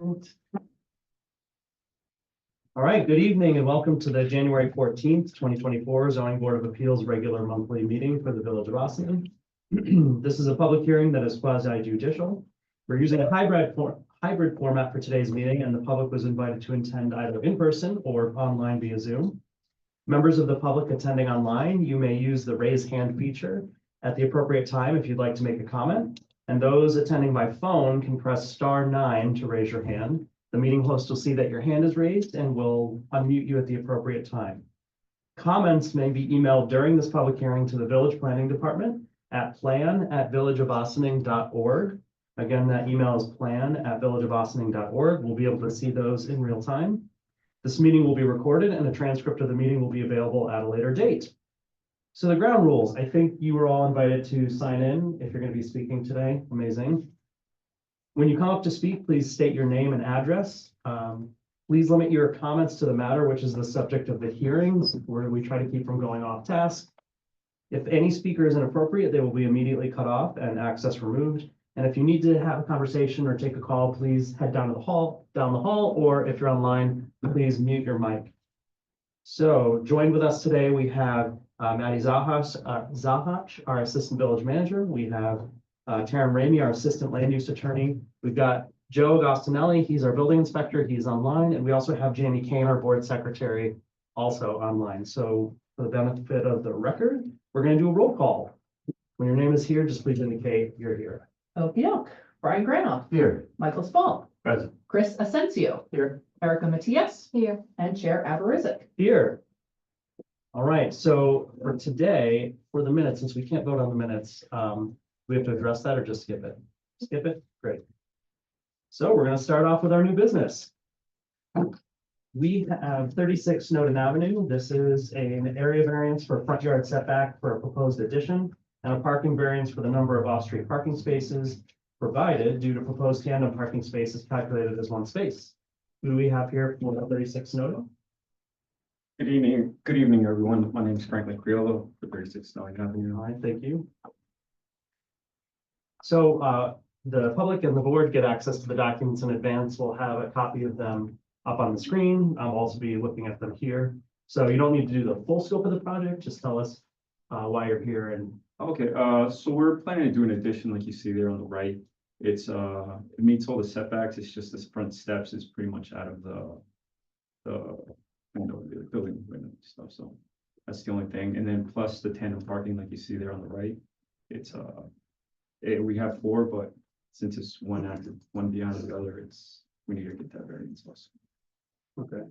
All right, good evening and welcome to the January 14th, 2024 Zoning Board of Appeals regular monthly meeting for the Village of Ossining. This is a public hearing that is quasi judicial. We're using a hybrid format for today's meeting, and the public was invited to attend either in person or online via Zoom. Members of the public attending online, you may use the raise hand feature at the appropriate time if you'd like to make a comment. And those attending by phone can press *9 to raise your hand. The meeting host will see that your hand is raised and will unmute you at the appropriate time. Comments may be emailed during this public hearing to the Village Planning Department at plan@villageofossining.org. Again, that email is plan@villageofossining.org. We'll be able to see those in real time. This meeting will be recorded and a transcript of the meeting will be available at a later date. So the ground rules, I think you were all invited to sign in if you're going to be speaking today. Amazing. When you come up to speak, please state your name and address. Please limit your comments to the matter, which is the subject of the hearings, where we try to keep from going off task. If any speaker is inappropriate, they will be immediately cut off and access removed. And if you need to have a conversation or take a call, please head down the hall, or if you're online, please mute your mic. So joined with us today, we have Maddie Zahach, our Assistant Village Manager. We have Taryn Ramey, our Assistant Land Use Attorney. We've got Joe Agostinelli, he's our Building Inspector, he's online. And we also have Jamie Kane, our Board Secretary, also online. So for the benefit of the record, we're going to do a roll call. When your name is here, just please indicate you're here. Okey-doke. Brian Granoff. Here. Michael Spall. Present. Chris Asensio. Here. Erica Matias. Here. And Chair Aberizik. Here. All right, so for today, for the minutes, since we can't vote on the minutes, we have to address that or just skip it? Skip it? Great. So we're going to start off with our new business. We have 36 Snowden Avenue. This is an area variance for front yard setback for a proposed addition and a parking variance for the number of off-street parking spaces provided due to proposed tandem parking spaces calculated as one space. Who do we have here for 36 Snowden? Good evening, everyone. My name is Franklin Criollo for 36 Snowden Avenue. All right, thank you. So the public and the board get access to the documents in advance. We'll have a copy of them up on the screen. I'll also be looking at them here. So you don't need to do the full scope of the project. Just tell us why you're here. And Okay, so we're planning to do an addition like you see there on the right. It meets all the setbacks. It's just this front steps is pretty much out of the building and stuff. So that's the only thing. And then plus the tandem parking like you see there on the right. It's we have 4, but since it's one after one beyond the other, we need to get that variance also. okay.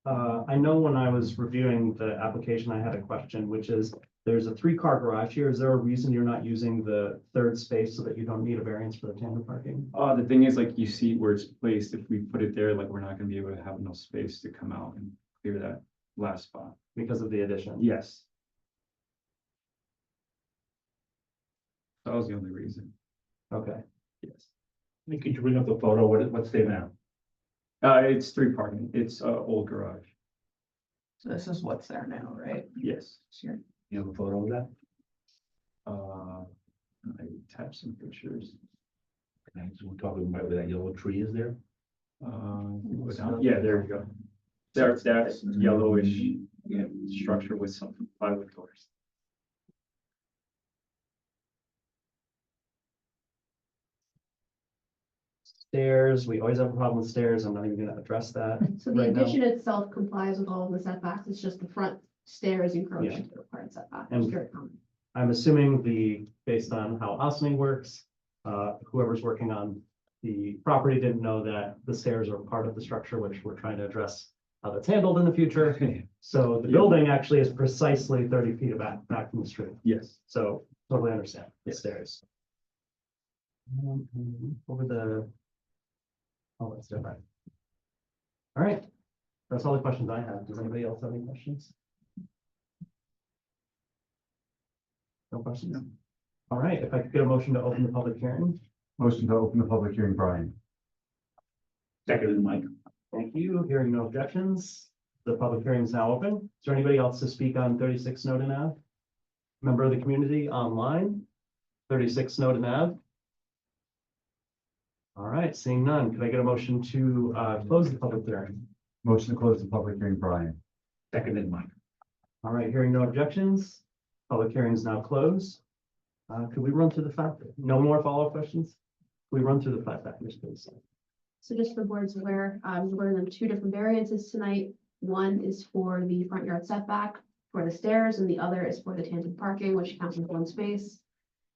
I know when I was reviewing the application, I had a question, which is there's a 3-car garage here. Is there a reason you're not using the third space so that you don't need a variance for the tandem parking? The thing is, like you see where it's placed, if we put it there, like we're not gonna be able to have enough space to come out and clear that last spot. Because of the addition? Yes. That was the only reason. Okay. Yes. Could you bring up the photo? What's there now? It's 3 parking. It's old garage. So this is what's there now, right? Yes. Sure. You have a photo of that? I attached some pictures. We're talking about where that yellow tree is there. Yeah, there you go. That's yellowish, structure with some plywood doors. Stairs, we always have a problem with stairs. I'm not even going to address that. So the right now. addition itself complies with all of the setbacks. It's just the front stairs encroach Yeah. into the required setback. And- It's very common. I'm assuming based on how Ossining works, whoever's working on the property didn't know that the stairs are part of the structure, which we're trying to address how that's handled in the future. So the Yeah. building actually is precisely 30 feet back from the street. Yes. So totally understand the Yes. stairs. Oh, that's different. All right. That's all the questions I have. Does anybody else have any questions? No questions? No. All right. If I could get a motion to open the public hearing. Motion to open the public hearing, Brian. Second, Mike. Thank you. Hearing no objections, the public hearing is now open. Is there anybody else to speak on 36 Snowden Ave? Member of the community online, 36 Snowden Ave. All right, seeing none, could I get a motion to close the public hearing? Motion to close the public hearing, Brian. Seconded, Mike. All right, hearing no objections, public hearing is now closed. Could we run through the fact, no more follow-up questions? Could we run through the 5 factors, please? So just so the board's aware, we're in 2 different variances tonight. One is for the front yard setback for the stairs, and the other is for the tandem parking, which counts as 1 space.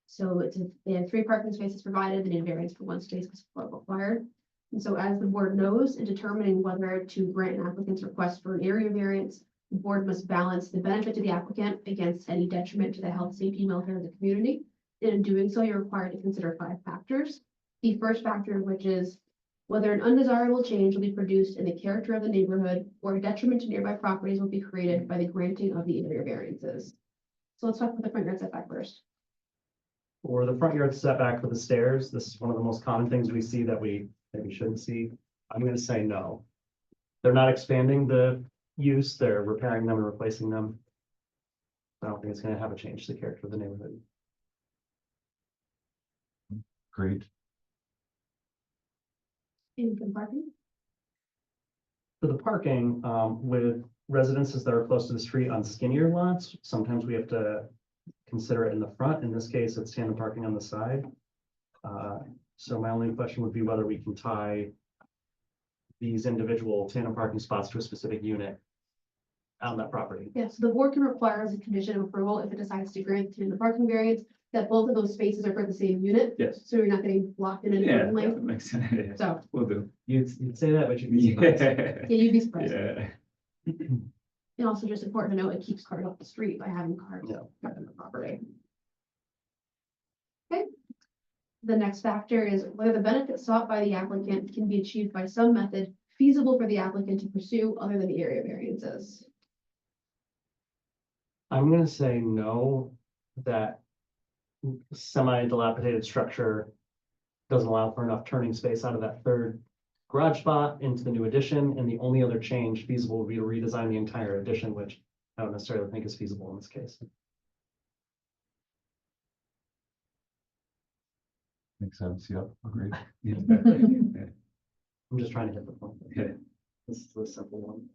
So they have 3 parking spaces provided, they need a variance for 1 space because it's required. And so as the board knows, in determining whether to grant an applicant's request for an area variance, the board must balance the benefit to the applicant against any detriment to the health, safety, and welfare of the community. And in doing so, you're required to consider 5 factors. The first factor, which is whether an undesirable change will be produced in the character of the neighborhood or a detriment to nearby properties will be created by the granting of the area variances. So let's talk about the front yard setback first. For the front yard setback for the stairs, this is one of the most common things we see that we maybe shouldn't see. I'm gonna say no. They're not expanding the use, they're repairing them and replacing them. I don't think it's gonna have a change to the character of the neighborhood. Great. In the parking, For the parking, with residences that are close to the street on skinnier lots, sometimes we have to consider it in the front. In this case, it's tandem parking on the side. So my only question would be whether we can tie these individual tandem parking spots to a specific unit on that property. yes, the board can require as a condition of approval if it decides to grant the parking variance that both of those spaces are for the same unit, Yes. so you're not getting locked in Yeah, inadvertently. that makes sense. Yeah, So, will do. You'd say that, but you'd be surprised. Yeah. yeah, you'd be surprised. Yeah. And also just important to note, it keeps cars off the street by having cars Yeah. on the property. Okay. The next factor is whether the benefit sought by the applicant can be achieved by some method feasible for the applicant to pursue other than the area variances. I'm gonna say no, that semi-dilapidated structure doesn't allow for enough turning space out of that 3rd garage spot into the new addition, and the only other change feasible would be to redesign the entire addition, which I don't necessarily think is feasible in this case. Makes sense. Yep, agreed. I'm just trying to hit the point. Yeah. This is a simple one.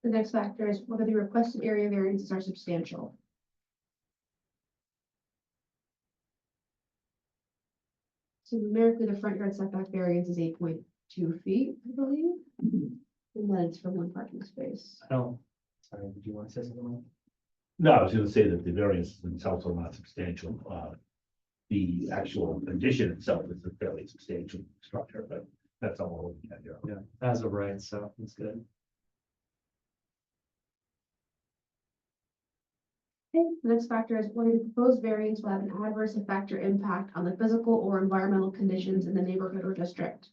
The next factor is whether the requested area variances are substantial. So numerically, the front yard setback variance is 8.2 feet, I believe. And then it's for 1 parking space. I don't, sorry, did you want to say something? No, I was gonna say that the variances themselves are not substantial. The actual addition itself is a fairly substantial structure, but that's all we're looking at here. Yeah, as of right, so it's good. Okay, the next factor is whether the proposed variance will have an adverse effect or impact on the physical or environmental conditions in the neighborhood or district.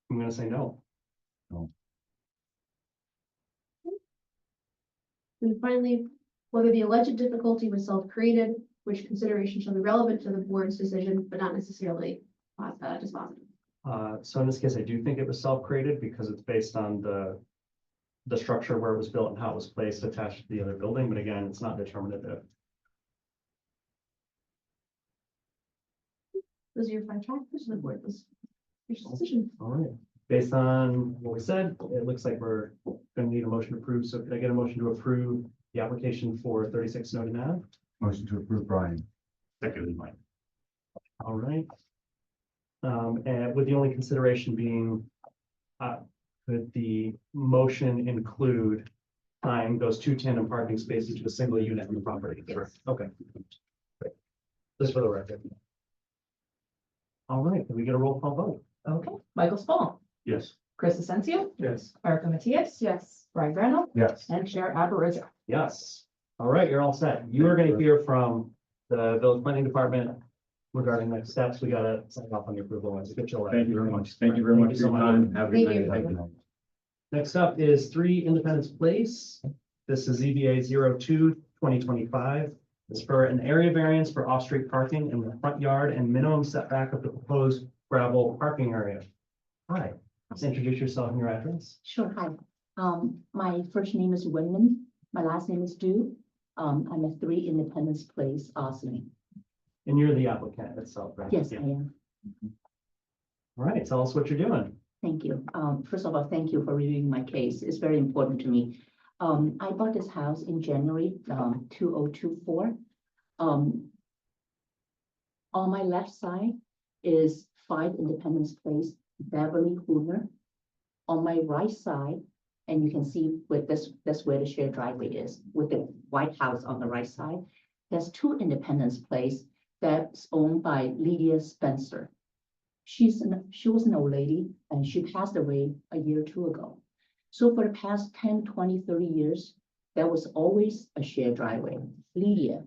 I'm gonna say no. And finally, whether the alleged difficulty was self-created, which consideration shall be relevant to the board's decision, but not necessarily dispositive. So in this case, I do think it was self-created because it's based on the structure where it was built and how it was placed attached to the other building, but again, it's not determinative. Those are your 5 factors, and the board was your decision. All right, based on what we said, it looks like we're gonna need a motion to approve, so could I get a motion to approve the application for 36 Snowden Ave? Motion to approve, Brian. Seconded, Mike. All right. And with the only consideration being, could the motion include tying those 2 tandem parking spaces to a single unit on the property? Yes. Okay. Great. Just for the record. All right, can we get a roll call vote? Okay, Michael Small, Yes. Chris Asensio, Yes. Erica Matias. Yes. Brian Grano, Yes. and Chair Abarizza. Yes. All right, you're all set. You are gonna hear from the village planning department regarding next steps. We gotta sign off on the approval. It's a good show. Thank you very much. Thank you very much for your time. Have a good Thank you. night. Next up is 3 Independence Place. This is ZBA 02-2025. It's for an area variance for off-street parking in the front yard and minimum setback of the proposed gravel parking area. Hi, let's introduce yourself and your address. Sure, hi. My first name is Wenman. My last name is Du. I'm at 3 Independence Place, Ossining. And you're the applicant itself, right? Yes, I Yeah. am. All right, tell us what you're doing. Thank you. First of all, thank you for reviewing my case. It's very important to me. I bought this house in January, 2024. On my left side is 5 Independence Place, Beverly Hooner. On my right side, and you can see with this, that's where the shared driveway is, with the White House on the right side. There's 2 Independence Place that's owned by Lydia Spencer. She was an old lady and she passed away a year or 2 ago. So for the past 10, 20, 30 years, there was always a shared driveway. Lydia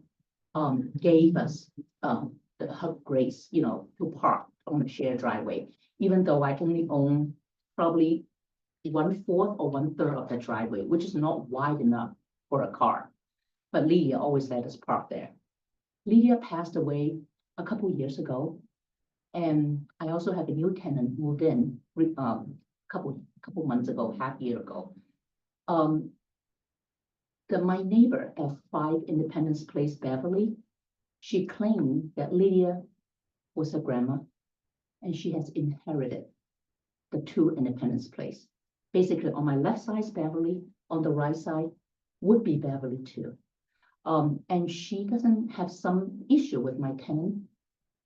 gave us her grace, to park on the shared driveway, even though I only own probably 1/4 or 1/3 of the driveway, which is not wide enough for a car. But Lydia always let us park there. Lydia passed away a couple years ago. And I also have a new tenant moved in, couple months ago, half year ago. My neighbor at 5 Independence Place, Beverly, she claimed that Lydia was her grandma and she has inherited the 2 Independence Place. Basically, on my left side is Beverly, on the right side would be Beverly too. And she doesn't have some issue with my tenant,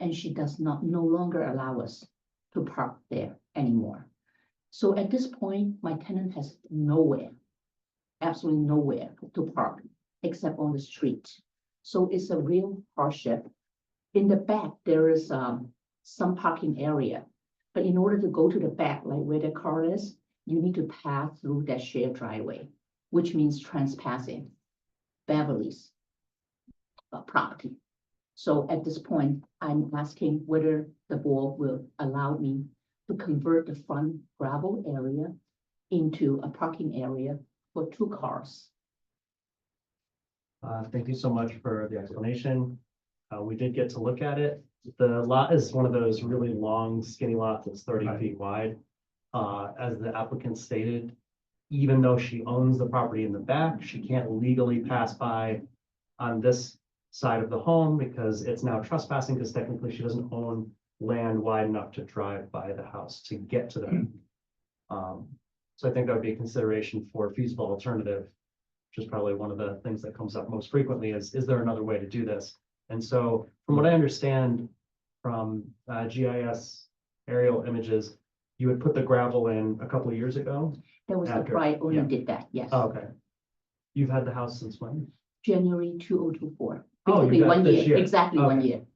and she does no longer allow us to park there anymore. So at this point, my tenant has nowhere, absolutely nowhere to park except on the street. So it's a real hardship. In the back, there is some parking area, but in order to go to the back, like where the car is, you need to pass through that shared driveway, which means trespassing Beverly's property. So at this point, I'm asking whether the board will allow me to convert the front gravel area into a parking area for 2 cars. Thank you so much for the explanation. We did get to look at it. The lot is one of those really long skinny lots that's 30 Right. feet wide. As the applicant stated, even though she owns the property in the back, she can't legally pass by on this side of the home because it's now trespassing because technically she doesn't own land wide enough to drive by the house to get to the. So I think that would be a consideration for a feasible alternative, which is probably one of the things that comes up most frequently is there another way to do this? And so from what I understand from GIS aerial images, you would put the gravel in a couple of years ago. There was a After, prior owner yeah. did that, yes. Oh, okay. You've had the house since when? January 2024. Oh, you Basically got 1 this year, year. exactly 1 Okay. year.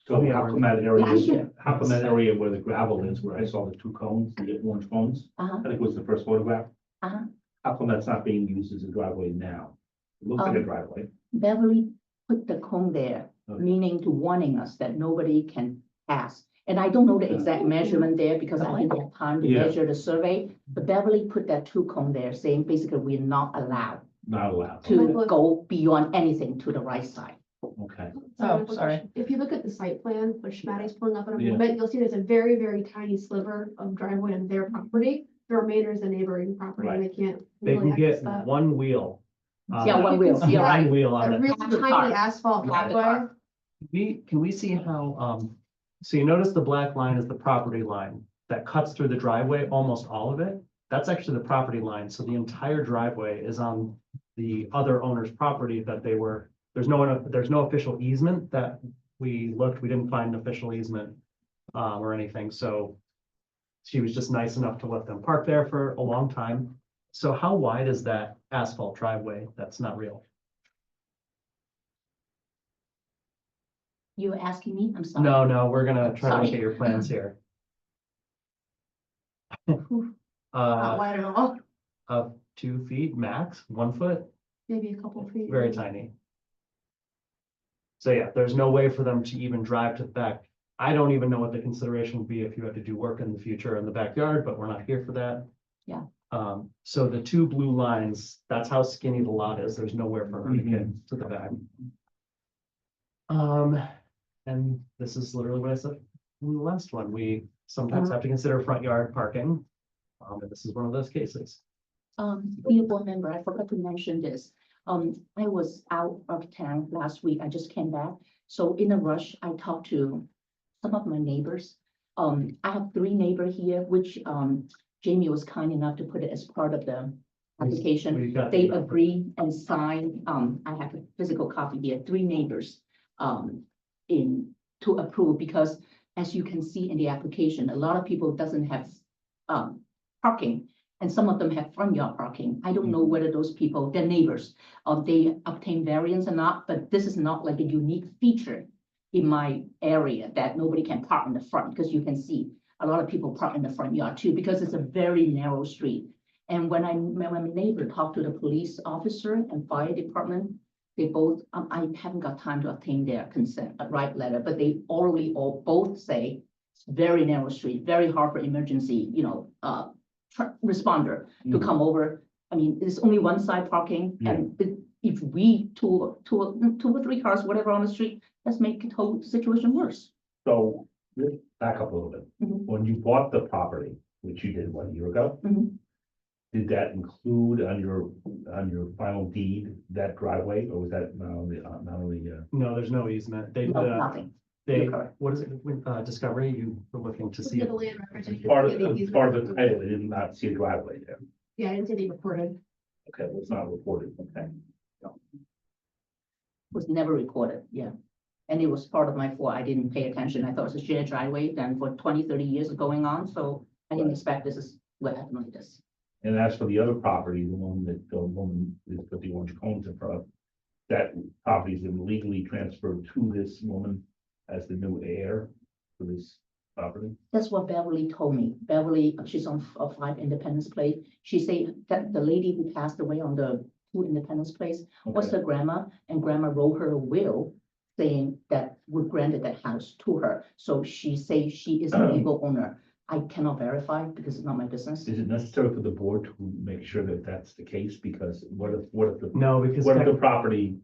So Yeah, how come that area, last year. how come that area where the gravel is, where I saw the 2 cones, the orange cones? Uh-huh, I think was the first photograph. uh-huh. How come that's not being used as a driveway now? It looks like a Um, driveway. Beverly put the cone there, Okay. meaning to warning us that nobody can pass. And I don't know the exact measurement there because I didn't have time to Yeah. measure the survey. But Beverly put that 2 cone there saying basically we're not allowed Not allowed. to go beyond anything to the right side. Okay. Oh, sorry. If you look at the site plan, which Maddie's pulling up in a Yeah. moment, you'll see there's a very, very tiny sliver of driveway on their property. The remainder is a neighboring property, and they can't. They really can access get that. 1 wheel. Yeah, one wheel, see you're that. right. One wheel on A it. really Half the tiny car. asphalt Half the driveway. Can we see how, so you notice the black line is the property line that cuts through the driveway, almost all of it? That's actually the property line, so the entire driveway is on the other owner's property that they were, there's no official easement that we looked, we didn't find an official easement or anything, so she was just nice enough to let them park there for a long time. So how wide is that asphalt driveway that's not real? You're asking me? I'm sorry. No, we're gonna try to look Sorry. at your plans here. Not wide at all, Of 2 feet max, 1 foot, maybe a couple feet. very tiny. So yeah, there's no way for them to even drive to the back. I don't even know what the consideration would be if you had to do work in the future in the backyard, but we're not here for that. Yeah. So the 2 blue lines, that's how skinny the lot is. There's nowhere for her to get to the back. And this is literally what I said in the last one. We sometimes have to consider front yard parking. And this is one of those cases. Dear board member, I forgot to mention this. I was out of town last week. I just came back. So in a rush, I talked to some of my neighbors. I have 3 neighbors here, which, Jamie was kind enough to put it as part of the application. We've got They the- agree and sign, I have a physical copy here, 3 neighbors, to approve, because as you can see in the application, a lot of people doesn't have, parking, and some of them have front yard parking. I don't know whether those people, their neighbors, they obtain variance or not, but this is not like a unique feature in my area that nobody can park in the front, because you can see a lot of people park in the front yard too, because it's a very narrow street. And when my neighbor talked to the police officer and fire department, they both, I haven't got time to obtain their consent, right letter, but they already all both say it's very narrow street, very hard for emergency, responder to come over. I mean, there's only one side parking, and if we two or 3 cars, whatever on the street, let's make the whole situation worse. So, let's back up a little bit. Mhm. When you bought the property, which you did 1 year ago. Mhm. Did that include on your final deed, that driveway, or was that not only, No, there's no easement. They, No, nothing. they, You're correct. what is it, with, Discovery, you were looking to see. Look at the land records. I didn't part see any of, easement. part of the title, they did not see a driveway there? Yeah, I didn't see any recorded. Okay, well, it's not reported, okay. Was never recorded, yeah. And it was part of my fault. I didn't pay attention. I thought it was a shared driveway, then for 20, 30 years going on, so I didn't expect this is what happened like this. And as for the other property, the one that the woman is put the orange cones in front of, that property has been legally transferred to this woman as the new heir for this property? That's what Beverly told me. Beverly, she's on 5 Independence Place. She said that the lady who passed away on the 2 Independence Place was Okay. her grandma, and grandma wrote her a will saying that we granted that house to her. So she say she is the legal owner. I cannot verify because it's not my business. Is it necessary for the board to make sure that that's the case? Because what if the, No, because. what if the property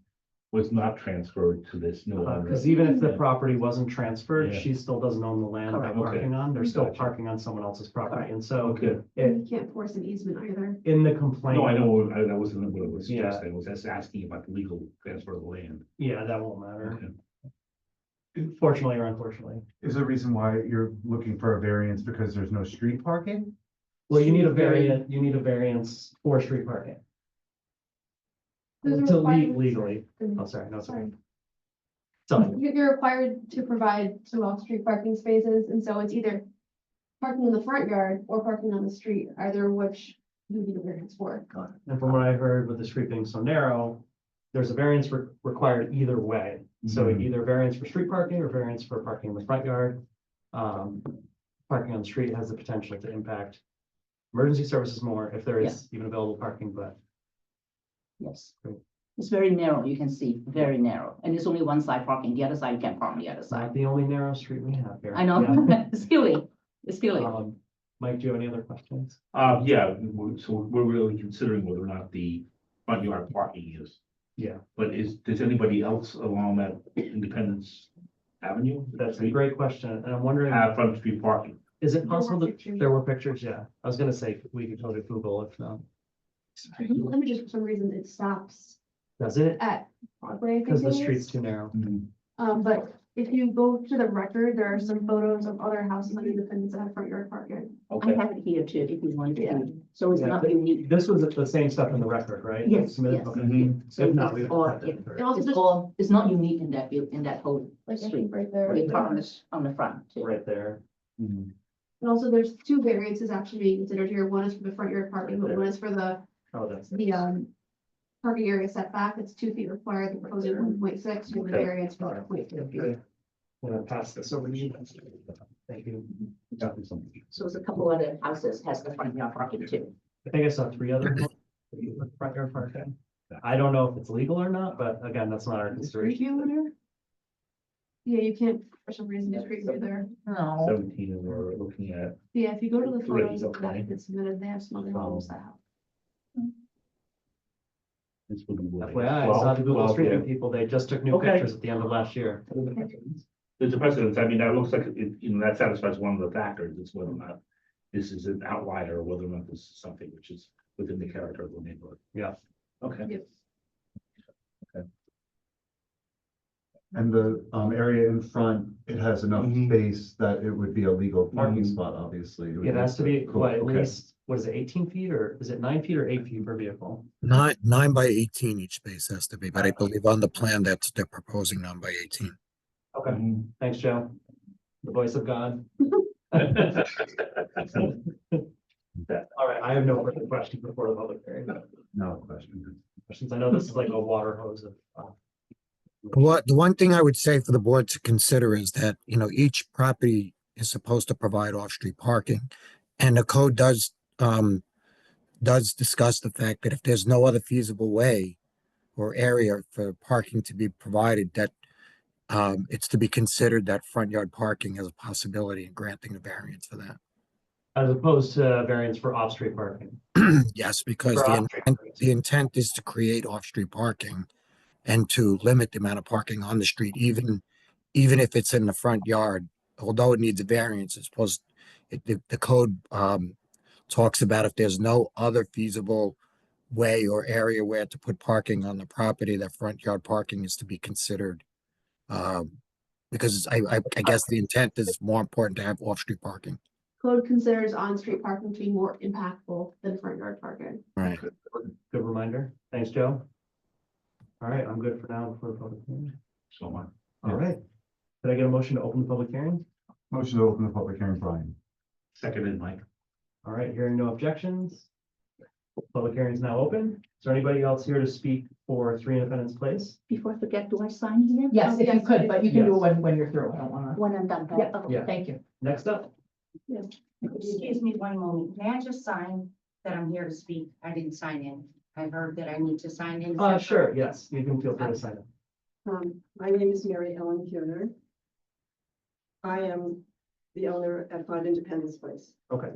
was not transferred to this new owner? Because even if the property wasn't transferred, Yeah. she still doesn't own the land they're Correct. parking on. They're still Gotcha. parking on someone else's property. Correct. And so Okay, And you can't force an easement either. in the complaint. no, I know, that wasn't what it was Yeah. suggesting, I was just asking about the legal transfer of the land. Yeah, that won't matter. Okay. Fortunately or unfortunately. Is there a reason why you're looking for a variance because there's no street parking? Well, you need a variance for street parking. There's a To requirement- legally. Oh, sorry, no, Sorry. sorry. You're required to provide 2 off-street parking spaces, and so it's either parking in the front yard or parking on the street, either which you need a variance for. And from what I heard with the street being so narrow, there's a variance required either way. So Mhm. either variance for street parking or variance for parking in the front yard. Parking on the street has the potential to impact emergency services more if there is even available parking, but Yes. Great. It's very narrow, you can see, very narrow. And there's only one side parking. The other side, you can't park on the other it's side. not the only narrow street we have here. I know, Yeah. it's hilly, it's hilly. Mike, do you have any other questions? Yeah, so we're really considering whether or not the front yard parking is. Yeah. But does anybody else along that Independence Avenue? That's a great question, and I'm wondering, Have front street parking? is it There were possible that pictures. there were pictures? Yeah, I was gonna say, we could go to Google if not. Images, for some reason, it stops Does it? at Broadway. I think Because the it street's is. too narrow. But if you go to the record, there are some photos of other houses on Independence that have front yard parking. I Okay, have it here too, if you want to. Yeah. So it's Yeah, not but unique. This was the same stuff in the record, right? Yes, Submitted? yes. Okay. Mhm. So If not, we it's would all, have that it- for- And also it's just all, it's not unique in that view, in that whole like I street. think right there. They park on the front too. Right there. And also there's 2 variances actually being considered here. One is for the front yard parking, but one is for the Oh, that's. parking area setback. It's 2 feet required, the proposed 1.6, with the Okay. variance for 0.2 feet. I'm gonna pass this over to you. Thank you. Got this one. So there's a couple other houses has the front yard parking too. I think I saw 3 other with front yard parking. I don't know if it's legal or not, but again, that's not our Street consideration. view in here? Yeah, you can't, for some reason, do street view there. No. 17, and we're looking at, Yeah, if you go to the Three, photos that okay. have been submitted, they have some other homes that have. this would be. what, FYI, I saw the Google 12, Street yeah. View people, they just took new Okay. pictures at the end of last year. There's a precedence, I mean, that looks like, that satisfies one of the factors, it's whether or not this is an outlier, or whether or not this is something which is within the character of the neighborhood. Yeah. Okay. Yep. And the area in front, it has enough Mhm. space that it would be a legal parking Mhm. spot, obviously. would It has to be, Cool, what, at okay. least, what is it, 18 feet, or is it 9 feet or 8 feet per vehicle? 9 by 18 each space has to be, but I believe on the plan that they're proposing 9 by 18. Okay, Mhm. thanks, Joe. The voice of God. All right, I have no further questions before the public hearing. No question. Questions? I know this is like a water hose of. The one thing I would say for the board to consider is that, each property is supposed to provide off-street parking. And the code does discuss the fact that if there's no other feasible way or area for parking to be provided, that it's to be considered that front yard parking as a possibility and granting a variance for that. As opposed to variance for off-street parking. Yes, because For off-street parking. the intent is to create off-street parking and to limit the amount of parking on the street, even if it's in the front yard, although it needs a variance, it's supposed, the code talks about if there's no other feasible way or area where to put parking on the property, that front yard parking is to be considered. Because I guess the intent is more important to have off-street parking. Code considers on-street parking to be more impactful than front yard parking. Right. Good reminder. Thanks, Joe. All right, I'm good for now for the public hearing. So much. All right. Did I get a motion to open the public hearing? Motion to open the public hearing, Brian. Seconded, Mike. All right, hearing no objections. Public hearing is now open. Is there anybody else here to speak for 3 Independence Place? Before I forget, do I sign here? Yes, if you could, but you can do it Yes. when you're through. I don't wanna. When I'm done. Yeah. Okay. Yeah. Thank you. Next up, Excuse me one moment. May I just sign that I'm here to speak? I didn't sign in. I heard that I need to sign in. sure, yes, you can feel free to sign in. My name is Mary Ellen Kuhner. I am the owner at 5 Independence Place. Okay,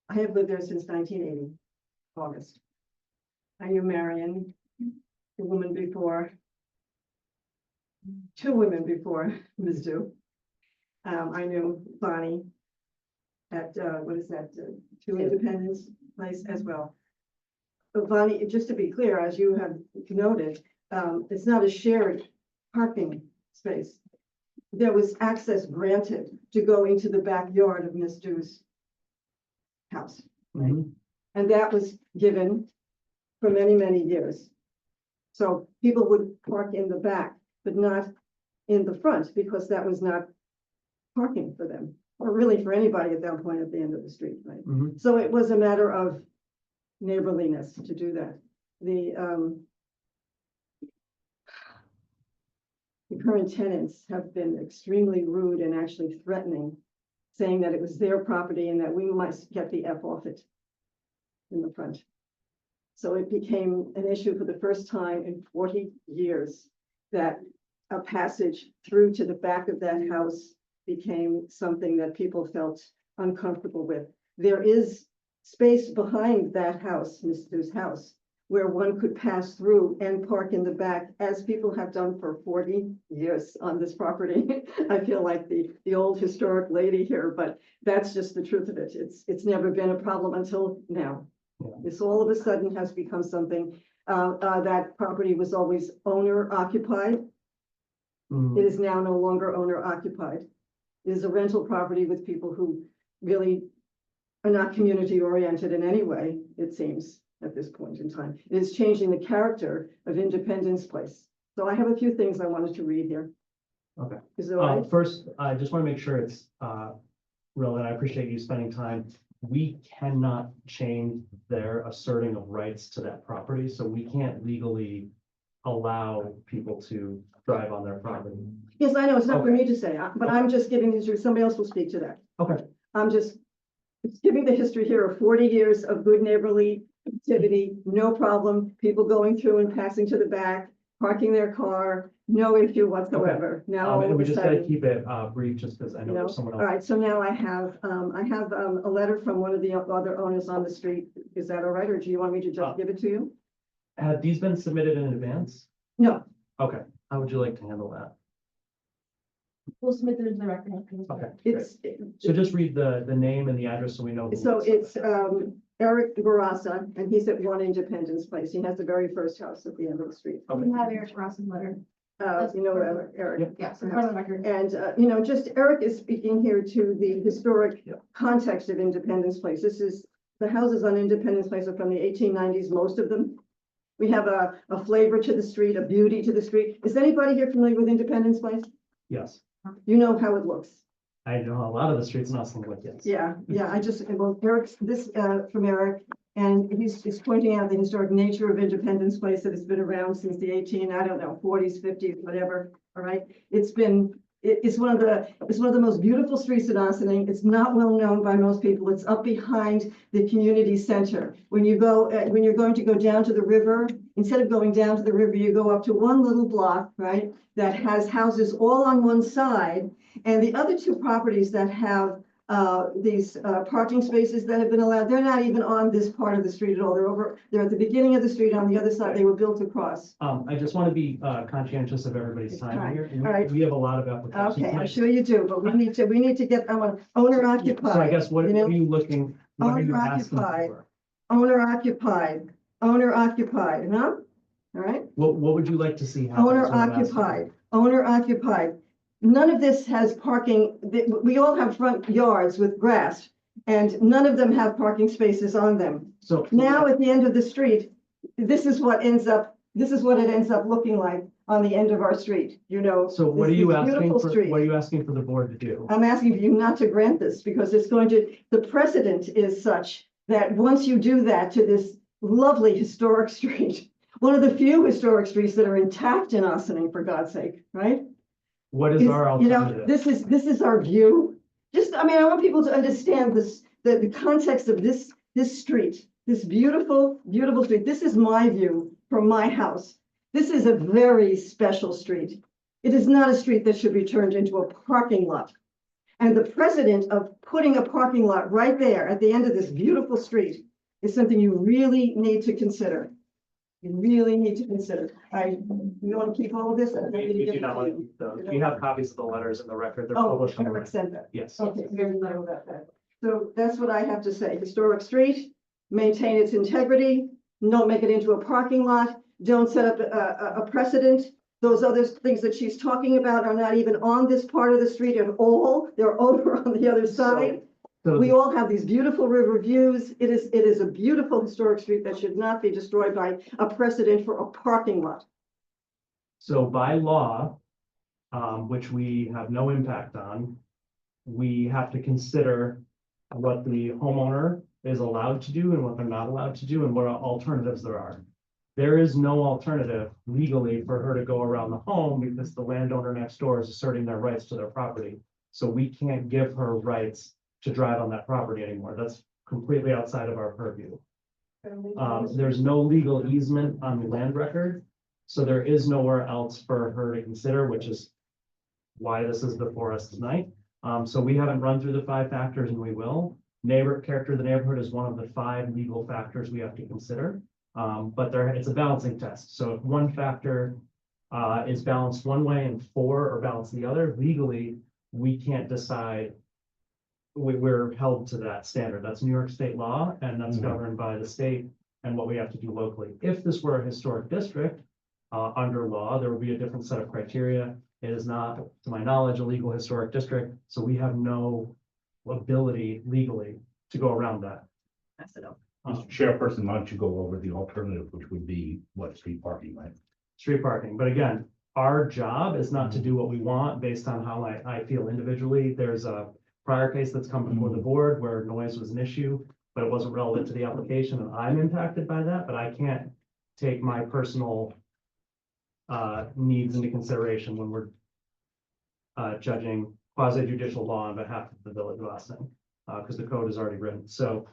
I have lived there since 1980, August. I knew Marion, the woman before, 2 women before Ms. Du. I knew Bonnie at, 2 Independence Place as well. But Bonnie, just to be clear, as you have noted, it's not a shared parking space. There was access granted to go into the backyard of Ms. Du's house. Mhm. And that was given for many, many years. So people would park in the back, but not in the front, because that was not parking for them, or really for anybody at that point at the end of the street, right? Mhm. So it was a matter of neighborliness to do that. The current tenants have been extremely rude and actually threatening, saying that it was their property and that we must get the F off it in the front. So it became an issue for the first time in 40 years that a passage through to the back of that house became something that people felt uncomfortable with. There is space behind that house, Ms. Du's house, where one could pass through and park in the back, as people have done for 40 years on this property. I feel like the old historic lady here, but that's just the truth of it. It's never been a problem until now. Yeah. This all of a sudden has become something, that property was always owner occupied. Mhm. It is now no longer owner occupied. It is a rental property with people who really are not community oriented in any way, it seems, at this point in time. It is changing the character of Independence Place. So I have a few things I wanted to read here. Okay. Is it all right? First, I just want to make sure it's real, and I appreciate you spending time. We cannot change their asserting of rights to that property, so we can't legally allow people to drive on their property. Yes, I know, it's not for Okay. me to say, but I'm just giving the history, somebody else will speak to that. Okay. I'm just giving the history here of 40 years of good neighborly activity, no problem, people going through and passing to the back, parking their car, no issue whatsoever. Now, all And of we a just gotta sudden, keep it brief, just because I know No. there's someone all else. right, so now I have a letter from one of the other owners on the street. Is that all right, or do you want me to just give it to you? Have these been submitted in advance? No, Okay, how would you like to handle that? We'll submit them to the record. Okay, great. it's, So just read the name and the address so we know. who so it is. it's Eric Barassa, and he's at 1 Independence Place. He has the very first house at the end of the street. We have Eric Ross's letter. you know, Eric. Yeah, so part of the record. And, you know, just Eric is speaking here to the historic Yep. context of Independence Place. This is, the houses on Independence Place are from the 1890s, most of them. We have a flavor to the street, a beauty to the street. Is anybody here familiar with Independence Place? Yes, You know how it looks. I know a lot of the streets in Austin look yes. Yeah, I just, well, Eric's, this, from Eric, and he's pointing out the historic nature of Independence Place, that it's been around since the 40s, 50s, whatever, all right? It's one of the most beautiful streets in Austining. It's not well known by most people. It's up behind the community center. When you go, when you're going to go down to the river, instead of going down to the river, you go up to one little block, right? That has houses all on one side, and the other two properties that have these parking spaces that have been allowed, they're not even on this part of the street at all. They're at the beginning of the street on the other side. They were built across. I just want to be conscientious of everybody's time Fine. here. All right. We have a lot of applications. Okay, I'm tonight. sure you do, but we need to get, I want owner occupied. So I guess what you know? are you looking, what are you asking Owner-occupied. for? Owner occupied, huh? All right, What would you like to see happen? owner That's what I'm asking. owner occupied. None of this has parking, we all have front yards with grass, and none of them have parking spaces on them. So Now, at the end of the street, this is what it ends up looking like on the end of our street, you know. So what are this- you this asking beautiful for, street. what are you asking for the board to do? I'm asking for you not to grant this because it's going to, the precedent is such that once you do that to this lovely historic street, one of the few historic streets that are intact in Austining, for God's sake, right? What is our You know, alternative? this is our view. Just, I mean, I want people to understand this, the context of this street, this beautiful, beautiful street. This is my view from my house. This is a very special street. It is not a street that should be turned into a parking lot. And the precedent of putting a parking lot right there at the end of this beautiful street is something you really need to consider. You really need to consider. You want to keep all of this? We do not want to keep those. We have copies of the letters in the record. They're Oh, published on the Eric record. said that. Yes. Okay, very low about that. So that's what I have to say. Historic street, maintain its integrity, don't make it into a parking lot, don't set up a precedent. Those other things that she's talking about are not even on this part of the street at all. They're over on the other side. So We all have these beautiful river views. It is a beautiful historic street that should not be destroyed by a precedent for a parking lot. So by law, which we have no impact on, we have to consider what the homeowner is allowed to do and what they're not allowed to do and what alternatives there are. There is no alternative legally for her to go around the home because the landowner next door is asserting their rights to their property. So we can't give her rights to drive on that property anymore. That's completely outside of our purview. There's no legal easement on the land record. So there is nowhere else for her to consider, which is why this is before us tonight. So we haven't run through the 5 factors and we will. Character of the neighborhood is one of the 5 legal factors we have to consider. But it's a balancing test. So if one factor is balanced one way and 4 are balanced the other, legally, we can't decide. We're held to that standard. That's New York state law, and that's governed by the state and what we have to do locally. If this were a historic district, under law, there would be a different set of criteria. It is not, to my knowledge, a legal historic district, so we have no ability legally to go around that. Mr. Chairperson, why don't you go over the alternative, which would be what, street parking, right? Street parking, but again, our job is not to do what we want based on how I feel individually. There's a prior case that's come before the board where noise was an issue, but it wasn't relevant to the application, and I'm impacted by that, but I can't take my personal needs into consideration when we're judging quasi judicial law on behalf of the village of Austin, because the code is already written. So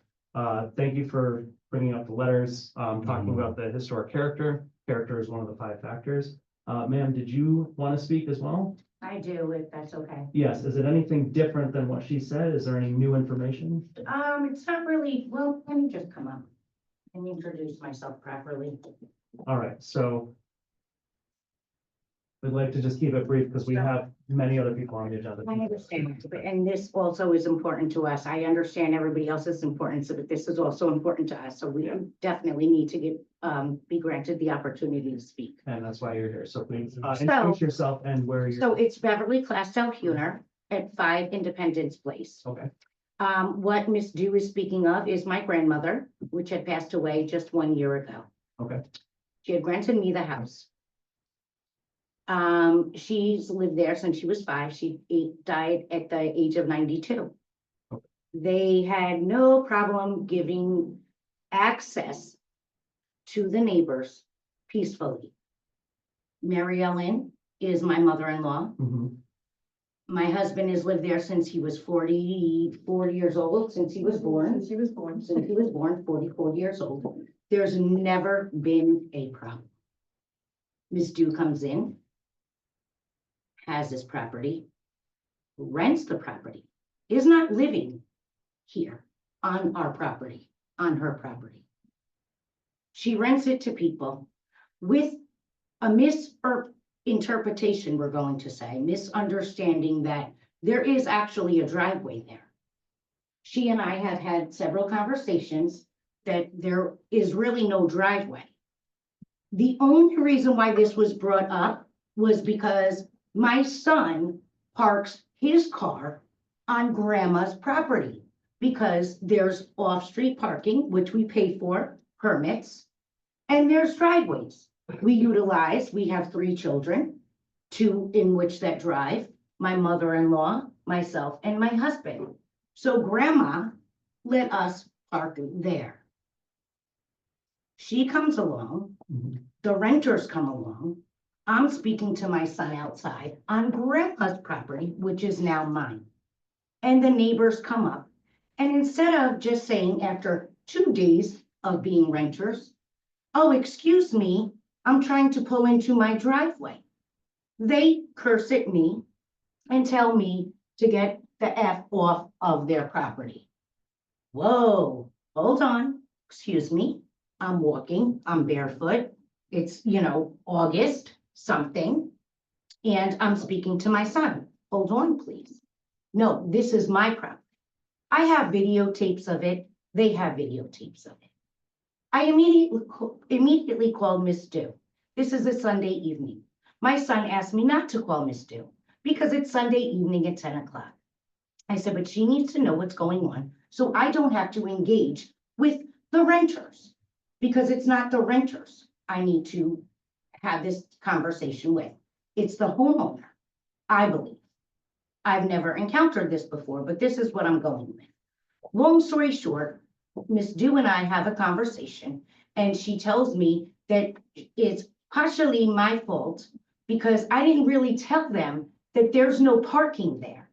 thank you for bringing up the letters, talking about the historic character. Character is one of the 5 factors. Ma'am, did you want to speak as well? I do, if that's okay. Yes. Is it anything different than what she said? Is there any new information? It's not really, well, let me just come up and introduce myself properly. All right, so we'd like to just keep it brief because we have many other people on the agenda. I understand, but, and this also is important to us. I understand everybody else's importance, but this is also important to us. So we definitely need to get, be granted the opportunity to speak. And that's why you're here. So please So- introduce yourself and where you're. So it's Beverly Clastel Huner at 5 Independence Place. Okay, What Miss Dew is speaking of is my grandmother, which had passed away just 1 year ago. okay, She had granted me the house. She's lived there since she was 5. She died at the age of 92. Okay. They had no problem giving access to the neighbors peacefully. Mary Ellen is my mother-in-law. mhm, My husband has lived there since he was 44 years old, since he was born. Since he was born. Since he was born, 44 years old. There's never been a problem. Ms. Dew comes in, has this property, rents the property, is not living here on our property, on her property. She rents it to people with a misinterpretation, we're going to say, misunderstanding that there is actually a driveway there. She and I have had several conversations that there is really no driveway. The only reason why this was brought up was because my son parks his car on grandma's property because there's off-street parking, which we pay for, permits, and there's driveways. We utilize, we have 3 children, 2 in which that drive, my mother-in-law, myself, and my husband. So grandma let us park there. She comes along, mhm. the renters come along. I'm speaking to my son outside on grandpa's property, which is now mine. And the neighbors come up, and instead of just saying after 2 days of being renters, oh, excuse me, I'm trying to pull into my driveway. They curse at me and tell me to get the F off of their property. Whoa, hold on, excuse me. I'm walking, I'm barefoot. It's, August something. And I'm speaking to my son. Hold on, please. No, this is my property. I have videotapes of it. They have videotapes of it. I immediately called Miss Dew. This is a Sunday evening. My son asked me not to call Miss Dew because it's Sunday evening at 10 o'clock. I said, but she needs to know what's going on so I don't have to engage with the renters because it's not the renters I need to have this conversation with. It's the homeowner, I believe. I've never encountered this before, but this is what I'm going with. Long story short, Miss Dew and I have a conversation and she tells me that it's partially my fault because I didn't really tell them that there's no parking there.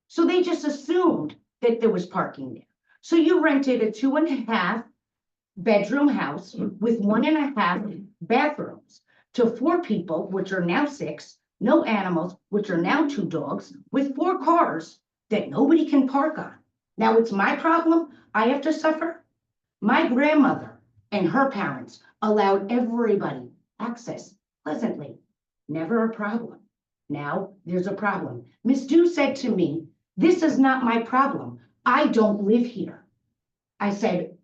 So they just assumed that there was parking there. So you rented a 2.5 bedroom house with 1.5 bathrooms to 4 people, which are now 6, no animals, which are now 2 dogs, with 4 cars that nobody can park on. Now it's my problem. I have to suffer. My grandmother and her parents allowed everybody access pleasantly. Never a problem. Now there's a problem. Miss Dew said to me, this is not my problem. I don't live here. I said,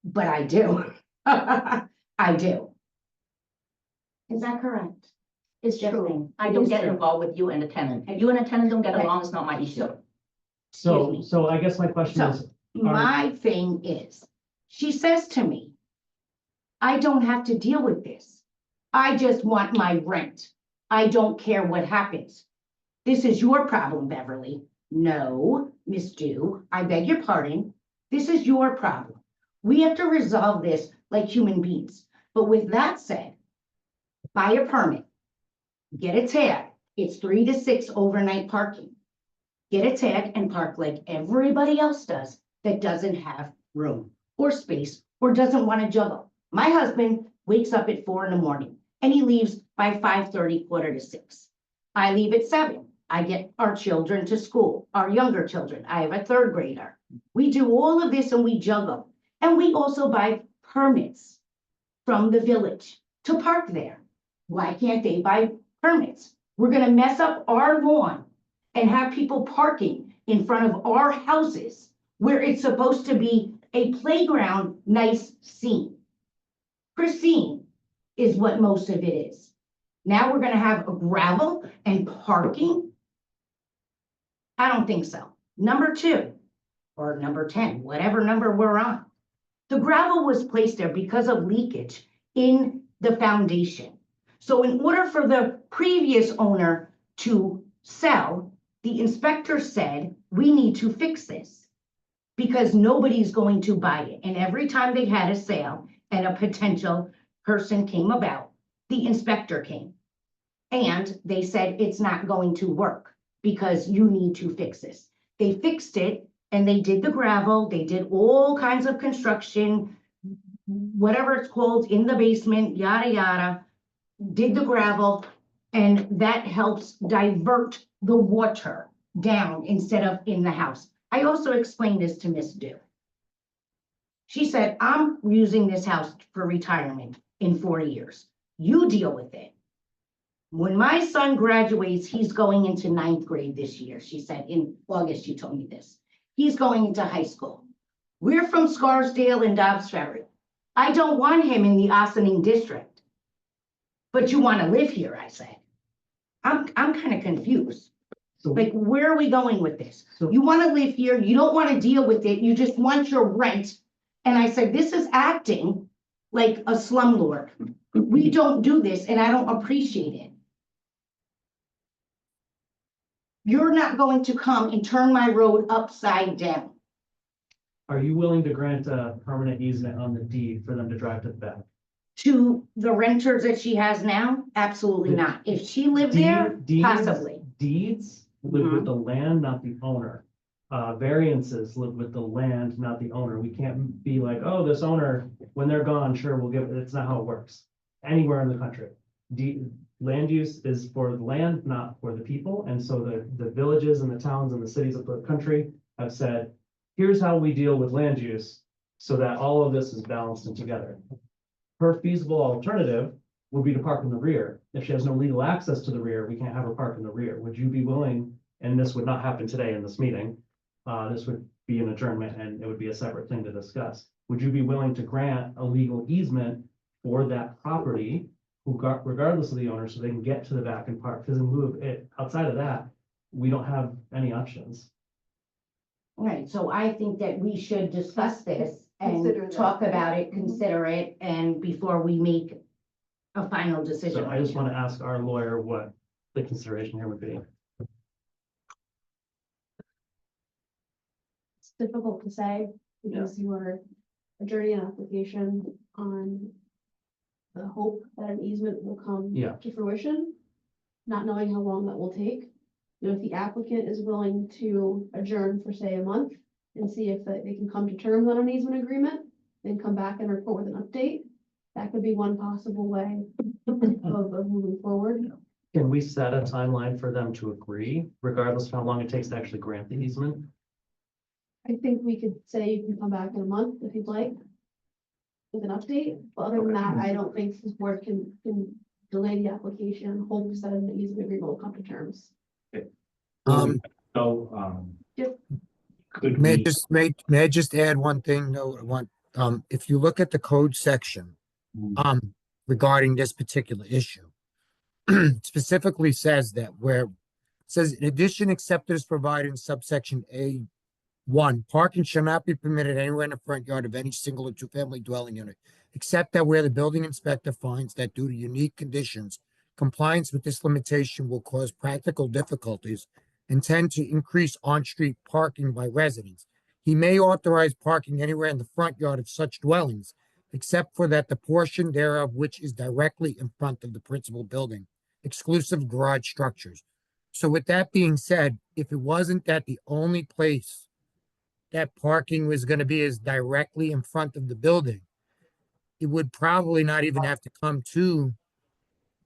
but I do. I do. Is that correct? It's just, True. I don't It's get true. involved with you and the tenant. If you and the tenant don't get Right. along, it's not my issue. So I guess my question So- is, My thing is, she says to me, I don't have to deal with this. I just want my rent. I don't care what happens. This is your problem, Beverly. No, Miss Dew, I beg your pardon. This is your problem. We have to resolve this like human beings. But with that said, buy a permit, get a tag. It's 3 to 6 overnight parking. Get a tag and park like everybody else does that doesn't have room or space or doesn't want to juggle. My husband wakes up at 4 in the morning and he leaves by 5:30, 5:45. I leave at 7. I get our children to school, our younger children. I have a 3rd grader. We do all of this and we juggle. And we also buy permits from the village to park there. Why can't they buy permits We're gonna mess up our lawn and have people parking in front of our houses where it's supposed to be a playground, nice scene. Pristine is what most of it is. Now we're gonna have a gravel and parking? I don't think so. Number 2, or number 10, whatever number we're on. The gravel was placed there because of leakage in the foundation. So in order for the previous owner to sell, the inspector said, we need to fix this because nobody's going to buy it. And every time they had a sale and a potential person came about, the inspector came. And they said, it's not going to work because you need to fix this. They fixed it and they did the gravel, they did all kinds of construction, whatever it's called, in the basement, yada, yada, did the gravel, and that helps divert the water down instead of in the house. I also explained this to Miss Dew. She said, I'm using this house for retirement in 4 years. You deal with it. When my son graduates, he's going into 9th grade this year. She said in August, she told me this. He's going into high school. We're from Scarsdale and Dobbs Ferry. I don't want him in the Ossining district. But you want to live here, I said. I'm kind of confused. So, Like, where are we going with this? So- You want to live here, you don't want to deal with it, you just want your rent. And I said, this is acting like a slumlord. We don't do this and I don't appreciate it. You're not going to come and turn my road upside down. are you willing to grant a permanent easement on the deed for them to drive to the back? To the renters that she has now, absolutely not. If she lived there, Deeds- possibly. Deeds live with the land, not the owner. Variances live with the land, not the owner. We can't be like, oh, this owner, when they're gone, sure, we'll give it. It's not how it works. Anywhere in the country. Land use is for the land, not for the people. And so the villages and the towns and the cities of the country have said, here's how we deal with land use so that all of this is balanced and together. Her feasible alternative would be to park in the rear. If she has no legal access to the rear, we can't have her park in the rear. Would you be willing, and this would not happen today in this meeting, this would be an adjournment and it would be a separate thing to discuss. Would you be willing to grant a legal easement for that property, regardless of the owner, so they can get to the back and park? Because in lieu of it, outside of that, we don't have any options. Right, so I think that we should discuss this Consider and that. talk about it, consider it, and before we make a final decision. So I just want to ask our lawyer what the consideration here would be. It's difficult to say because you are adjourning an application on the hope that an easement will come Yeah. to fruition, not knowing how long that will take. You know, if the applicant is willing to adjourn for, say, a month and see if they can come to terms on an easement agreement, then come back and report with an update, that could be one possible way of moving forward. Can we set a timeline for them to agree, regardless of how long it takes to actually grant the easement? I think we could say you can come back in a month if you'd like with an update, but other than that, I don't think this board can delay the application and hope that an easement agreement will come to terms. So, Yep. could May I we, just, may I just add one thing, though, if you look at the code section, regarding this particular issue, it specifically says that where, it says, in addition, except as provided in subsection A1, parking shall not be permitted anywhere in the front yard of any single or two-family dwelling unit, except that where the building inspector finds that due to unique conditions, compliance with this limitation will cause practical difficulties and tend to increase on-street parking by residents. He may authorize parking anywhere in the front yard of such dwellings, except for that the portion thereof which is directly in front of the principal building, exclusive garage structures. So with that being said, if it wasn't that the only place that parking was going to be is directly in front of the building, it would probably not even have to come to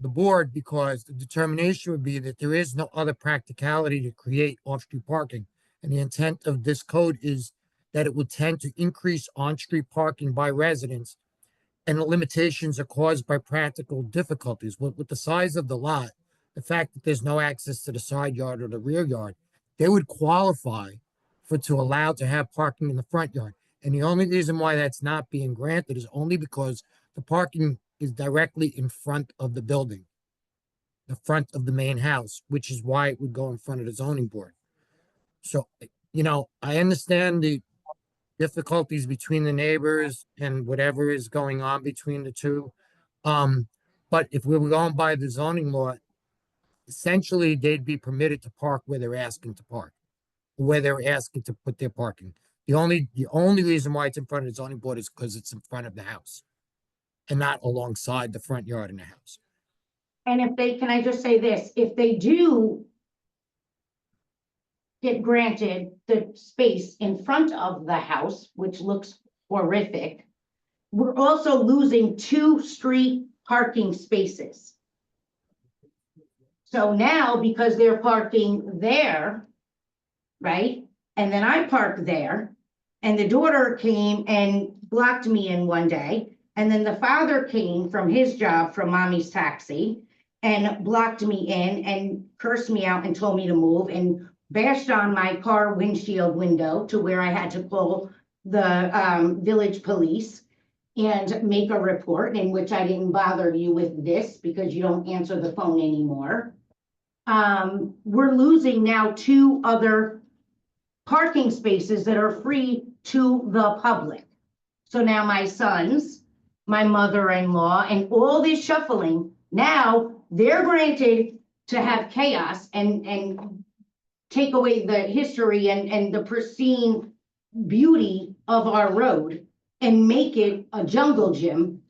the board, because the determination would be that there is no other practicality to create off-street parking. And the intent of this code is that it would tend to increase on-street parking by residents, and the limitations are caused by practical difficulties. With the size of the lot, the fact that there's no access to the side yard or the rear yard, they would qualify for to allow to have parking in the front yard. And the only reason why that's not being granted is only because the parking is directly in front of the building, the front of the main house, which is why it would go in front of the zoning board. So, I understand the difficulties between the neighbors and whatever is going on between the two. But if we were going by the zoning law, essentially they'd be permitted to park where they're asking to park, where they're asking to put their parking. The only reason why it's in front of the zoning board is because it's in front of the house and not alongside the front yard in the house. And if they, can I just say this, if they do get granted the space in front of the house, which looks horrific, we're also losing 2 street parking spaces. So now, because they're parking there, right? And then I park there, and the daughter came and blocked me in one day. And then the father came from his job from Mommy's Taxi and blocked me in and cursed me out and told me to move and bashed on my car windshield window to where I had to call the village police and make a report, in which I didn't bother you with this because you don't answer the phone anymore. We're losing now 2 other parking spaces that are free to the public. So now my sons, my mother-in-law, and all this shuffling, now they're granted to have chaos and take away the history and the pristine beauty of our road and make it a jungle gym.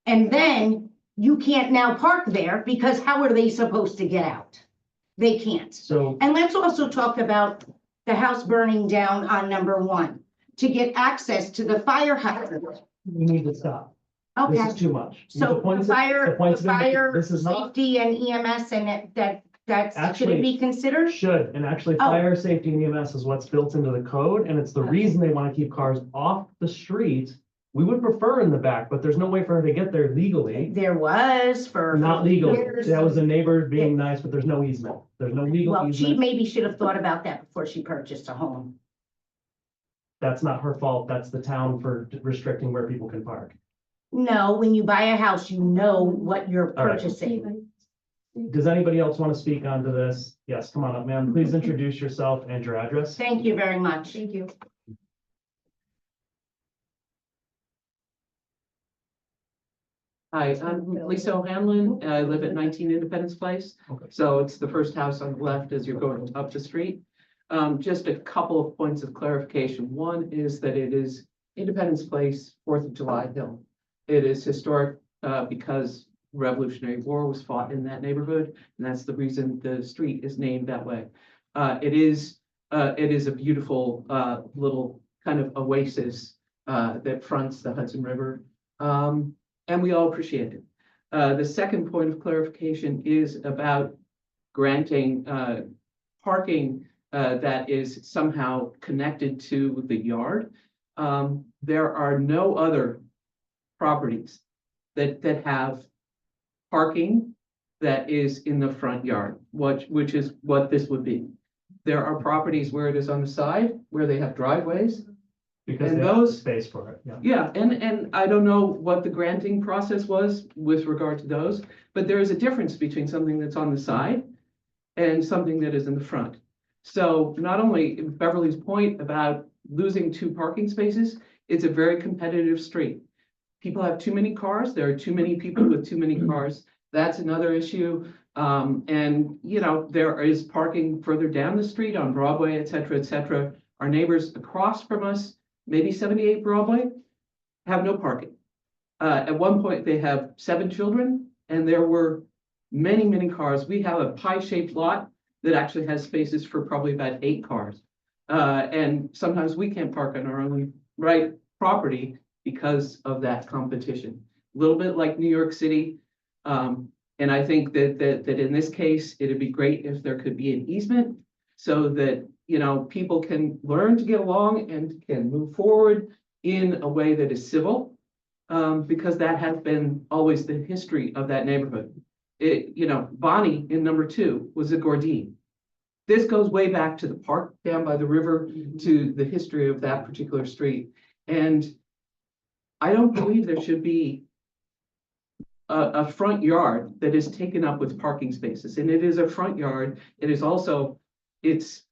And then you can't now park there because how are they supposed to get out? They can't. So, And let's also talk about the house burning down on number 1 to get access to the fire hydrant. we need to stop. This Okay, is too much. so the points- fire, the points have been made. fire This is not, safety and EMS and that should Actually- it be considered? should, and actually Oh. fire safety and EMS is what's built into the code, and it's the Okay. reason they want to keep cars off the street. We would prefer in the back, but there's no way for her to get there legally. There was for. Not legal. years. That was a neighbor being nice, but there's no easement. There's no legal Well, she easement. maybe should have thought about that before she purchased a home. That's not her fault. That's the town for restricting where people can park. No, when you buy a house, you know what you're All right. purchasing. Does anybody else want to speak onto this? Yes, come on up, ma'am. Please introduce yourself and your address. Thank you very much. Thank you. Hi, I'm Lisa O'Hanlon. I live at 19 Independence Place. Okay. So it's the first house on the left as you're going up the street. Just a couple of points of clarification. One is that it is Independence Place, 4th of July Hill. It is historic because Revolutionary War was fought in that neighborhood, and that's the reason the street is named that way. It is a beautiful little kind of oasis that fronts the Hudson River. And we all appreciate it. The second point of clarification is about granting parking that is somehow connected to the yard. There are no other properties that have parking that is in the front yard, which is what this would be. There are properties where it is on the side, where they have driveways. Because And they have the those- space for it, yeah. Yeah, and I don't know what the granting process was with regard to those, but there is a difference between something that's on the side and something that is in the front. So not only Beverly's point about losing 2 parking spaces, it's a very competitive street. People have too many cars, there are too many people with too many cars. That's another issue. And there is parking further down the street on Broadway, et cetera, Our neighbors across from us, maybe 78 Broadway, have no parking. At one point, they have 7 children, and there were many, many cars. We have a pie-shaped lot that actually has spaces for probably about 8 cars. And sometimes we can't park on our own right property because of that competition. A little bit like New York City. And I think that in this case, it'd be great if there could be an easement so that people can learn to get along and can move forward in a way that is civil, because that has been always the history of that neighborhood. Bonnie in number 2 was a Gordine. This goes way back to the park down by the river, to the history of that particular street. And I don't believe there should be a front yard that is taken up with parking spaces. And it is a front yard. It is also, it's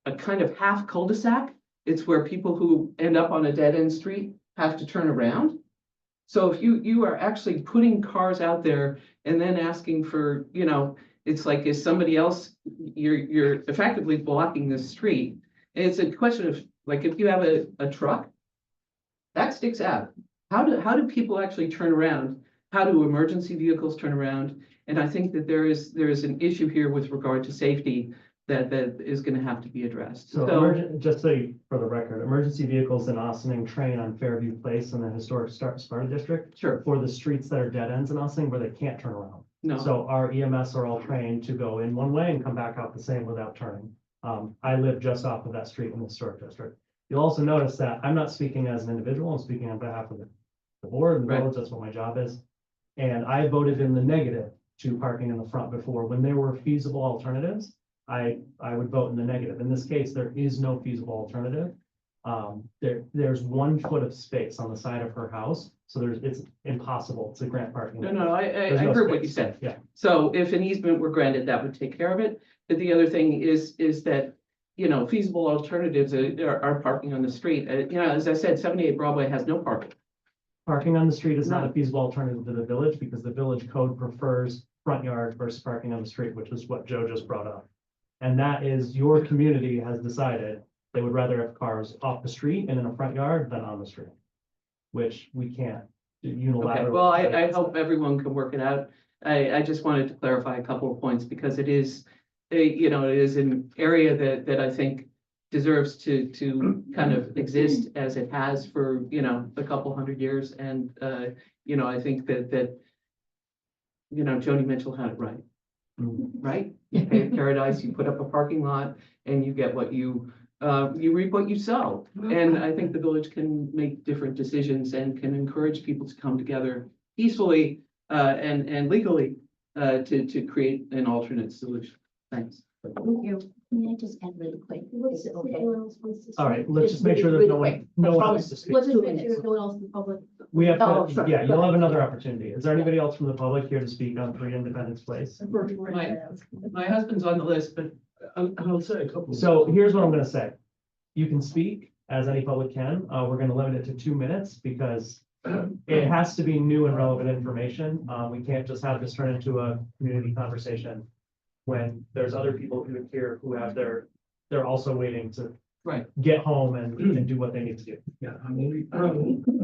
a kind of half cul-de-sac. It's where people who end up on a dead-end street have to turn around. So if you are actually putting cars out there and then asking for, it's like, is somebody else, you're effectively blocking the street. And it's a question of, like, if you have a truck, that sticks out. How do people actually turn around? How do emergency vehicles turn around? And I think that there is an issue here with regard to safety that is gonna have to be addressed. Just so for the record, emergency vehicles in Ossining train on Fairview Place in the historic Sparta district Sure, for the streets that are dead ends in Ossining where they can't turn around. no, So our EMS are all trained to go in one way and come back out the same without turning. I live just off of that street in the historic district. You'll also notice that I'm not speaking as an individual, I'm speaking on behalf of the board and the Right. village, that's what my job is. And I voted in the negative to parking in the front before. When there were feasible alternatives, I would vote in the negative. In this case, there is no feasible alternative. There's 1 foot of space on the side of her house, so it's impossible. It's a grant parking. no, I There's no heard what you space. said. Yeah. So if an easement were granted, that would take care of it. But the other thing is that, feasible alternatives are parking on the street. As I said, 78 Broadway has no parking. Parking on the street is not No. a feasible alternative to the village because the village code prefers front yard versus parking on the street, which is what Joe just brought up. And that is your community has decided they would rather have cars off the street and in a front yard than on the street, which we can't do unilaterally. Okay, well, I hope everyone can work it out. I just wanted to clarify a couple of points because it is, it is an area that I think deserves to kind of exist as it has for, a couple hundred years. And, I think that Joni Mitchell had it right. Right? You pay paradise, you put up a parking lot and you get what you reap what you sow. And I think the village can make different decisions and can encourage people to come together peacefully and legally to create an alternate solution. Thanks. Thank you. May I just add really quick? Is it okay? All right, let's just make sure there's no one else to speak. Let's just make sure there's no one else in the public. We have Oh, to, sorry. yeah, you'll have another opportunity. Is there anybody else from the public here to speak on 3 Independence Place? My husband's on the list, but I'll say a couple. So here's what I'm gonna say. You can speak as any public can. We're gonna limit it to 2 minutes because it has to be new and relevant information. We can't just have this turn into a community conversation when there's other people who are here who have they're also waiting to Right. get home and do what they need to do. Yeah, I'm only,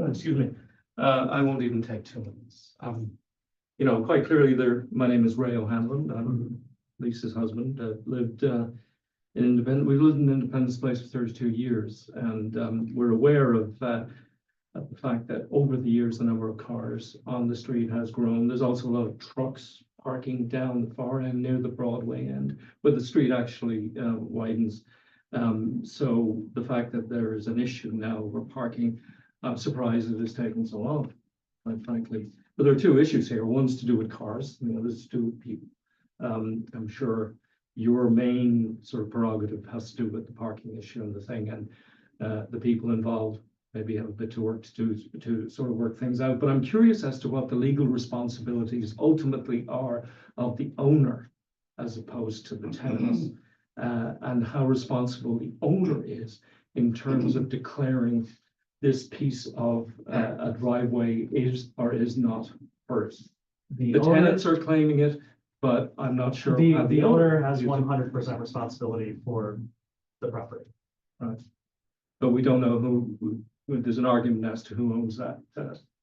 excuse me, I won't even take 2 minutes. Quite clearly there, my name is Ray O'Hanlon. I'm Lisa's husband, lived in we've lived in Independence Place for 32 years. And we're aware of the fact that over the years, the number of cars on the street has grown. There's also a lot of trucks parking down the far end near the Broadway end, where the street actually widens. So the fact that there is an issue now over parking, I'm surprised it has taken so long, quite frankly. But there are 2 issues here. One's to do with cars, and the other's to do with people. I'm sure your main sort of prerogative has to do with the parking issue and the thing, and the people involved maybe have a bit to work to do to sort of work things out. But I'm curious as to what the legal responsibilities ultimately are of the owner as opposed to the tenants, and how responsible the owner is in terms of declaring this piece of a driveway is or is not hers. The tenants are claiming it, but I'm not sure. The owner has 100% responsibility for the property. Right. But we don't know who, there's an argument as to who owns that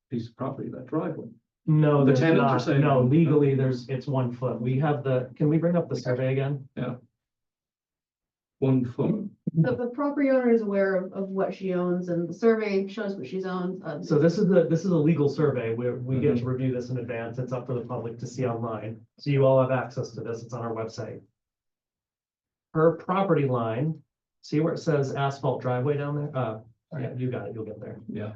piece of property, that driveway. No, The there's tenants are not. saying- No, legally, it's 1 foot. We have can we bring up the survey again? 1 foot. The property owner is aware of what she owns and the survey shows what she's owned. So this is a legal survey where we get to review this in advance. It's up for the public to see online. So you all have access to this. It's on our website. Her property line, see where it says asphalt driveway down there? Yeah, you got it, you'll get there. Yeah,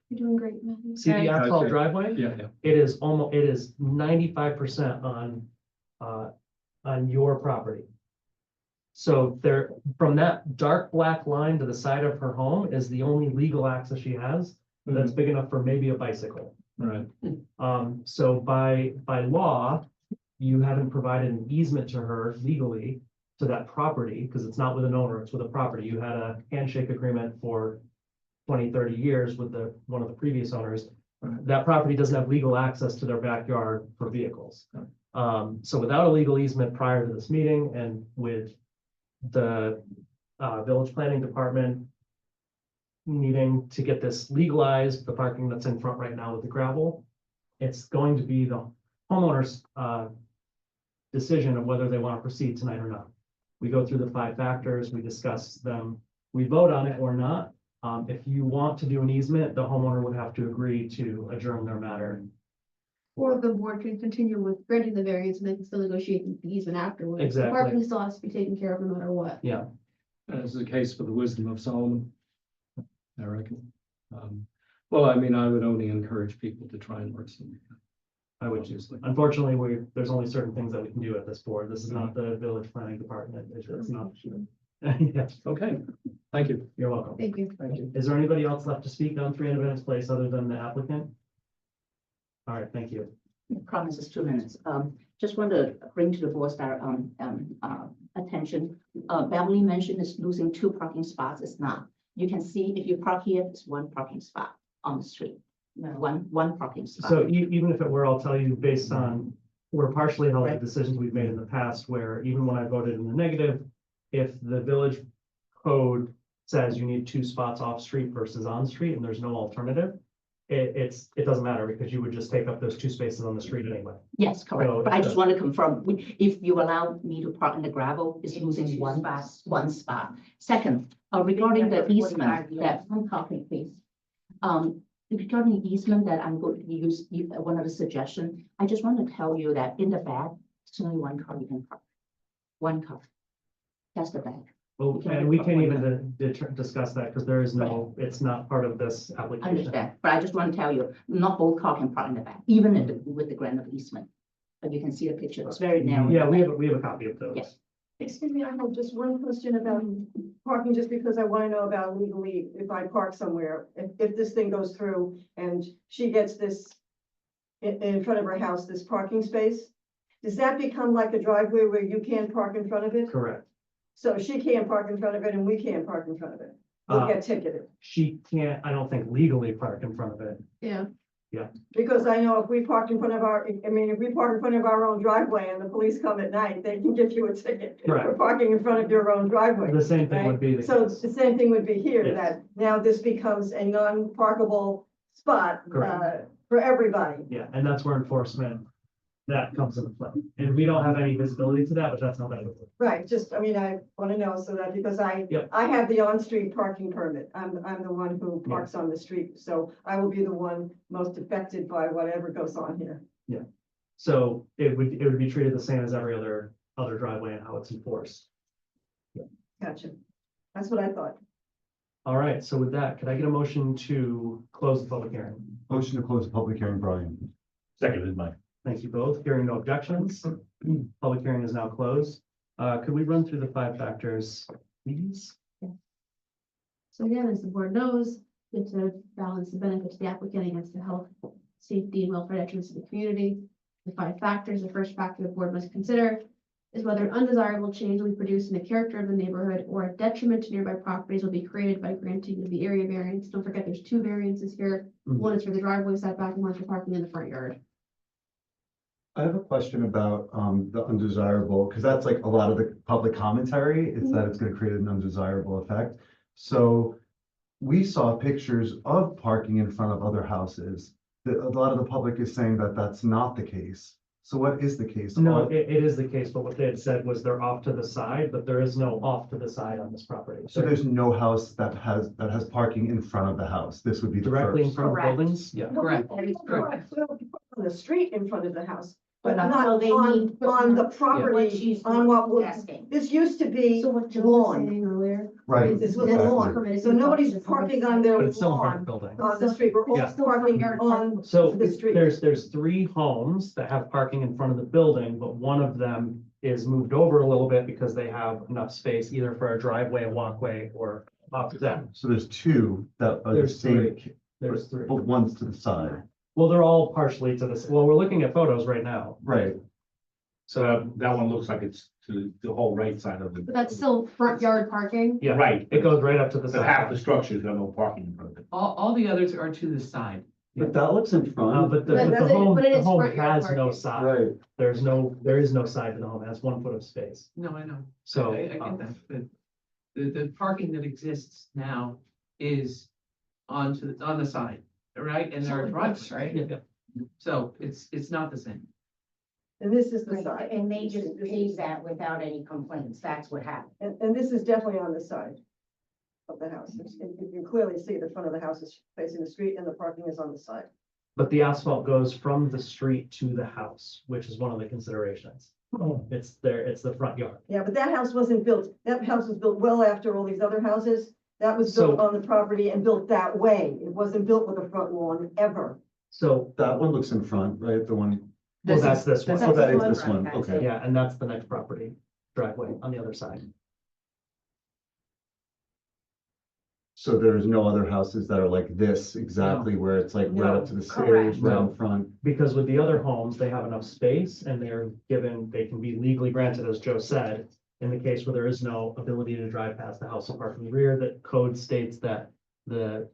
You're doing great, Matthew. See the asphalt Okay. driveway? yeah, yeah. It is 95% on your property. So there, from that dark black line to the side of her home is the only legal access she has that's big enough for maybe a bicycle. Right, So by law, you haven't provided an easement to her legally to that property, because it's not with an owner, it's with a property. You had a handshake agreement for 20, 30 years with one of the previous owners. Right. That property doesn't have legal access to their backyard for vehicles. Right. So without a legal easement prior to this meeting and with the village planning department needing to get this legalized, the parking that's in front right now with the gravel, it's going to be the homeowner's decision of whether they want to proceed tonight or not. We go through the 5 factors, we discuss them, we vote on it or not. If you want to do an easement, the homeowner would have to agree to adjourn their matter. Or the board can continue with granting the variance and then can still negotiate the easement afterwards. Exactly. The parking still has to be taken care of no matter what. Yeah, as is the case for the wisdom of Solomon, I reckon. Well, I mean, I would only encourage people to try and work something out. I would choose. Unfortunately, there's only certain things that we can do at this board. This is not the village planning department. It's not. Yes, Okay, thank you. you're welcome. Thank you. Thank you. Is there anybody else left to speak on 3 Independence Place other than the applicant? All right, thank you. I promise it's 2 minutes. Just want to bring to the board's attention. Beverly mentioned is losing 2 parking spots. It's not. You can see if you park here, it's 1 parking spot on the street. No. One parking spot. So even if it were, I'll tell you based on, we're partially held to Right. decisions we've made in the past where even when I voted in the negative, if the village code says you need 2 spots off street versus on street and there's no alternative, it doesn't matter because you would just take up those 2 spaces on the street anyway. Yes, correct. So But I it's just want to confirm, if you allow me to park in the gravel, it's losing 2 one spots. spot. Second, regarding the After 45 easement, years. that, one copy, please. Regarding the easement that I'm going to use, one of the suggestion, I just want to tell you that in the back, it's only 1 car you can park. 1 car. That's the back. Well, Okay. and we can't even discuss that because there is no, it's not part of this I application. understand, but I just want to tell you, not both car can park in the back, even with the grant of easement. But you can see the picture, it's very narrow. in Yeah, the we back. have a copy of those. Yes. Excuse me, I have just one question about parking, just because I want to know about legally, if I park somewhere, if this thing goes through and she gets this in front of her house, this parking space, does that become like a driveway where you can't park in front of it? Correct. So she can't park in front of it and we can't park in front of it. We'll get ticketed. She can't, I don't think legally park in front of it. Yeah. Because I know if we park in front of if we park in front of our own driveway and the police come at night, they can give you a ticket. Right. For parking in front of your own driveway. The same thing would be the So case. the same thing would be here, Yes. that now this becomes a non-parkable spot, Correct. for everybody. Yeah, and that's where enforcement, that comes into play. And we don't have any visibility to that, but that's how that would work. Right, just, I want to know so that, because Yep. I have the on-street parking permit. I'm the one who parks on the street, so I will be the one most affected by whatever goes on here. So it would be treated the same as every other driveway and how it's enforced. Gotcha. That's what I thought. All right, so with that, could I get a motion to close the public hearing? Motion to close the public hearing, Brian. Seconded, Mike. Thank you both. Hearing no objections, public hearing is now closed. Could we run through the 5 factors, please? So again, as the board knows, it's to balance the benefit to the applicant against the health, safety, and welfare detriments of the community. The 5 factors, the first factor the board must consider is whether an undesirable change will be produced in the character of the neighborhood or a detriment to nearby properties will be created by granting of the area variance. Don't forget, there's 2 variances here. Mhm. One is for the driveway setback and one for parking in the front yard. I have a question about the undesirable, because that's like a lot of the public commentary, it's that it's gonna create an undesirable effect. So we saw pictures of parking in front of other houses. A lot of the public is saying that that's not the case. So what is the case? No, it is the case, but what they had said was they're off to the side, but there is no off to the side on this property. So there's no house that has parking in front of the house. This would be the Directly in first. front of Correct. buildings, yeah. Correct. On the street in front of the house, but But not so they on, need- on the What property, she's on what was, asking. this used to be So what Jill was lawn. saying earlier Right. This was a exactly. lawn, so nobody's parking on their But it's still in front of lawn the building. on the street. We're all Yeah. parking on So the street. there's three homes that have parking in front of the building, but one of them is moved over a little bit because they have enough space either for a driveway, a walkway, or off that. So there's two that are the There's same, There's three. but one's to the side. Well, they're all partially to this. Well, we're looking at photos right now. Right. So that one looks like it's to the whole right side of the. But that's still front yard parking. Yeah, Right. it goes right up to the So half the side. structure's got no parking in front of it. All the others are to the side. But that looks in front. But But the it- home, but it the is home front yard has no parking. side. Right. There is no side to the home. It has 1 foot of space. No, I know. So, I get that, but the parking that exists now is on the side, right? And there are driveways, right? Yeah. So it's not the same. And this is the Right, side. and they just paved that without any complaints, that's what happened. And this is definitely on the side of the house. You can clearly see the front of the house is facing the street and the parking is on the side. But the asphalt goes from the street to the house, which is one of the considerations. It's there, it's the front yard. Yeah, but that house wasn't built, that house was built well after all these other houses. That was built So- on the property and built that way. It wasn't built with a front lawn ever. So, That one looks in front, right? The one, well, that's this one. oh, that is one this one, front, okay. Yeah, and that's the next property driveway on the other side. So there's no other houses that are like this exactly where it's like right up to the stairs, right in front. Because with the other homes, they have enough space and they're given, they can be legally granted, as Joe said. In the case where there is no ability to drive past the house and park in the rear, that code states that the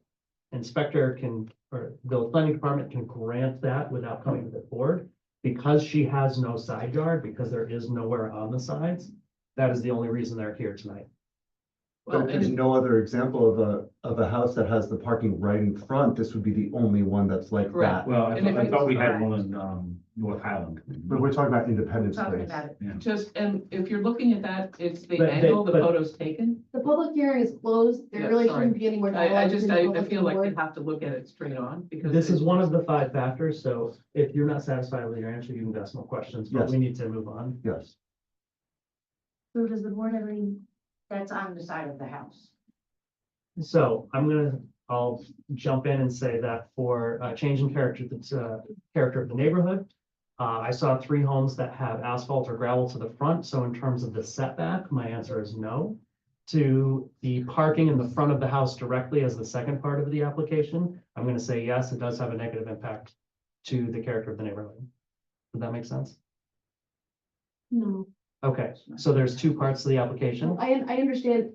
inspector can, or the planning department can grant that without coming to the board. Because she has no side yard, because there is nowhere on the sides, that is the only reason they're here tonight. Well, But if there's and no other example of a house that has the parking right in front, this would be the only one that's like Correct. that. Well, And if I thought we had it's- one in, North Highland. But we're talking about Independence Talking Place. about it. just, and if you're looking at that, it's the But angle the but- photo's taken. The public hearing is closed. There Yeah, really sorry. shouldn't be any more I dialogue. just, between the I public feel and the like board. you have to look at it straight on because. This is it- one of the 5 factors, so if you're not satisfied with your answer, you can ask more questions, but Yes. we need to move on. Yes. So does the board have any? That's on the side of the house. So I'll jump in and say that for change in character, that's character of the neighborhood. I saw 3 homes that have asphalt or gravel to the front, so in terms of the setback, my answer is no. To the parking in the front of the house directly as the second part of the application, I'm gonna say yes, it does have a negative impact to the character of the neighborhood. Does that make sense? No. Okay, so there's 2 parts to the application. I understand.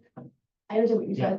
I understand what you Yeah.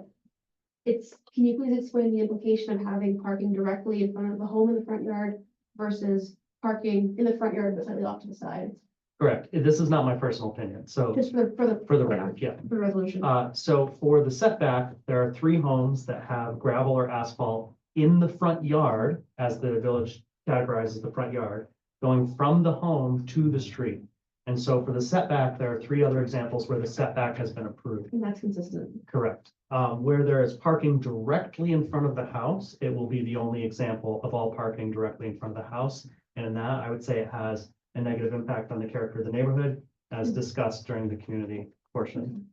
said. Can you please explain the implication of having parking directly in front of the home in the front yard versus parking in the front yard but slightly off to the side? Correct. This is not my personal opinion, so Just for the record, yeah. for the resolution. So for the setback, there are 3 homes that have gravel or asphalt in the front yard, as the village categorizes the front yard, going from the home to the street. And so for the setback, there are 3 other examples where the setback has been approved. And that's consistent. Correct. Where there is parking directly in front of the house, it will be the only example of all parking directly in front of the house. And in that, I would say it has a negative impact on the character of the neighborhood, as discussed during the community portion.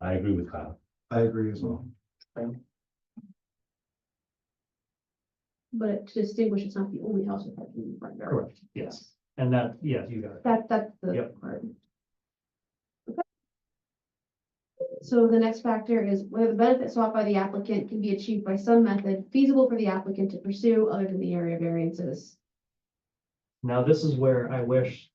I agree with Kyle. I agree as well. But to distinguish, it's not the only house with parking in the front yard. Correct, yes. And that, yeah, you got it. That's the Yep. part. Okay. So the next factor is whether the benefit sought by the applicant can be achieved by some method feasible for the applicant to pursue other than the area variances. Now, this is where I wish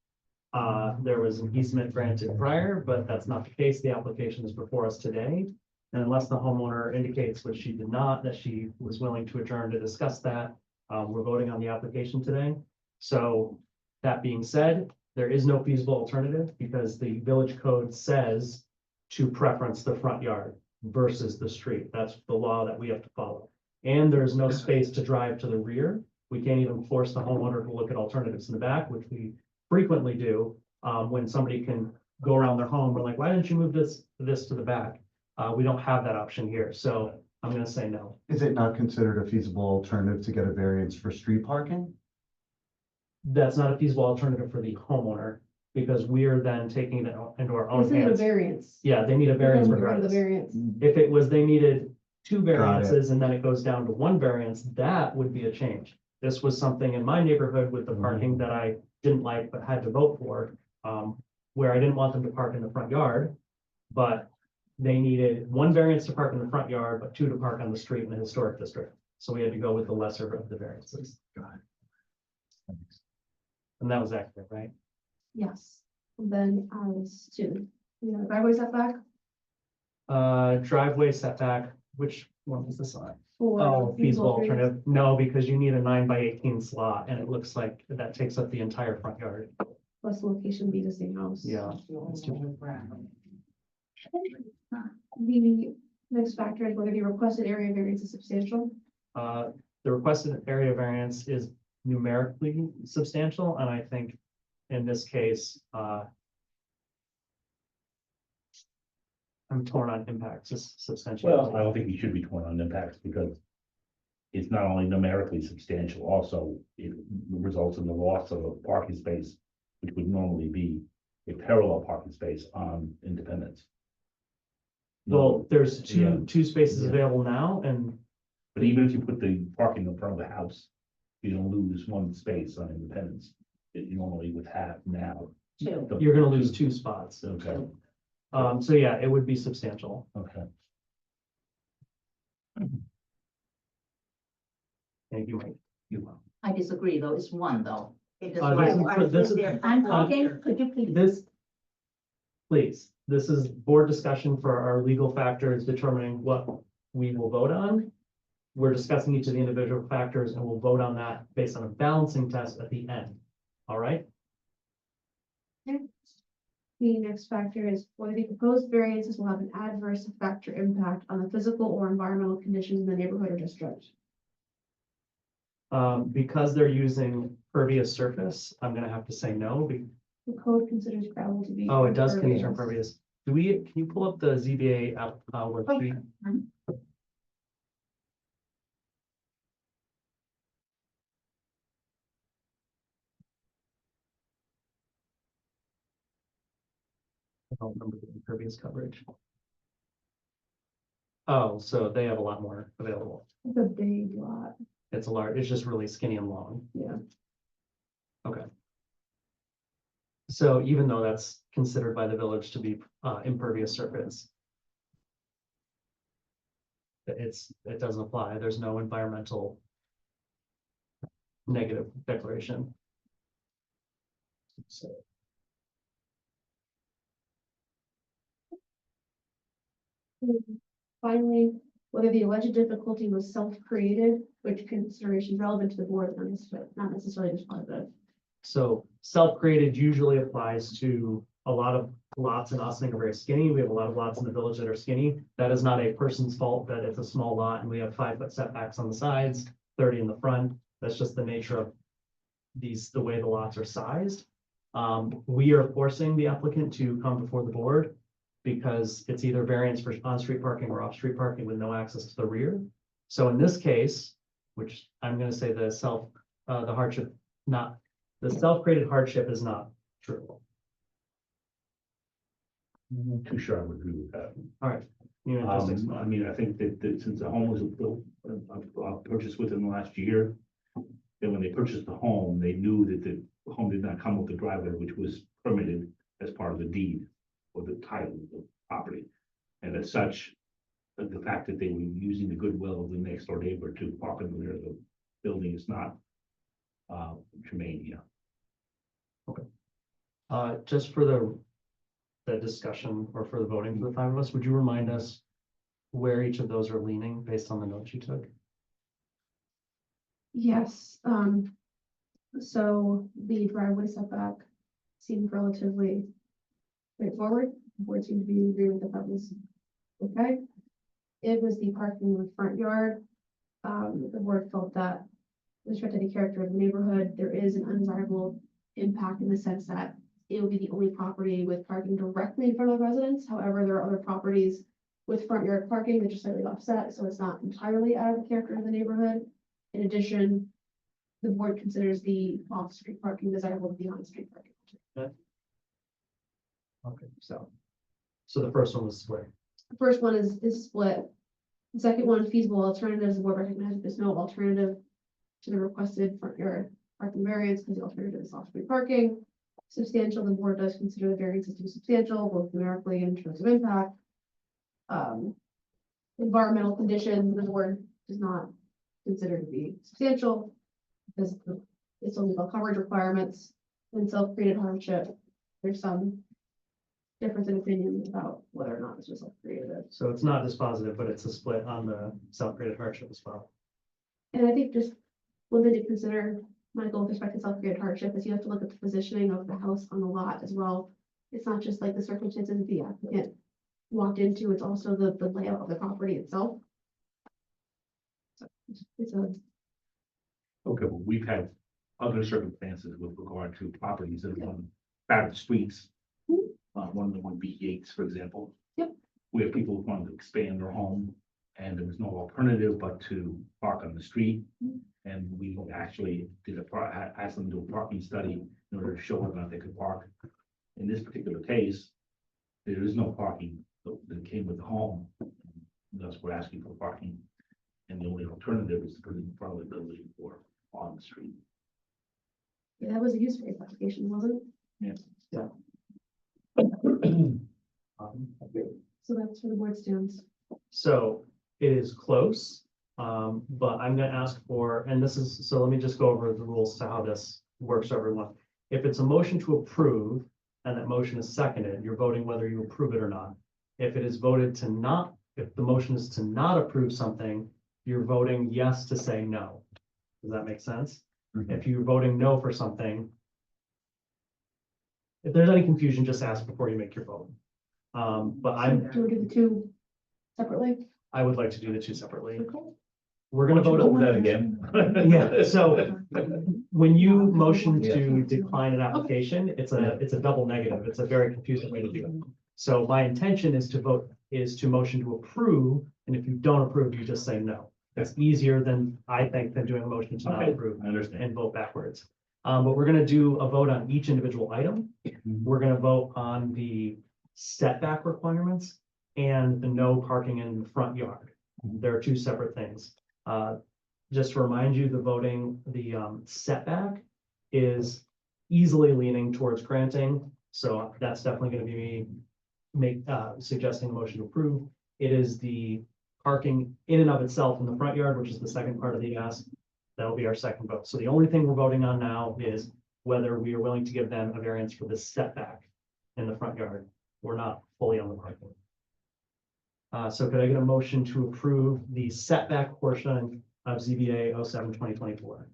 there was an easement granted prior, but that's not the case. The application is before us today. And unless the homeowner indicates, which she did not, that she was willing to adjourn to discuss that, we're voting on the application today. So that being said, there is no feasible alternative because the village code says to preference the front yard versus the street. That's the law that we have to follow. And there's no space to drive to the rear. We can't even force the homeowner to look at alternatives in the back, which we frequently do. When somebody can go around their home, we're like, why didn't you move this to the back? We don't have that option here, so I'm gonna say no. Is it not considered a feasible alternative to get a variance for street parking? That's not a feasible alternative for the homeowner. Because we are then taking it into our own This isn't a hands. variance. Yeah, they need a variance We're gonna get rid of the regardless. variance. If it was, they needed two Got it. variances and then it goes down to one variance, that would be a change. This was something in my neighborhood with the parking that I didn't like but had to vote for, where I didn't want them to park in the front yard. But they needed one variance to park in the front yard, but two to park on the street in the historic district. So we had to go with the lesser of the variances. And that was accurate, right? Yes. And then as to, driveway setback Driveway setback, which one is this on? for. Oh, feasible trees. alternative. No, because you need a 9x18 slot and it looks like that takes up the entire front yard. Plus location be the same house. Yeah. The next factor is whether the requested area variance is substantial. The requested area variance is numerically substantial, and I think in this case, I'm torn on impacts, just substantial. Well, I don't think he should be torn on impacts because it's not only numerically substantial, also it results in the loss of a parking space, which would normally be a parallel parking space on Independence. Well, there's Yeah. two spaces Yeah. available now, and But even if you put the parking in front of the house, you don't lose one space on Independence that you normally would have now. Two. you're gonna lose two spots. Okay, So yeah, it would be substantial. okay. And you might, you will. I disagree, though. It's one, though. It is This one. is- this is- I'm talking, could you please? This, please, this is board discussion for our legal factors determining what we will vote on. We're discussing each of the individual factors and we'll vote on that based on a balancing test at the end. All right? The next factor is whether the proposed variances will have an adverse effect or impact on the physical or environmental conditions in the neighborhood or district. Because they're using pervious surface, I'm gonna have to say no. The code considers gravel to be. Oh, it does consider impervious. impervious. Can you pull up the ZBA app, worksheet? I don't remember the impervious coverage. Oh, so they have a lot more available. It's a big lot, It's a large, it's just really skinny and long. yeah. Okay. So even though that's considered by the village to be impervious surface, it doesn't apply. There's no environmental negative declaration. So. Finally, whether the alleged difficulty was self-created, which consideration is relevant to the board, not necessarily just positive. So self-created usually applies to a lot of lots in Austining are very skinny. We have a lot of lots in the village that are skinny. That is not a person's fault that it's a small lot and we have 5-foot setbacks on the sides, 30 in the front. That's just the nature of the way the lots are sized. We are forcing the applicant to come before the board because it's either variance for on-street parking or off-street parking with no access to the rear. So in this case, which I'm gonna say the hardship, the self-created hardship is not true. I'm not too sure I would agree with that. All right. You know, just I explain. mean, I think that since the home was built, purchased within the last year, and when they purchased the home, they knew that the home did not come with the driveway, which was permitted as part of the deed or the title of the property. And as such, the fact that they were using the goodwill of the next door neighbor to park in the rear of the building is not germane here. Just for the discussion or for the voting for the 5 of us, would you remind us where each of those are leaning based on the notes you took? Yes, so the driveway setback seemed relatively straightforward. The board seemed to be in agreement that that was okay. It was the parking in the front yard. The board felt that with respect to the character of the neighborhood, there is an undesirable impact in the sense that it will be the only property with parking directly in front of the residence. However, there are other properties with front yard parking that are slightly offset, so it's not entirely out of the character of the neighborhood. In addition, the board considers the off-street parking desirable to the on-street parking. Okay, so the first one was split. The first one is split. The second one, feasible alternatives, the board recognizes there's no alternative to the requested front yard parking variance because the alternative is off-street parking. Substantial, the board does consider the variances to be substantial, both numerically and in terms of impact. Environmental conditions, the board does not consider to be substantial because it's only about coverage requirements and self-created hardship. There's some difference in opinion about whether or not this was self-created. So it's not dispositive, but it's a split on the self-created hardship as well. And I think just one thing to consider, Michael, with respect to self-created hardship, is you have to look at the positioning of the house on the lot as well. It's not just like the circumstances that the applicant walked into, it's also the layout of the property itself. So it's a, Okay, well, we've had other circumstances with regard to properties that are on bad streets. One of them would be Yates, for example. Yep. Where people wanted to expand their home and there was no alternative but to park on the street. And we actually asked them to do a parking study in order to show whether or not they could park. In this particular case, there is no parking that came with the home. Thus, we're asking for parking. And the only alternative is to put it in front of the building or on the street. yeah, that was a use variance application, wasn't it? Yeah. So that's where the board stands. So it is close, but I'm gonna ask for, and this is, so let me just go over the rules to how this works for everyone. If it's a motion to approve and that motion is seconded, you're voting whether you approve it or not. If it is voted to not, if the motion is to not approve something, you're voting yes to say no. Does that make sense? If you're voting no for something, if there's any confusion, just ask before you make your vote. But Do we do the two separately? I would like to do the two separately. Okay. We're gonna vote on that again. Yeah, so when you motion to decline an application, it's a double negative. It's a very confusing way to do it. So my intention is to motion to approve, and if you don't approve, you just say no. It's easier than, I think, than doing a motion to not Okay, approve I understand. and vote backwards. But we're gonna do a vote on each individual item. We're gonna vote on the setback requirements and the no parking in the front yard. There are two separate things. Just to remind you, the setback is easily leaning towards granting. So that's definitely gonna be me suggesting a motion to approve. It is the parking in and of itself in the front yard, which is the second part of the ask. That'll be our second vote. So the only thing we're voting on now is whether we are willing to give them a variance for the setback in the front yard. We're not fully on the parking. So could I get a motion to approve the setback portion of ZBA 07-2024?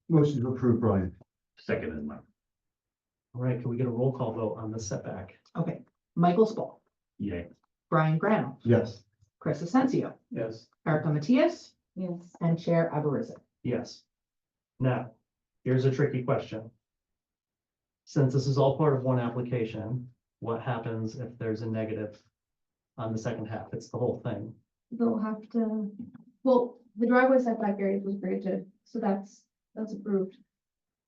Motion to approve, Brian. Second in my. All right, can we get a roll call vote on the setback? Okay, Michael Spall, Yeah. Brian Grano, Yes. Chris Asensio, Yes. Erica Matias, Yes. and Chair Aberrizza. Yes. Now, here's a tricky question. Since this is all part of one application, what happens if there's a negative on the second half? It's the whole thing. They'll have to, well, the driveway setback variance was granted, so that's approved.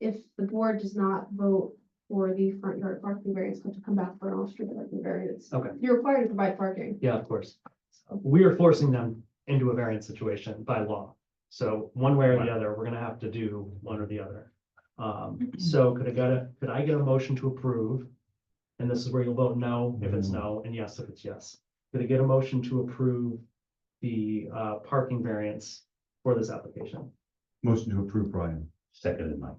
If the board does not vote for the front yard parking variance, have to come back for an off-street parking variance. Okay. You're required to provide parking. Yeah, of course. We are forcing them into a variance situation by law. So one way or the other, we're gonna have to do one or the other. So could I get a motion to approve? And this is where you'll vote no if it's no, and yes if it's yes. Could I get a motion to approve the parking variance for this application? Motion to approve, Brian. Second in my.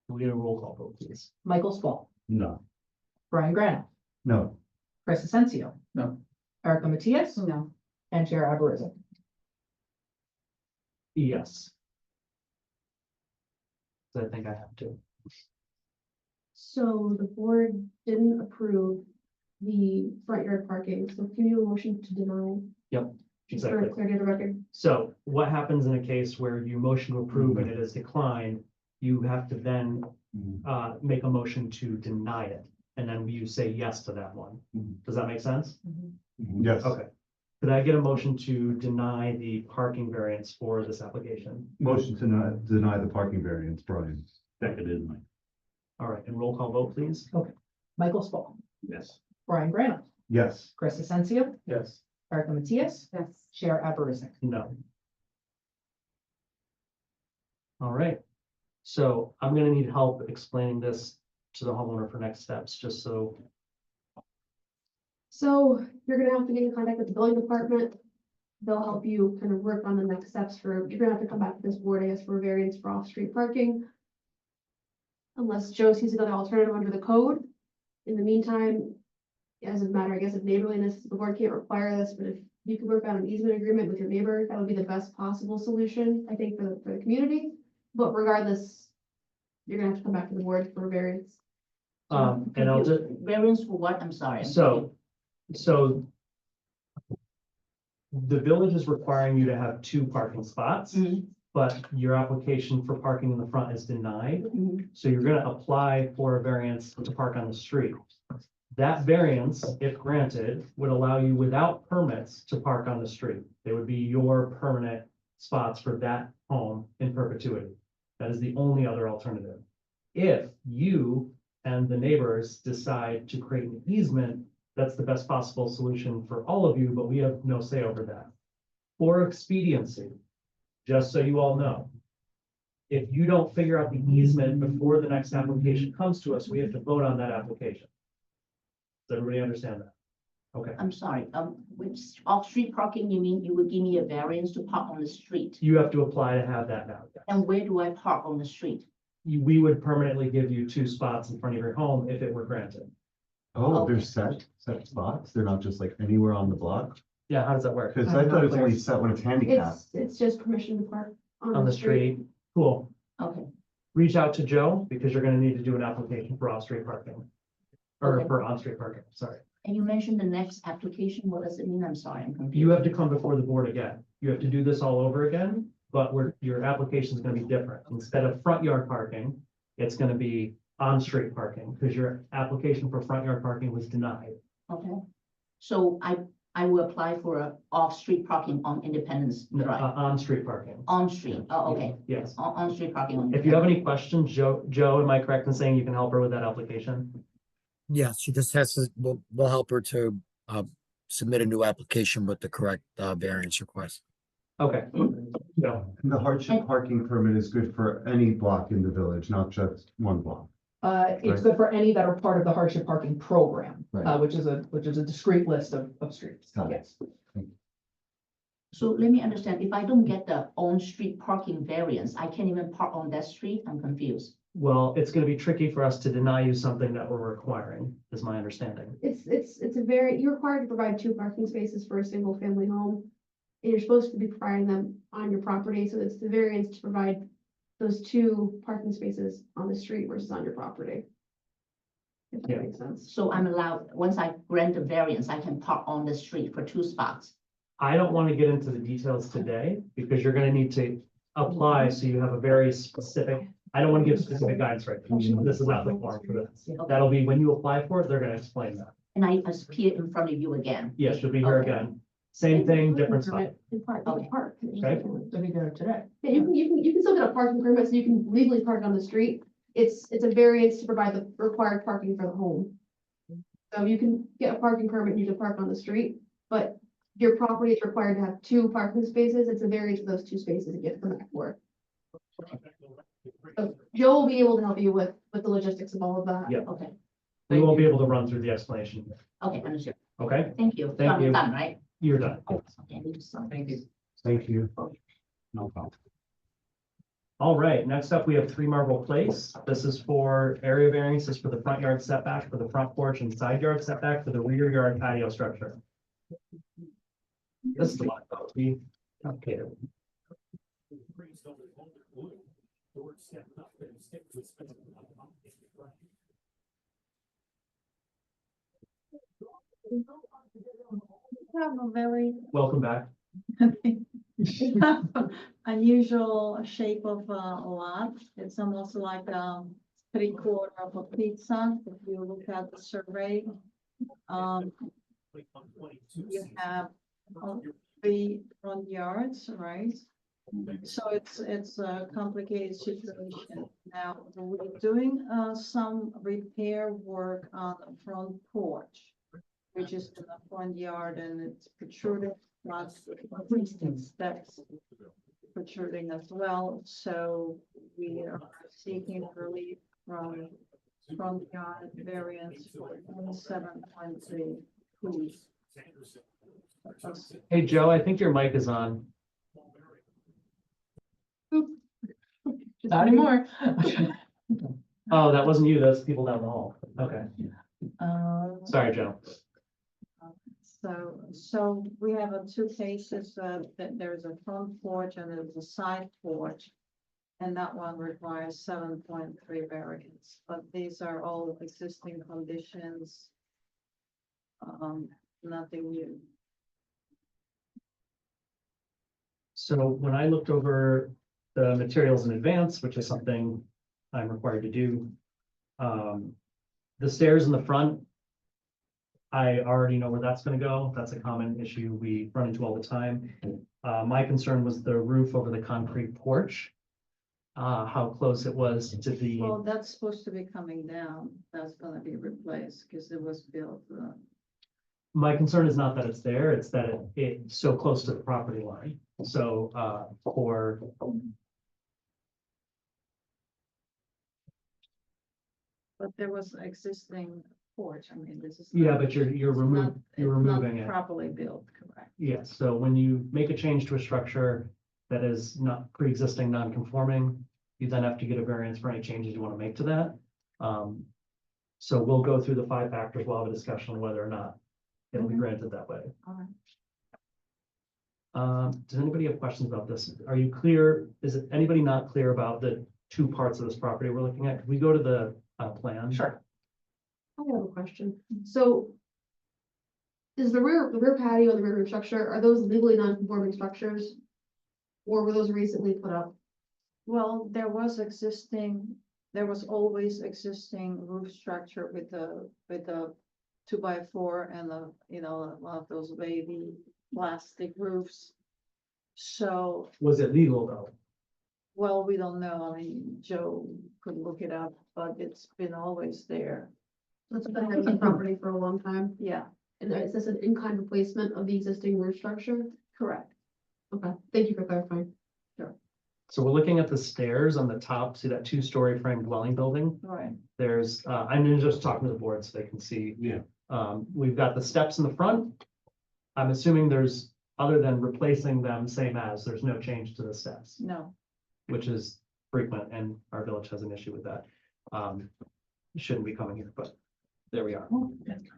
Can we get a roll call vote, please? Michael Spall, No. Brian Grano, No. Chris Asensio. No. Erica Matias, No. and Chair Aberrizza. Yes. So I think I have to. So the board didn't approve the front yard parking, so can you do a motion to deny? Yep, Just for exactly. clarity of the record. So what happens in a case where you motion to approve and it is declined, you have to then make a motion to deny it. And then you say yes to that one. Does that make sense? Yes. Okay. Could I get a motion to deny the parking variance for this application? Motion to deny the parking variance, Brian. Second in my. All right, and roll call vote, please. Michael Spall, Yes. Brian Grant, Yes. Chris Asensio, Yes. Erica Matias, Yes. Chair Aberrizak. No. All right. So I'm gonna need help explaining this to the homeowner for next steps, just so. So you're gonna have to get in contact with the building department. They'll help you kind of work on the next steps for, you're gonna have to come back to this board, I guess, for a variance for off-street parking. Unless Joe sees another alternative under the code. In the meantime, as a matter, I guess, of neighborliness, the board can't require this, but if you could work out an easement agreement with your neighbor, that would be the best possible solution, I think, for the community. But regardless, you're gonna have to come back to the board for a variance. And I'll just, Variance for what? I'm sorry. I'm so the village is requiring you to have 2 parking spots, Mhm. but your application for parking in the front is denied. Mhm. So you're gonna apply for a variance to park on the street. That variance, if granted, would allow you without permits to park on the street. They would be your permanent spots for that home in perpetuity. That is the only other alternative. If you and the neighbors decide to create an easement, that's the best possible solution for all of you, but we have no say over that. For expediency, just so you all know, if you don't figure out the easement before the next application comes to us, we have to vote on that application. Does everybody understand that? Okay, I'm sorry, with off-street parking, you mean you would give me a variance to park on the street? you have to apply to have that now. And where do I park on the street? We would permanently give you 2 spots in front of your home if it were granted. Oh, Okay. there's set spots? They're not just like anywhere on the block? Yeah, how does that work? Because I thought it was only set when it's handicapped. It's just permission to park On the street? Cool. Okay, Reach out to Joe because you're gonna need to do an application for off-street parking. Or Okay. for on-street parking, sorry. and you mentioned the next application, what does it mean? I'm sorry, I'm confused. You have to come before the board again. You have to do this all over again, but your application is gonna be different. Instead of front yard parking, it's gonna be on-street parking, because your application for front yard parking was denied. Okay, so I will apply for a off-street parking on Independence No, Drive, on-street parking. on-street, oh, okay, Yes. on-street parking on. If you have any questions, Joe, am I correct in saying you can help her with that application? Yes, she just has to, we'll help her to, submit a new application with the correct, variance request. Okay. No, And the hardship parking permit is good for any block in the village, not just one block. It's Right. good for any that are part of the hardship parking program, Right. which is a discrete list of streets. Got it. Yes. So let me understand, if I don't get the on-street parking variance, I can't even park on that street? I'm confused. well, it's gonna be tricky for us to deny you something that we're requiring, is my understanding. It's you're required to provide 2 parking spaces for a single family home. And you're supposed to be providing them on your property, so it's the variance to provide those 2 parking spaces on the street versus on your property. If Yeah. that makes sense. So I'm allowed, once I grant the variance, I can park on the street for 2 spots? I don't want to get into the details today because you're gonna need to apply, so you have a very specific, I don't want to give specific guidance right now. This is not the form for this. That'll be when you apply for it, they're gonna explain that. And I appear in front of you again? Yes, you'll be here Okay. again. Same thing, different spot. In park, Okay. park. Okay. To be there today. Yeah, you can still get a parking permit, so you can legally park on the street. It's a variance to provide the required parking for the home. So you can get a parking permit, and you can park on the street, but your property is required to have 2 parking spaces. It's a variance for those 2 spaces to get permit for. So Joe will be able to help you with the logistics of all of that. Yeah. Okay, We won't be able to run through the explanation, here, okay, understood. okay? Thank you. Thank So I'm you. done, right? You're done. Okay, I need to sign. Thank you. Thank you. No problem. All right, next up, we have 3 Marble Place. This is for area variances for the front yard setback, for the front porch and side yard setback, for the rear yard patio structure. This is the one that would be complicated. Have a very Welcome back. unusual shape of a lot. It's almost like a 3/4 of a pizza. If you look at the survey. You have 3 front yards, right? So it's a complicated situation. Now, we're doing some repair work on the front porch, which is in the front yard, and it's protruding, lots of steps protruding as well. So we are seeking relief from front yard variance for 7.3 feet. Hey, Joe, I think your mic is on. Not anymore. Oh, that wasn't you, that's people down the hall. Okay, sorry, Joe. So we have two cases, that there's a front porch and there's a side porch. And that one requires 7.3 variance, but these are all existing conditions. Nothing new. So when I looked over the materials in advance, which is something I'm required to do, the stairs in the front, I already know where that's gonna go. That's a common issue we run into all the time. My concern was the roof over the concrete porch. How close it was to the, Well, that's supposed to be coming down. That's gonna be replaced because it was built. my concern is not that it's there, it's that it's so close to the property line. So, for, But there was existing porch. I mean, this is. yeah, not- but you're it's you're not- removing It's it. not properly built, correct? Yes, so when you make a change to a structure that is not pre-existing, non-conforming, you then have to get a variance for any changes you want to make to that. So we'll go through the 5 factors. We'll have a discussion on whether or not it'll be granted that way. All right. Does anybody have questions about this? Are you clear? Is it anybody not clear about the 2 parts of this property we're looking at? Could we go to the plan? Sure. I have a question. So is the rear patio and the rear roof structure, are those legally non-conforming structures? Or were those recently put up? Well, there was always existing roof structure with the 2x4 and one of those wavy plastic roofs. So, Was it legal though? well, we don't know. I mean, Joe could look it up, but it's been always there. That's been on the property for a long time. Yeah, And is this an in-kind replacement of the existing roof structure? correct. Okay, thank you for clarifying. So we're looking at the stairs on the top, see that 2-story frame dwelling building? Right. There's, I'm just talking to the board so they can see. Yeah. We've got the steps in the front. I'm assuming there's, other than replacing them same as, there's no change to the steps, No, which is frequent and our village has an issue with that. It shouldn't be coming here, but there we are.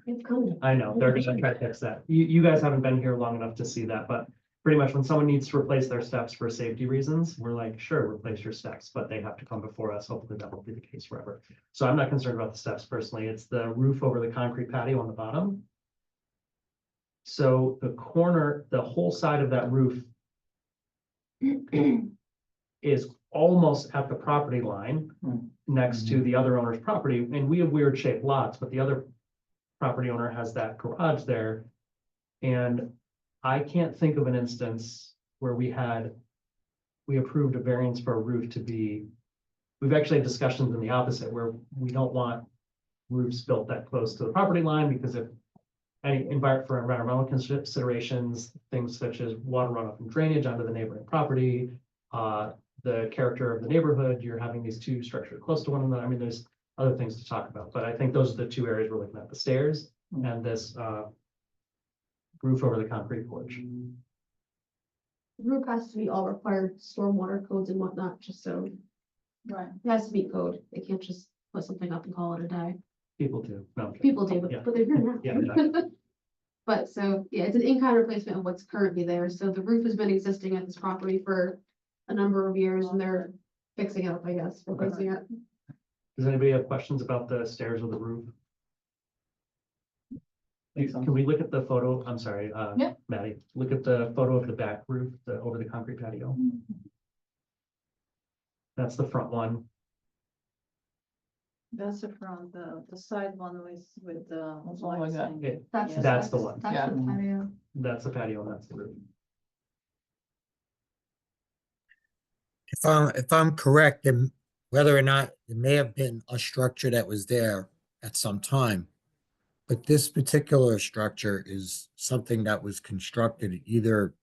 It's coming. I know, they're gonna try to fix that. You guys haven't been here long enough to see that, but pretty much when someone needs to replace their steps for safety reasons, we're like, sure, replace your steps, but they have to come before us. Hopefully that won't be the case forever. So I'm not concerned about the steps personally. It's the roof over the concrete patio on the bottom. So the corner, the whole side of that roof is almost at the property line next to the other owner's property. And we have weird shaped lots, but the other property owner has that garage there. And I can't think of an instance where we approved a variance for a roof to be, we've actually had discussions in the opposite where we don't want roofs built that close to the property line because if any environmental considerations, things such as water runoff and drainage onto the neighboring property, the character of the neighborhood, you're having these 2 structures close to one another. I mean, there's other things to talk about, but I think those are the 2 areas we're looking at, the stairs and this roof over the concrete porch. The roof has to be all required stormwater codes and whatnot, just so right. it has to meet code. They can't just put something up and call it a day. People do. No, I'm kidding. People do, Yeah. but they're here now. Yeah, exactly. But so, yeah, it's an in-kind replacement of what's currently there. So the roof has been existing at this property for a number of years and they're fixing it up, I guess, replacing it. Does anybody have questions about the stairs or the roof? Can we look at the photo? I'm sorry, Yeah. Maddie, look at the photo of the back roof, over the concrete patio. That's the front one. That's the front, the side one with the. That's all I got. Yeah, That's, Yeah. That's the one. That's Yeah. the patio. That's the patio and that's the roof. if I'm correct, then whether or not it may have been a structure that was there at some time. But this particular structure is something that was constructed either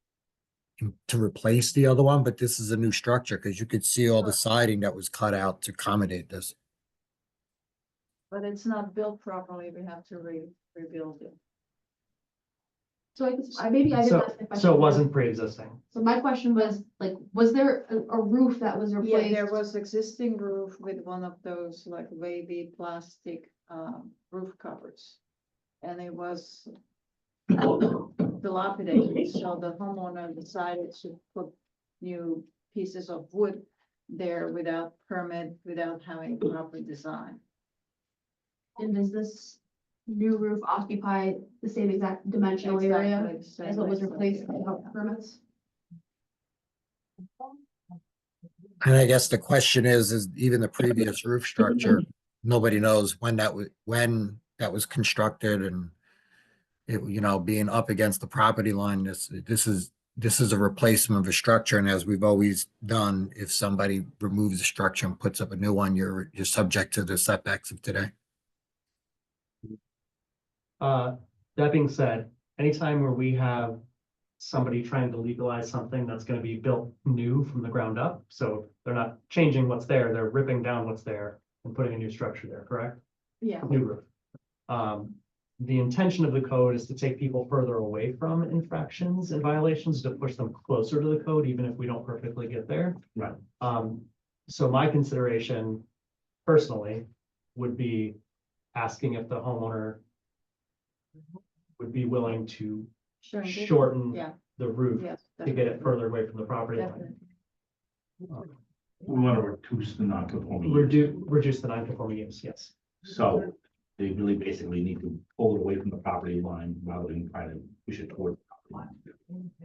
to replace the other one, but this is a new structure because you could see all the siding that was cut out to accommodate this. But it's not built properly, we have to rebuild it. So I guess, maybe I didn't So, ask the question. so it wasn't pre-existing. So my question was, like, was there a roof that was Yeah, replaced? there was existing roof with one of those like wavy plastic roof covers. And it was dilapidated, so the homeowner decided to put new pieces of wood there without permit, without having proper design. And does this new roof occupy the same exact dimensional area Exactly, same as what was as replaced the- without permits? And I guess the question is even the previous roof structure, nobody knows when that was constructed and it, being up against the property line, this is a replacement of a structure. And as we've always done, if somebody removes the structure and puts up a new one, you're subject to the setbacks of today. That being said, anytime where we have somebody trying to legalize something that's gonna be built new from the ground up, so they're not changing what's there, they're ripping down what's there and putting a new structure there, correct? Yeah. New roof. The intention of the code is to take people further away from infractions and violations, to push them closer to the code, even if we don't perfectly get there. Right. So my consideration personally would be asking if the homeowner would be willing to Shrink it. shorten Yeah, the roof yes. to get it further away from the property line. Definitely. We want to reduce the non-conforming. use. Reduce the non-conforming use, yes. So they really basically need to pull it away from the property line rather than try to push it toward the property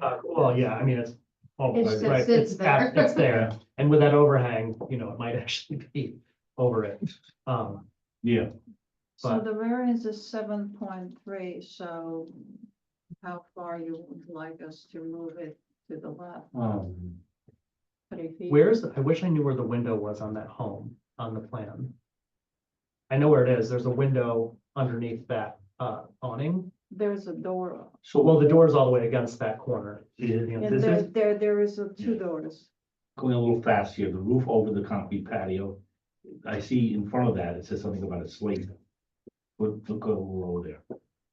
line. Well, yeah, I mean, it's. Oh, It just right, sits there. It's there, and with that overhang, it might actually be over it. Yeah, So But- the variance is 7.3, so how far you would like us to move it to the left? 3 feet? I wish I knew where the window was on that home, on the plan. I know where it is, there's a window underneath that awning. There's a door, so Well, the door's all the way against that corner. and this is there is two doors. going a little fast here, the roof over the concrete patio. I see in front of that, it says something about a slate. Look a little lower there.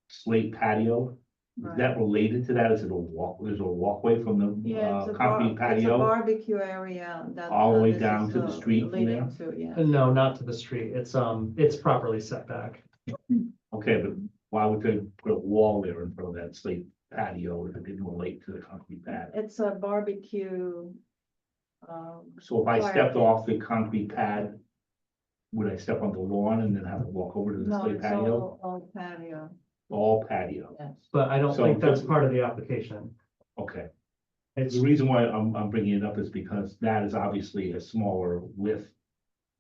Slate patio, is Right. that related to that? Is it a walk, there's a walkway from the Yeah, it's a concrete it's a patio? barbecue area that. All the way this down is, to the street from leading to, yeah. No, not to the street, it's properly set back. Okay, but why would they put a wall there in front of that slate patio if it didn't relate to the concrete pad? It's a barbecue. So if I Fire stepped pit. off the concrete pad, would I step on the lawn and then have to walk over to the No, slate it's patio? all patio, All patio, yes. But I don't So- think that's part of the application. okay. It's, The reason why I'm bringing it up is because that is obviously a smaller width.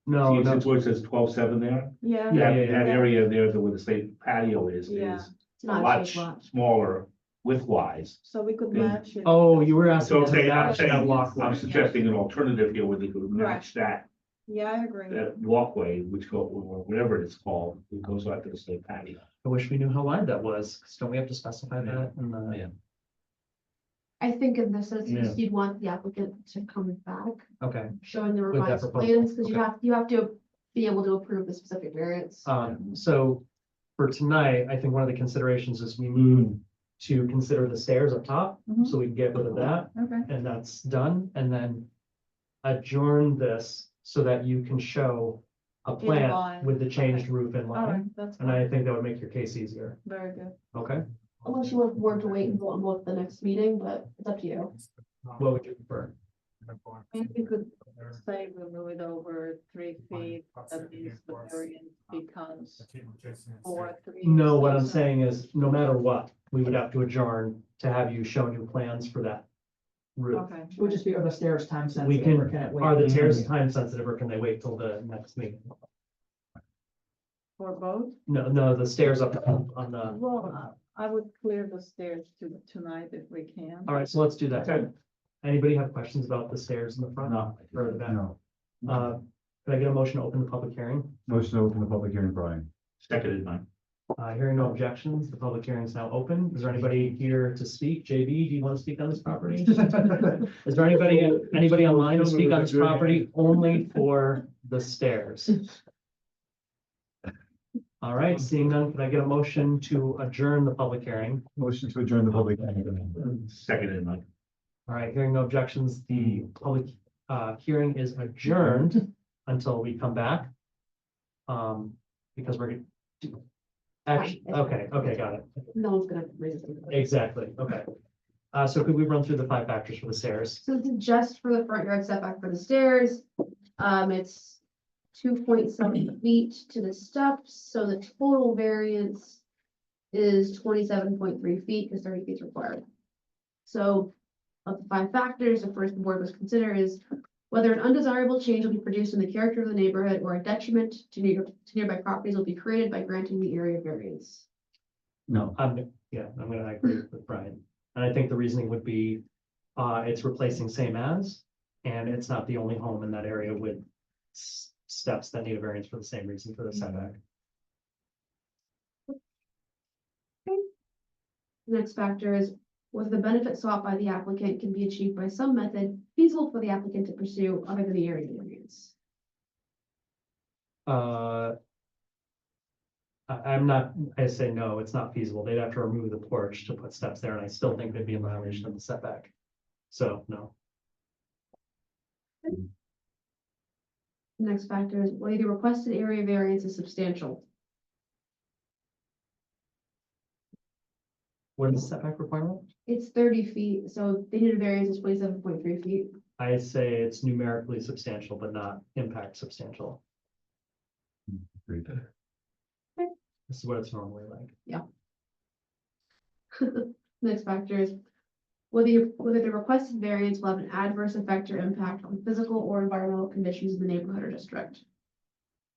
no, See, no, since where it says 12.7 there, Yeah. Yeah, that area there, where the slate patio Yeah. is It's a not a much shape lot. smaller width-wise. So we could Yeah. match it. oh, you were So asking I'm to saying, match that walkway. I'm suggesting an alternative here where they could match that Yeah, I agree. walkway, which go, or whatever it's called, it goes out to the slate patio. I wish we knew how wide that was, 'cause don't we have to specify Yeah. that in the? Yeah. I think in this Yeah. instance, you'd want the applicant to come back, Okay, showing the With that revised proposal, plans, because okay. you have to be able to approve the specific variance. so for tonight, I think one of the considerations is we move to consider the stairs up top, Mhm. so we can get rid of that, Okay, and that's done, and then adjourn this so that you can show a In plan line. with the changed roof in all right, line, that's and fine. I think that would make your case easier, Very good. okay? Unless you want the board to wait and vote on both the next meeting, but it's up to you. What would you prefer? Maybe you could say we move it over 3 feet, at least the variance becomes 4, 3. No, what I'm saying is, no matter what, we would have to adjourn to have you show new plans for that roof. Okay. It would just be, are the stairs time We sensitive? can, or it wait? are the tears time sensitive, or can they wait till the next meeting? For both? No, the stairs up on the, Well, I would clear the stairs tonight if we can. all right, so let's do that. Anybody have questions about the stairs in the front? No. Or the back? No. Could I get a motion to open the public hearing? Motion to open the public hearing, Brian. Seconded, Mike. Hearing no objections, the public hearing is now open. Is there anybody here to speak? JB, do you want to speak on this property? Is there anybody online to speak on this property only for the stairs? All right, seeing none, can I get a motion to adjourn the public hearing? Motion to adjourn the public hearing. Seconded, Mike. All right, hearing no objections, the public hearing is adjourned until we come back. Because we're. Actually, okay, got it. No one's gonna raise it. Exactly, okay. So could we run through the 5 factors for the stairs? So this is just for the front yard setback for the stairs. It's 2.7 feet to the steps, so the total variance is 27.3 feet, because 30 feet is required. So of the 5 factors, the first the board must consider is whether an undesirable change will be produced in the character of the neighborhood or a detriment to nearby properties will be created by granting the area variance. No. I agree with Brian. And I think the reasoning would be, it's replacing same as, and it's not the only home in that area with steps that need a variance for the same reason for the setback. Next factor is whether the benefit sought by the applicant can be achieved by some method feasible for the applicant to pursue other than the area variance. I say no, it's not feasible. They'd have to remove the porch to put steps there, and I still think they'd be in violation of the setback. So, no. Next factor is whether the requested area variance is substantial. What is the setback requirement? It's 30 feet, so they need a variance of 27.3 feet. I say it's numerically substantial, but not impact substantial. Agreed. This is what it's normally like. Next factor is whether the requested variance will have an adverse effect or impact on physical or environmental conditions in the neighborhood or district.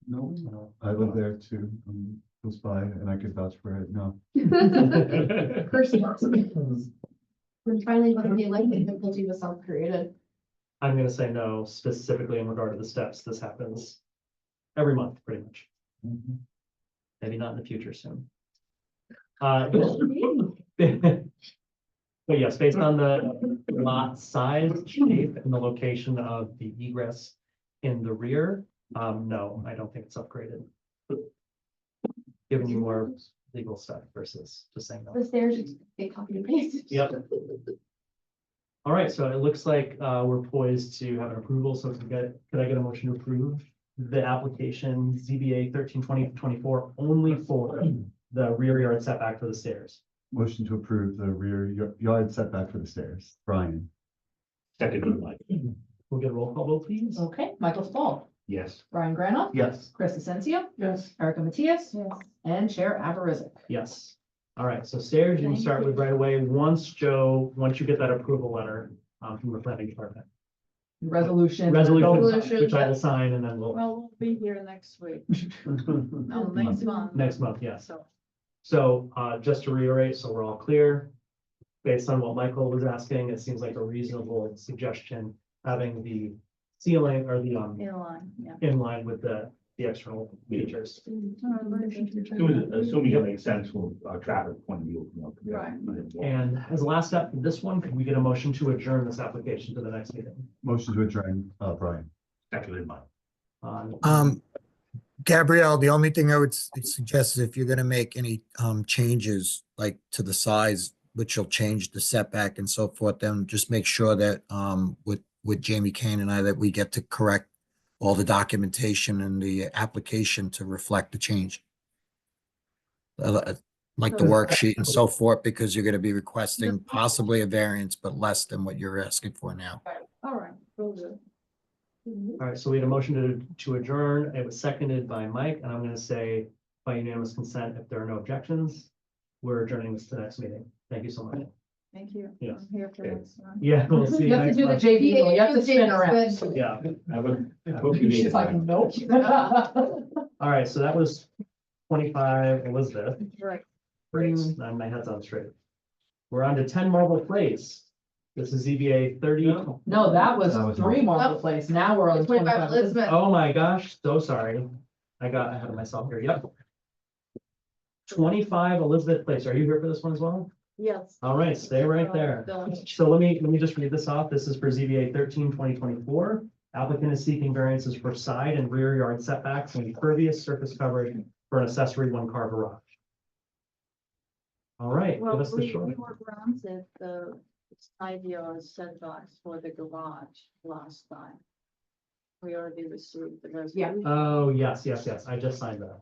No, I live there too, close by, and I could vouch for it, no. And finally, whether the alleged difficulty was self-created. I'm gonna say no, specifically in regard to the steps. This happens every month, pretty much. Maybe not in the future soon. But yes, based on the lot size, shape, and the location of the egress in the rear, no, I don't think it's upgraded. Giving you more legal stuff versus just saying no. The stairs, just get copy and paste. Yep. All right, so it looks like we're poised to have an approval. So could I get a motion to approve the application ZBA 132024 only for the rear yard setback for the stairs? Motion to approve the rear yard setback for the stairs. Brian. Seconded, Mike. We'll get a roll call vote, please. Okay, Michael Stahl, Yes. Brian Granoff. Yes. Chris Asensio. Yes. Erica Matias. Yes. And Chair Avarizik. Yes. All right, so stairs you can start with right away. Once you get that approval letter from the planning department. Resolution. Resolution. Which I will sign and then we'll, Well, we'll be here next week. No, next month. next month, yes. So, So just to reiterate, so we're all clear. Based on what Michael was asking, it seems like a reasonable suggestion, having the ceiling or the in line, yeah. in line with the external features. Assuming it makes sense from a traffic point of view. Right. And as a last step for this one, could we get a motion to adjourn this application to the next meeting? Motion to adjourn, Brian. Seconded, Mike. Gabrielle, the only thing I would suggest is if you're gonna make any changes like to the size, which will change the setback and so forth, then just make sure that with Jamie Kane and I that we get to correct all the documentation and the application to reflect the change. Like the worksheet and so forth, because you're gonna be requesting possibly a variance, but less than what you're asking for now. All right, will do. All right, so we had a motion to adjourn. It was seconded by Mike, and I'm gonna say by unanimous consent, if there are no objections, we're adjourning this to the next meeting. Thank you so much. Thank you. Yes. I'm here for next one. Yeah, we'll see. You have to next do the month. JV, you have to spin around. Yeah, I hope you need She's it. like, nope. all right, so that was 25 Elizabeth. Right. My head's on straight. We're on to 10 Marble Place. This is ZBA 30. No, that was That was 3 Marble Place. Now we're on It's 25 25 Elizabeth. Oh my gosh, so sorry. I got ahead of myself here. Yep. 25 Elizabeth Place. Are you here for this one as well? Yes. All right, stay right there. So let me just read this off. This is for ZBA 13/2024. Applicant is seeking variances for side and rear yard setbacks and impervious surface coverage for an accessory 1-car garage. All right, give Well, us the we short. were granted the side yard setbacks for the garage last time. We already received the resolution. Oh, yes, yes, yes. I just signed that.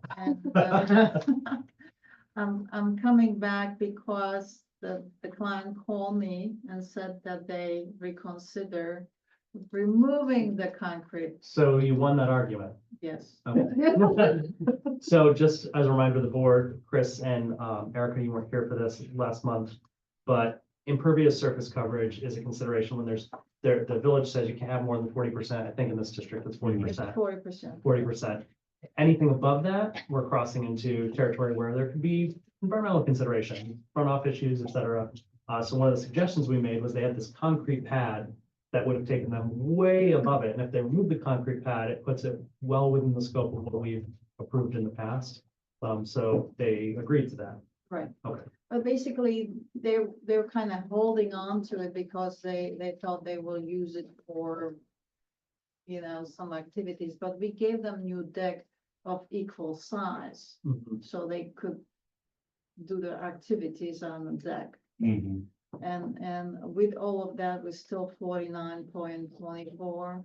And, I'm coming back because the client called me and said that they reconsider removing the concrete. So you won that argument. Yes. Okay. So just as a reminder to the board, Chris and Erica, you weren't here for this last month, but impervious surface coverage is a consideration when the village says you can't have more than 40%. I think in this district it's 40%. 40%. 40%. Anything above that, we're crossing into territory where there could be environmental consideration, runoff issues, et cetera. So one of the suggestions we made was they had this concrete pad that would have taken them way above it. And if they remove the concrete pad, it puts it well within the scope of what we've approved in the past. So they agreed to that. Right. Okay. But basically, they're kind of holding on to it because they thought they will use it for, some activities, but we gave them new deck of equal size, Mhm. so they could do their activities on the deck. Mhm. And with all of that, we're still 49.24,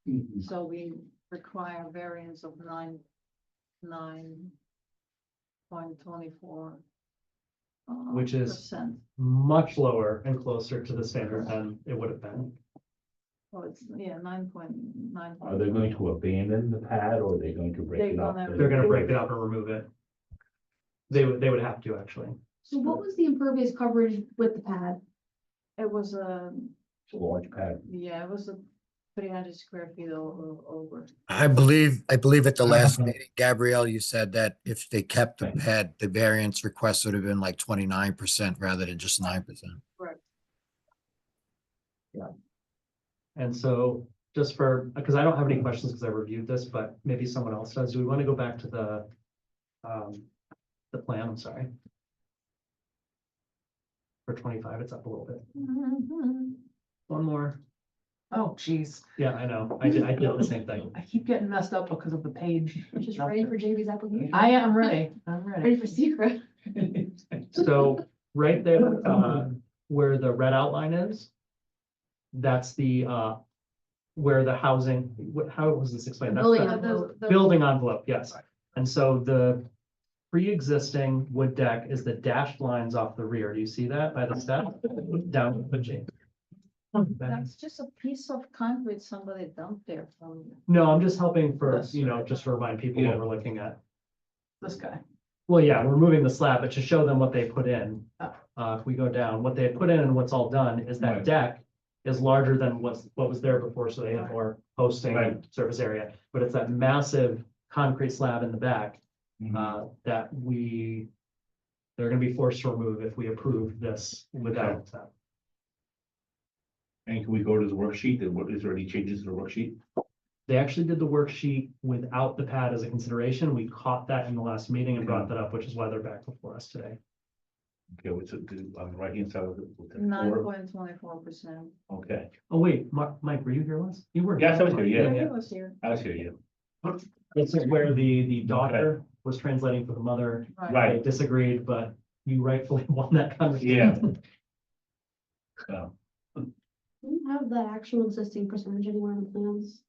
Mhm. so we require variance of 9.24. Which is much lower and closer to the standard than it would have been. Well, it's, 9.9. Are they going to abandon the pad or are they going to break They're it up? gonna- They're gonna break it up and remove it. They would have to actually. So what was the impervious coverage with the pad? It was It's a large pad. it was a 300 square feet over. I believe at the last meeting, Gabrielle, you said that if they kept the pad, the variance request would have been like 29% rather than just 9%. And so just because I don't have any questions because I reviewed this, but maybe someone else does. Do we want to go back to the plan? I'm sorry. For 25, it's up a little bit. One more. Oh, geez. Yeah, I know. I did the same thing. I keep getting messed up because of the page. Just ready for JV's application? I am ready. I'm ready. Ready for secret? So right there, where the red outline is, that's the, where the housing, how was this explained? That's Building the envelope. building envelope, yes. And so the pre-existing wood deck is the dashed lines off the rear. Do you see that by the step? Down, but Jane. That's just a piece of concrete somebody dumped there from. No, I'm just helping for, Yes. just to remind people what we're looking at. This guy. Well, yeah, we're moving the slab, but to show them what they put in. Oh. If we go down, what they had put in and what's all done is that Right. deck is larger than what was there before, so they have more posting and Right. surface area. But it's that massive concrete slab in the back Mhm. that they're gonna be forced to remove if we approve this without that. And can we go to the worksheet? Is there any changes to the worksheet? They actually did the worksheet without the pad as a consideration. We caught that in the last meeting and brought that up, which is why they're back before us today. Okay, what's it do on the right hand side of it? With the four? 9.24%. Okay, Oh, wait, Mike, were you here last? You were. Yes, I was here, yeah. He was here. I was here, yeah. This is where the daughter was translating for the mother. Right. They disagreed, but you rightfully won that Yeah. conversation. So, Do you have that actual existing percentage anywhere in the plans?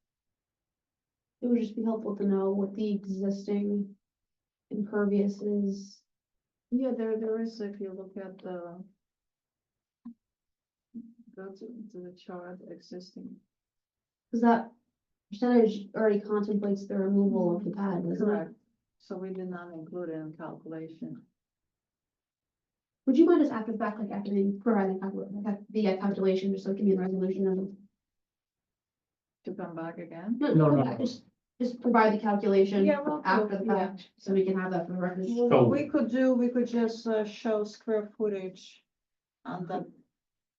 It would just be helpful to know what the existing impervious is. Yeah, there is, if you look at go to the chart existing. Because that percentage already contemplates the removal of the pad, doesn't it? Correct. So we did not include it in calculation. Would you mind just after the fact, like after they provide the calculation, just so it can be a resolution of? To come back again? No. Just provide the calculation Yeah, well, after the yeah. fact, so we can have that for the record. Well, So- we could just show square footage on that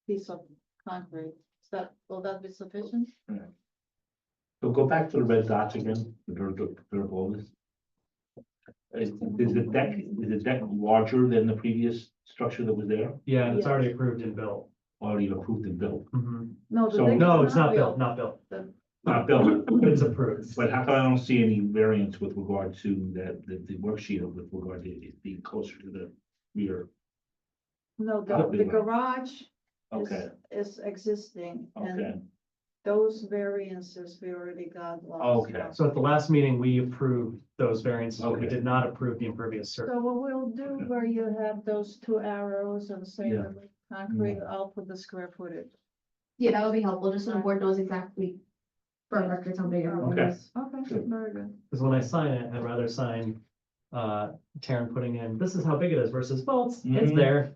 piece of concrete. Will that be sufficient? So go back to the red dots again, the vertical. Is the deck larger than the previous structure that was there? Yeah, and it's Yes. already approved and built. Already approved and built? Mhm. No, the So- deck is No, it's not built, built. not built, Not built, but it's approved. but how come I don't see any variance with regard to that, the worksheet with regard to it being closer to the rear? No, Probably the right. garage Okay, is existing okay, and those variances we already got last Okay. month. So at the last meeting, we approved those variances, but we Okay. did not approve the impervious surface. So what we'll do where you have those two arrows and say Yeah. the concrete, I'll put the square footage. Yeah, that would be helpful, just so the board knows exactly for our records how big everything Okay. is. Okay, Good. very good. Because when I sign it, I'd rather sign, Taryn putting in, this is how big it is versus, well, it's Mhm. there.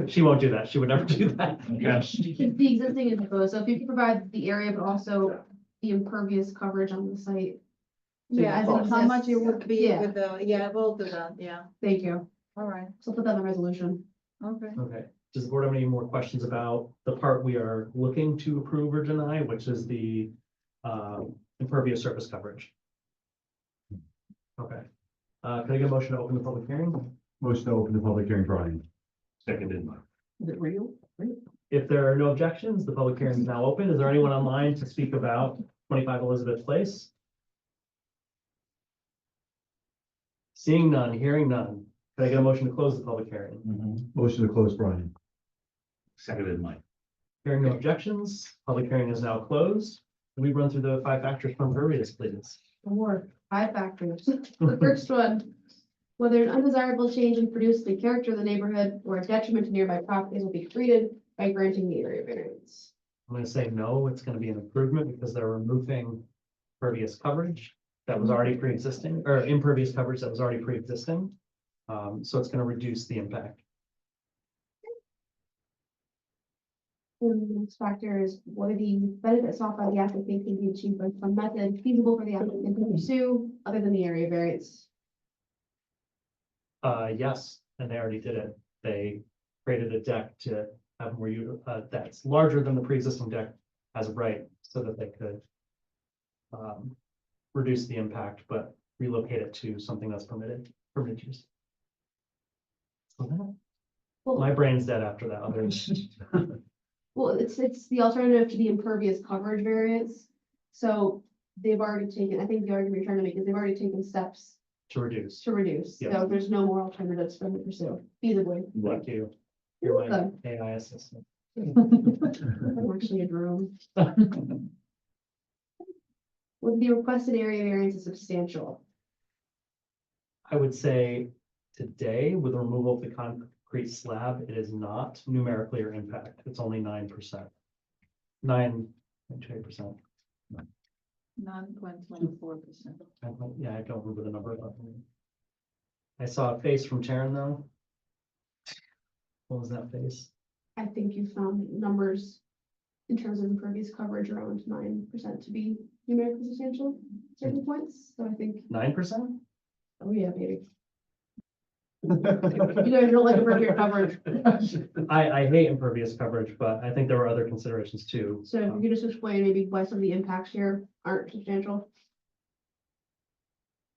She won't do that. She would never do that. okay. It's the existing and proposed, so if you can provide the area, but also the impervious coverage on the site. So Yeah, as so it how much it exists. would be Yeah. with the, yeah, we'll do that, yeah, Thank you. all right, So I'll put that in the resolution. okay. Okay. Does the board have any more questions about the part we are looking to approve or deny, which is the impervious surface coverage? Okay. Can I get a motion to open the public hearing? Motion to open the public hearing, Brian. Seconded. Is it real? If there are no objections, the public hearing is now open. Is there anyone online to speak about 25 Elizabeth Place? Seeing none, hearing none. Can I get a motion to close the public hearing? Mhm. Motion to close, Brian. Seconded, Mike. Hearing no objections, public hearing is now closed. Can we run through the 5 factors from impervious, please? 5 factors. The first one, whether an undesirable change in produced the character of the neighborhood or a detriment to nearby properties will be treated by granting the area variance. I'm gonna say no, it's gonna be an improvement because they're removing pervious coverage that was already pre-existing, or impervious coverage that was already pre-existing. So it's gonna reduce the impact. And the next factor is whether the benefit sought by the applicant can be achieved by some method feasible for the applicant to pursue other than the area variance. Yes, and they already did it. They created a deck to have more, that's larger than the pre-existing deck as of right, so that they could reduce the impact, but relocate it to something that's permitted use. So my brain's dead after that. Others, Well, it's the alternative to the impervious coverage variance. So they've already taken, I think the argument you're trying to make is they've already taken steps to reduce. to reduce. Yes. So there's no more alternatives for them to pursue feasibly. Thank you. You're my welcome. AI assistant. I'm actually a drone. Whether the requested area variance is substantial. I would say today, with the removal of the concrete slab, it is not numerically or impact. It's only 9%. 9.2%. 9.24%. Yeah, I don't remember the number. I saw a face from Taryn though. What was that face? I think you found numbers in terms of impervious coverage around 9% to be numerically substantial at certain points. So I think, 9%? oh yeah, baby. You guys don't like impervious coverage. I hate impervious coverage, but I think there were other considerations too. So if you could just explain maybe why some of the impacts here aren't substantial.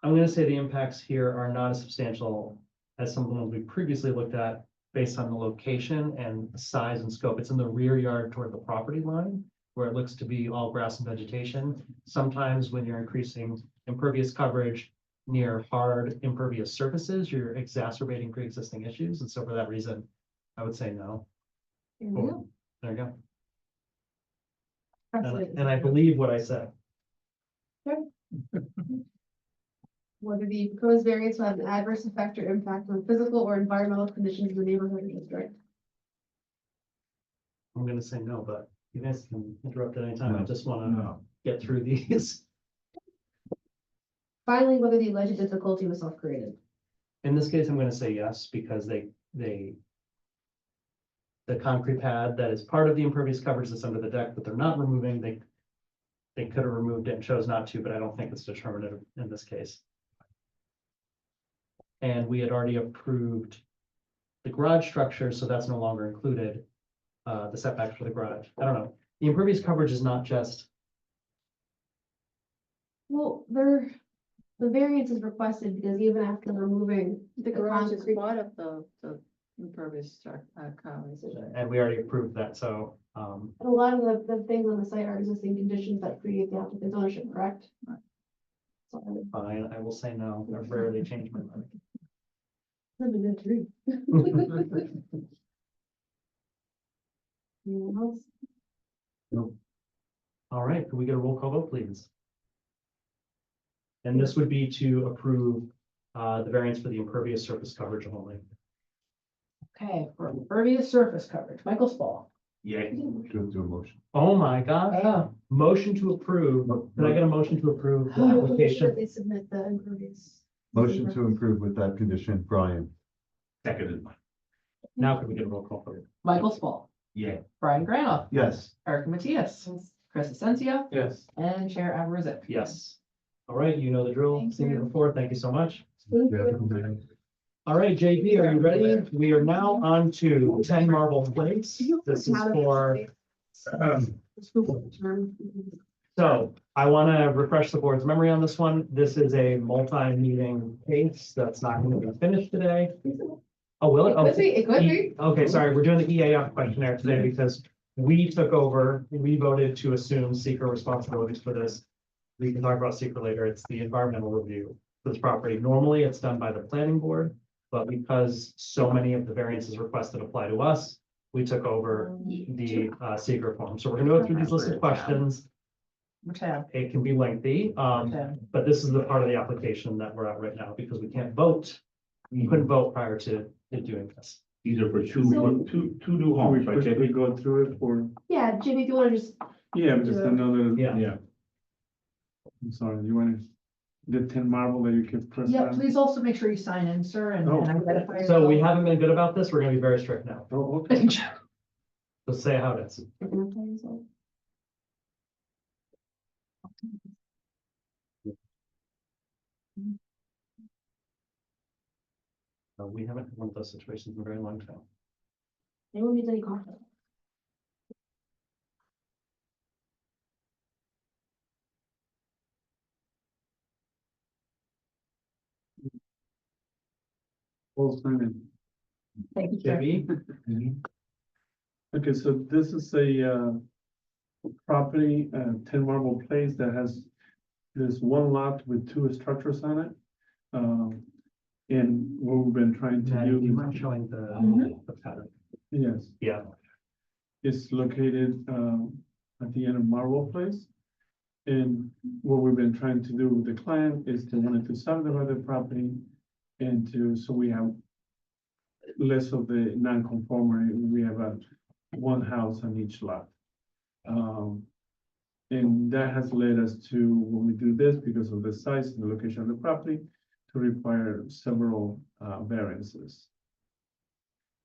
I'm gonna say the impacts here are not as substantial as some of the ones we previously looked at based on the location and size and scope. It's in the rear yard toward the property line where it looks to be all grass and vegetation. Sometimes when you're increasing impervious coverage near hard impervious surfaces, you're exacerbating pre-existing issues. And so for that reason, I would say no. There we go. There you go. Precedent. And I believe what I said. Whether the proposed variance will have an adverse effect or impact on physical or environmental conditions in the neighborhood or district. I'm gonna say no, but you guys can interrupt at any time. I No. just wanna No. get through these. Finally, whether the alleged difficulty was self-created. In this case, I'm gonna say yes, because the concrete pad that is part of the impervious coverage that's under the deck that they're not removing, they could have removed it and chose not to, but I don't think it's determinative in this case. And we had already approved the garage structure, so that's no longer included. the setback for the garage. I don't know. The impervious coverage is not just, Well, the variance is requested because even after removing The garage is concrete- part of the impervious coverage. and we already approved that, so, and a lot of the things on the site are existing conditions that create the applicant's ownership, correct? Right. So I would fine, I will say no. I rarely change my mind. live in a tree. Anyone else? All right, can we get a roll call vote, please? And this would be to approve the variance for the impervious surface coverage only. Okay, for impervious surface coverage, Michael Spall. Yeah. Do a motion. Oh my gosh, Oh, motion to approve. Can I get a motion to approve the application? They submit the impervious. Motion to improve with that condition, Brian. Seconded. Now can we get a roll call vote? Michael Spall, Yeah. Brian Granoff, Yes. Erica Matias, Chris Asensio, Yes. and Chair Aversa. Yes. All right, you know the drill. Thank Seen it you. before. Thank you so much. Thank you. All right, JP, are you ready? We are now on to 10 Marble Place. This is for, so I want to refresh the board's memory on this one. This is a multi-meeting case that's not going to be finished today. Oh, will it? It could be, it could be. Okay, sorry, we're doing the EAF questionnaire today because we took over, we voted to assume seeker responsibilities for this. We can talk about seeker later. It's the environmental review for this property. Normally, it's done by the planning board, but because so many of the variances requested apply to us, we took over the seeker form. So we're gonna go through these list of questions. It can be lengthy, but this is the part of the application that we're at right now because we can't vote. We couldn't vote prior to doing this. These are for two new homes, right, We JP? go through it for, Yeah, Jimmy, if you want to just, yeah, because I know that. Yeah. Yeah. I'm sorry, you want the 10 marble that you can press Yeah, down? please also make sure you sign in, sir, and Oh. identify. So we yourself. haven't been good about this. We're gonna be very strict now. Oh, okay. Let's say how it is. We haven't had one of those situations in a very long time. anyone needs any coffee? Full sign Thank you, sir. JB? Okay, so this is a property, 10 Marble Place that has this one lot with two structures on it. And what we've been trying to Maddie, do you do, mind showing the pattern? yes, Yeah, it's located at the end of Marble Place. And what we've been trying to do with the client is to want to subdivide the property into, so we have less of the non-conformity. We have one house on each lot. And that has led us to, when we do this, because of the size and the location of the property, to require several variances.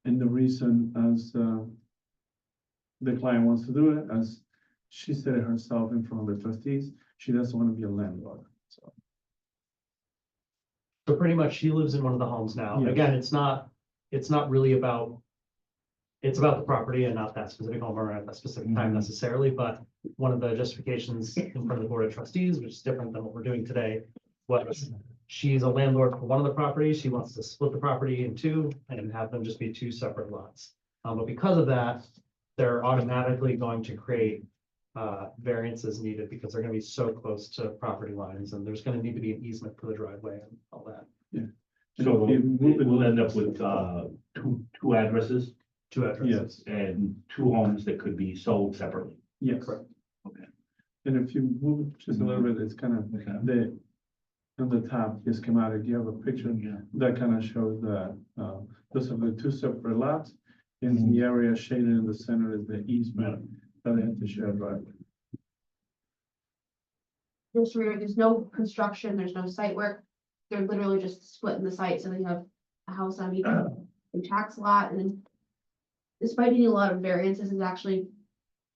And the reason, as the client wants to do it, as she said it herself in front of the trustees, she doesn't want to be a landlord, so. so pretty much she lives in one of the homes now. Yes. Again, it's not really about, it's about the property and not that specific home or at that specific time Mhm. necessarily, but one of the justifications in front of the board of trustees, which is different than what we're doing today, was she's a landlord for one of the properties. She wants to split the property in two and have them just be two separate lots. But because of that, they're automatically going to create variances needed because they're gonna be so close to property lines and there's gonna need to be an easement for the driveway and all that. So we'll end up with two addresses Two addresses. Yes, and two homes that could be sold separately. yes. Correct. And if you move just a little bit, it's kind of Okay. on the top, the schematic, you have a picture Yeah. that kind of shows that, those are the two separate lots. In the area shaded in the center is the easement that they have to share driveway. There's no construction, there's no site work. They're literally just splitting the site, so they have a house on each tax lot, and then despite needing a lot of variances, is actually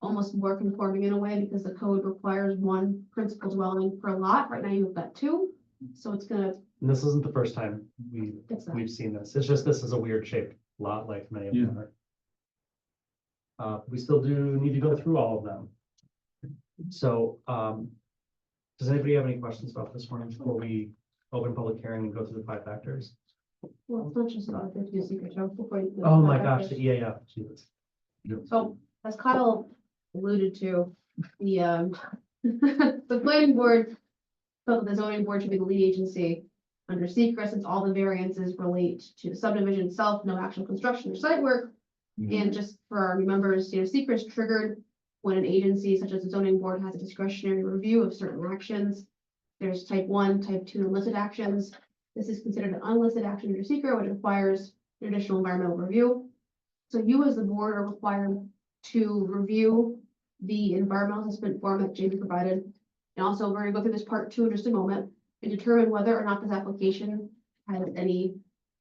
almost more conforming in a way, because the code requires one principal dwelling per lot. Right now, you've got two, so it's gonna And this isn't the first time fix that. we've seen this. It's just this is a weird shaped lot like many of them We still do need to go through all of them. So, does anybody have any questions about this one before we open public hearing and go through the 5 factors? Well, it's not just about the two secret show before. you- Oh my gosh, the EAF, Jesus. So, as Kyle alluded to, the, the planning board felt that the zoning board should be the lead agency under secret, since all the variances relate to the subdivision itself, no actual construction or site work. And just for our members, secret is triggered when an agency such as the zoning board has a discretionary review of certain actions. There's type 1, type 2 illicit actions. This is considered an unlisted action under secret, which requires an additional environmental review. So you as the board are required to review the environmental assessment form that Jamie provided. And also, we're gonna go through this part 2 in just a moment and determine whether or not this application has any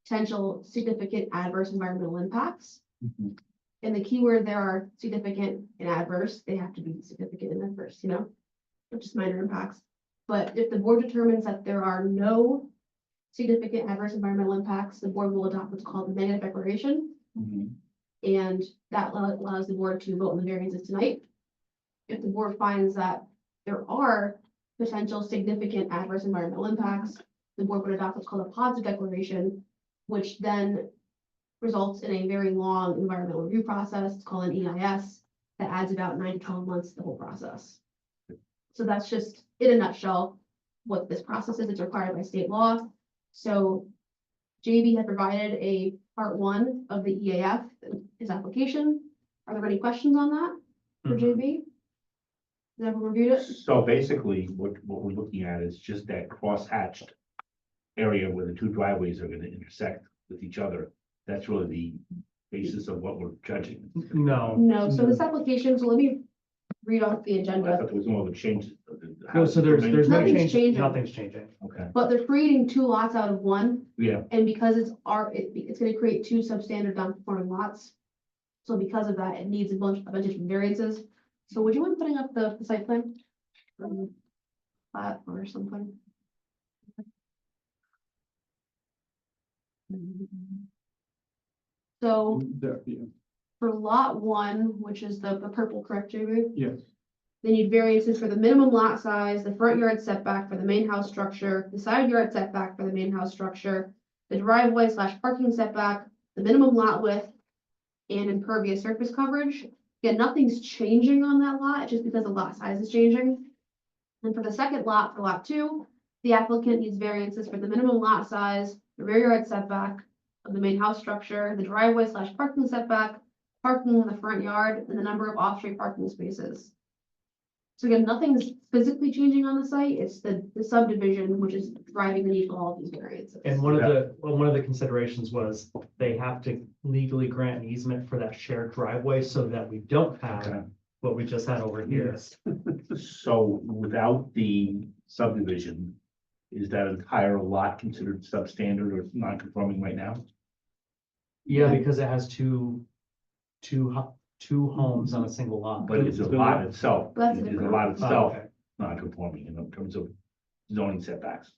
potential significant adverse environmental impacts. And the keyword there are significant and adverse. They have to be significant and adverse, not just minor impacts. But if the board determines that there are no significant adverse environmental impacts, the board will adopt what's called a negative declaration. And that allows the board to vote on the variances tonight. If the board finds that there are potential significant adverse environmental impacts, the board would adopt what's called a positive declaration, which then results in a very long environmental review process. It's called an EIS that adds about 9 to 12 months to the whole process. So that's just in a nutshell what this process is. It's required by state law. So JB had provided a part 1 of the EAF, his application. Are there any questions on that for JB? Has everyone reviewed it? So basically, what we're looking at is just that cross-hatched area where the 2 driveways are gonna intersect with each other. That's really the basis of what we're judging. No. No, so this application, so let me read off the I agenda. thought there was more of a change. No, so there's no Nothing's change, changing. nothing's changing. Okay, But they're creating 2 lots out of 1, yeah, and because it's gonna create 2 substandard non-conforming lots. So because of that, it needs a bunch of different variances. So would you mind putting up the site plan? Plat or something? So There, yeah. for lot 1, which is the purple, correct, JB? Yes. They need variances for the minimum lot size, the front yard setback for the main house structure, the side yard setback for the main house structure, the driveway / parking setback, the minimum lot width, and impervious surface coverage. Again, nothing's changing on that lot, just because the lot size is changing. And for the second lot, for lot 2, the applicant needs variances for the minimum lot size, the rear yard setback of the main house structure, the driveway / parking setback, parking in the front yard, and the number of off-street parking spaces. So again, nothing's physically changing on the site. It's the subdivision, which is driving the need for all of these variances. And one of the considerations was they have to legally grant an easement for that shared driveway so that we don't Okay. have what we just had over here. so without the subdivision, is that entire lot considered substandard or non-conforming right now? Yeah, because it has two homes on a single lot. But it's a lot itself, That's is the different. lot Oh, itself okay. non-conforming in terms of zoning setbacks?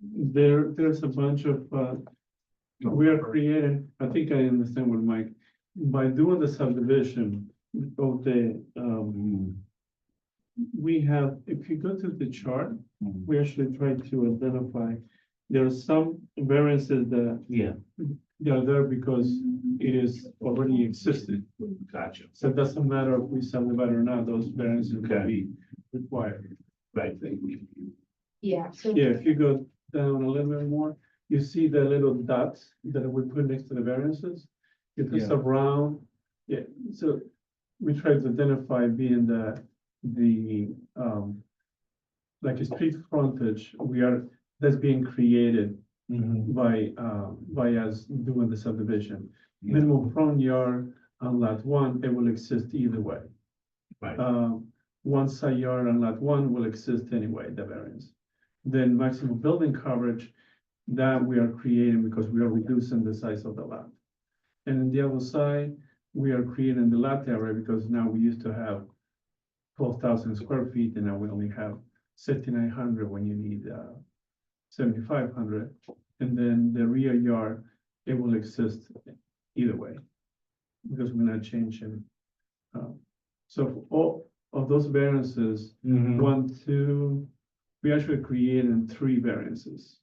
There's a bunch of, we are creating, I think I understand what Mike, by doing the subdivision of the, we have, if you go to the chart, we actually try to identify, there are some variances that Yeah, they are there because it is already existed. gotcha, So it doesn't matter if we subdivide or not, those variances will Okay. be required. right. Yeah, so Yeah, if you go down a little bit more, you see the little dots that we put next to the variances. If it's Yeah. around, yeah, so we try to identify being like a street frontage, that's being created by us doing the subdivision. Yeah. Minimum front yard on lot 1, it will exist either way. Right, One side yard on lot 1 will exist anyway, the variance. Then maximum building coverage, that we are creating because we are reducing the size of the lot. And on the other side, we are creating the lot area because now we used to have 12,000 square feet and now we only have 6,900 when you need 7,500. And then the rear yard, it will exist either way. because we're not changing. So for all of those variances, Mm-hmm. 1, 2, we actually created 3 variances.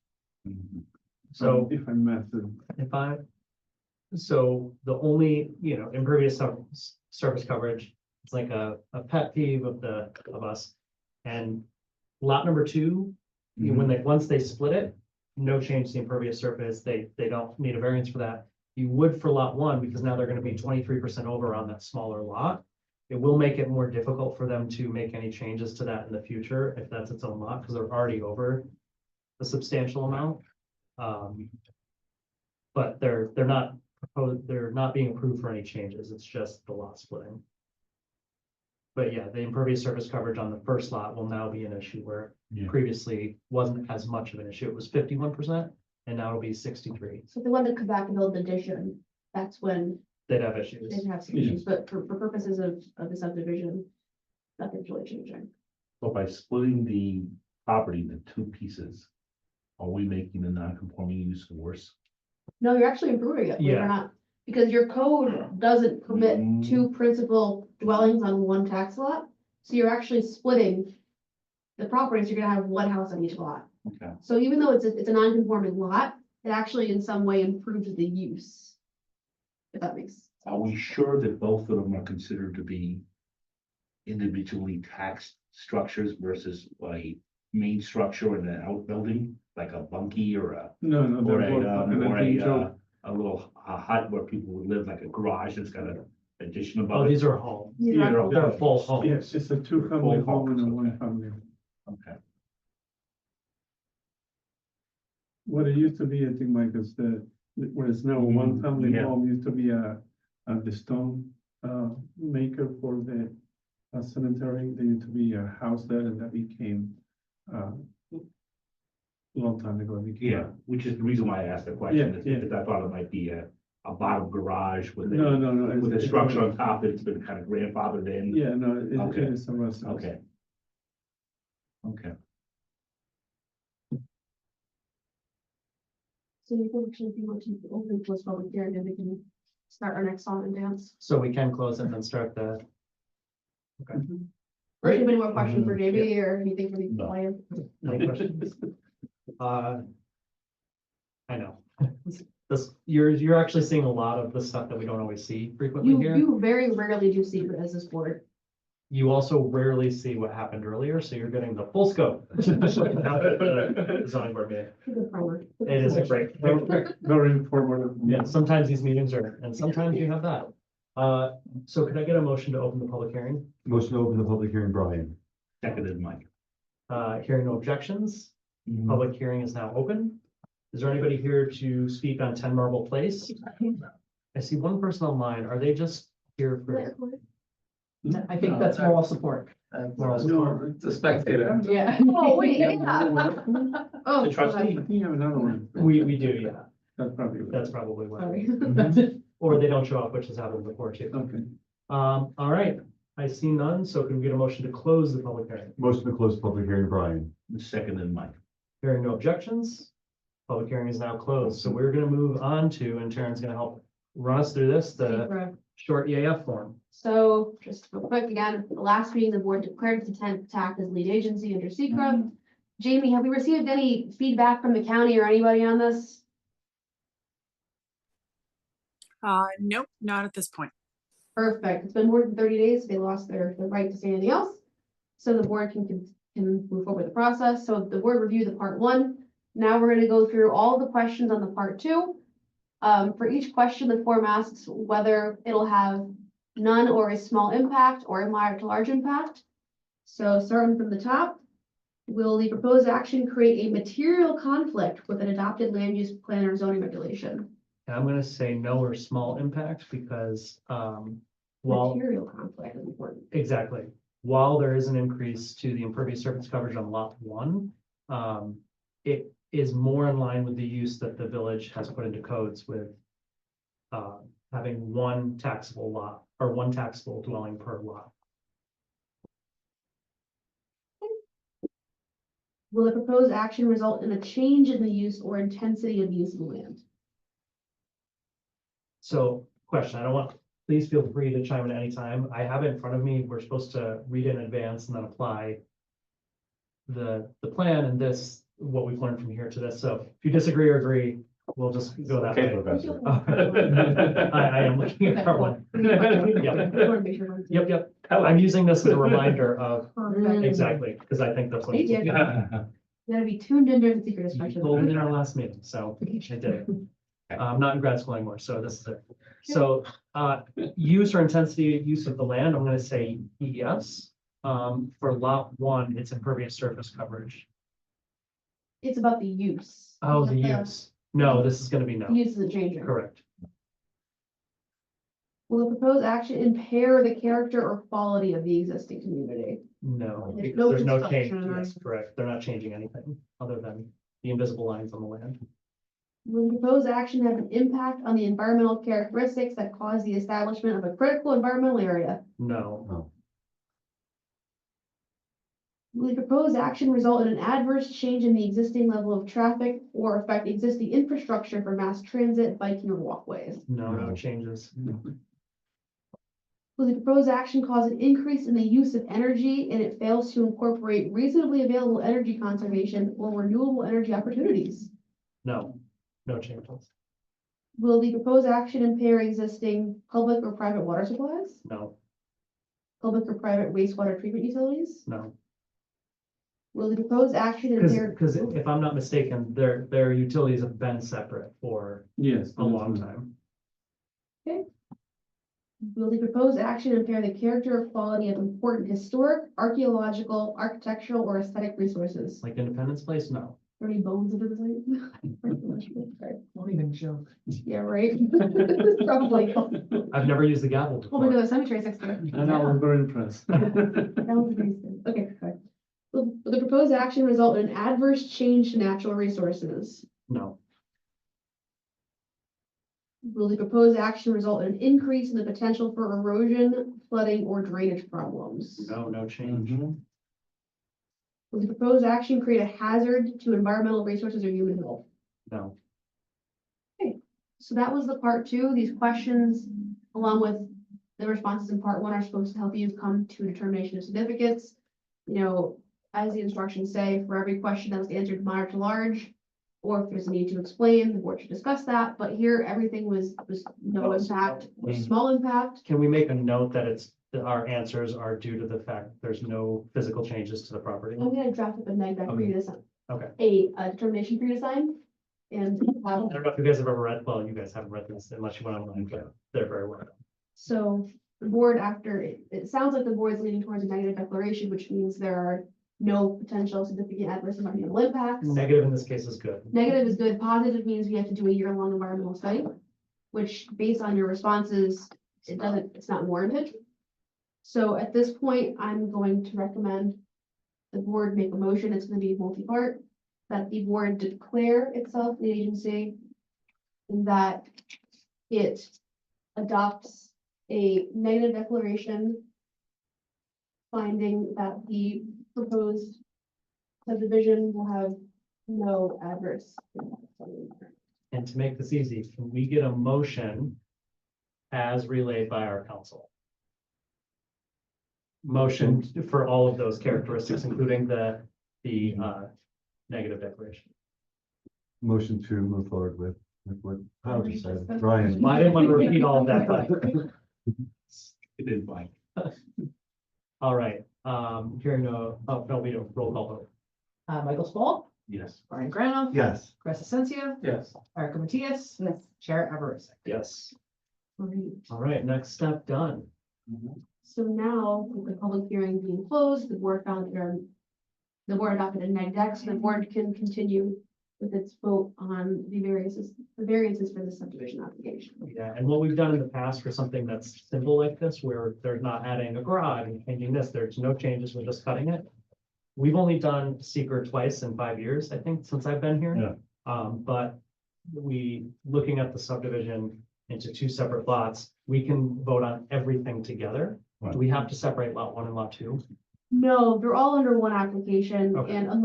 So If I math it. so the only, impervious surface coverage, it's like a pet peeve of us. And lot number 2, once they split it, no change to the impervious surface, they don't need a variance for that. You would for lot 1, because now they're gonna be 23% over on that smaller lot. It will make it more difficult for them to make any changes to that in the future, if that's its own lot, because they're already over a substantial amount. But they're not proposed, they're not being approved for any changes, it's just the lot splitting. But yeah, the impervious surface coverage on the first lot will now be an issue where Yeah. previously wasn't as much of an issue, it was 51%, and now it'll be 63, So if they wanted to come back and build an addition, that's when they'd have issues. they'd have some issues, but for purposes of the subdivision, nothing's really changing. So by splitting the property into 2 pieces, are we making the non-conforming use worse? No, you're actually improving it, believe it Yeah. or not, because your code doesn't permit Mm. 2 principal dwellings on 1 tax lot. So you're actually splitting the properties, you're gonna have 1 house on each lot. Okay. So even though it's a non-conforming lot, it actually in some way improves the use. If that makes. Are we sure that both of them are considered to be individually taxed structures versus a main structure and an outbuilding, like a bunkie or a, No, or they're both a, an or individual. a little hut where people would live, like a garage that's got an addition Oh, above it? these are homes, These Yeah, are they're all- they're full homes. Yes, it's a 2-family home and a 1-family. Okay. What it used to be, I think, Mike, is where it's now a 1-family Yeah. home, used to be the stone maker for the cemetery. There used to be a house there, and that became a long time ago. it became Yeah, which is the reason why I asked the question, is Yeah, because I thought it might be a bottom garage with No, a, no, no. with a it's- structure on top that's been kind of grandfathered in. Yeah, no, it Okay. is a residence. Okay. Okay. So you can actually, if you want to open close public hearing, then we can start our next song and dance. So we can close it and then start the. Okay. Do you Great. have any more questions for Mm-hmm. JB or anything for the No. plan? Any questions? I know. You're actually seeing a lot of the stuff that we don't always see frequently You, here. you very rarely do see it as this board. You also rarely see what happened earlier, so you're getting the full scope. Zoning board meeting. Good primer. It is a great. Very informative. Yeah, sometimes these meetings are, and sometimes you have that. So could I get a motion to open the public hearing? Motion to open the public hearing, Brian. Seconded, Mike. Hearing no objections, public hearing is now open. Is there anybody here to speak on 10 Marble Place? I see one person online. Are they just here for? I think that's moral support. Moral support? No, it's a spectator. Yeah. Oh, wait, yeah. Oh, The trustee? okay. You have another one. We do, yeah. That's probably what. Sorry. Or they don't show up, which has happened before too. Okay. All right, I see none, so can we get a motion to close the public hearing? Motion to close the public hearing, Brian. Seconded, Mike. Hearing no objections, public hearing is now closed, so we're gonna move on to, and Sharon's gonna help run us through this, the short EAF form. So just real quick, again, the last meeting, the board declared its intent to act as lead agency under SECRA. Jamie, have we received any feedback from the county or anybody on this? Nope, not at this point. Perfect. It's been more than 30 days. They lost their right to say anything else. So the board can move forward with the process. So the board reviewed the part 1. Now we're going to go through all the questions on the part 2. For each question, the form asks whether it'll have none or a small impact or a moderate to large impact. So starting from the top, will the proposed action create a material conflict with an adopted land use plan or zoning regulation? And I'm gonna say no or small impact because, while, Material conflict is important. exactly, while there is an increase to the impervious surface coverage on lot 1, it is more in line with the use that the village has put into codes with having 1 taxable lot or 1 taxable dwelling per lot. Will the proposed action result in a change in the use or intensity of use of the land? So, question, I don't want please feel free to chime in anytime. I have it in front of me. We're supposed to read it in advance and then apply the plan and this, what we've learned from here to this. So if you disagree or agree, we'll just go that Okay, way. Professor. I am looking at part one. Yep. I'm using this as a reminder of exactly, because I think that's what. Thank you. You gotta be tuned in during the secret You discussion. told me in our last meeting, so I did. I'm not in grad school anymore, so this is it. So, use or intensity use of the land, I'm gonna say yes. For lot one, it's impervious surface coverage. It's about the use. Oh, the use. No, this is gonna be no. The use isn't changing. Correct. Will the proposed action impair the character or quality of the existing community? No, There's because no there's no change. construction. Yes, correct. They're not changing anything other than the invisible lines on the land. Will the proposed action have an impact on the environmental characteristics that cause the establishment of a critical environmental area? No, Will the proposed action result in an adverse change in the existing level of traffic or affect existing infrastructure for mass transit, biking, or walkways? no changes. Will the proposed action cause an increase in the use of energy and it fails to incorporate reasonably available energy conservation or renewable energy opportunities? No changes. Will the proposed action impair existing public or private water supplies? No, Public or private wastewater treatment utilities? no. Will the proposed action impair? Because if I'm not mistaken, their utilities have been separate for Yes. a long time. Will the proposed action impair the character or quality of important historic, archaeological, architectural, or aesthetic resources? Like Independence Place, no. Are there any bones under the site? Won't even joke. Yeah, right? Probably. I've never used the gavel Oh my before. god, the cemetery next to it. I know, I'm very impressed. That was amazing. Okay, sorry. Will the proposed action result in an adverse change to natural resources? No, Will the proposed action result in an increase in the potential for erosion, flooding, or drainage problems? no change. Will the proposed action create a hazard to environmental resources or human health? No, So that was the part two. These questions, along with the responses in part one, are supposed to help you come to a determination of significance. You know, as the instructions say, for every question that was answered minor to large, or if there's a need to explain, the board should discuss that. But here, everything was no impact or small impact. Can we make a note that that our answers are due to the fact there's no physical changes to the property? I'm gonna draft up a neg deck for you to sign. Okay. A determination for you to sign. And I don't know if you guys have ever read, well, you guys haven't read this unless you went online, but they're very well. so the board, after it sounds like the board is leaning towards a negative declaration, which means there are no potential significant adverse environmental impacts. Negative in this case is good. Negative is good. Positive means we have to do a year-long environmental study, which based on your responses, it's not warranted. So at this point, I'm going to recommend the board make a motion. It's going to be multi-part, that the board declare itself the agency and that it adopts a negative declaration finding that the proposed subdivision will have no adverse impacts on the environment. And to make this easy, can we get a motion as relayed by our council? Motion for all of those characteristics, including the negative declaration. Motion to move forward with what Kyle just said. Ryan. Well, I didn't want to repeat all of that, but. It is fine. All right, hearing no, oh, no, we don't, roll call vote. Michael Spall, Yes. Brian Granoff. Yes. Chris Asensio. Yes. Erica Matias. Chair Everett. Yes. Great. All right, next step done. So now, with the public hearing being closed, the board adopted a neg deck, so the board can continue with its vote on the variances for the subdivision application. Yeah, and what we've done in the past for something that's simple like this, where they're not adding a garage and changing this, there's no changes, we're just cutting it. We've only done seeker twice in 5 years, I think, since I've been here. Yeah. But looking at the subdivision into two separate lots, we can vote on everything together. Do we have to separate lot one and lot two? No, they're all under one application, Okay. and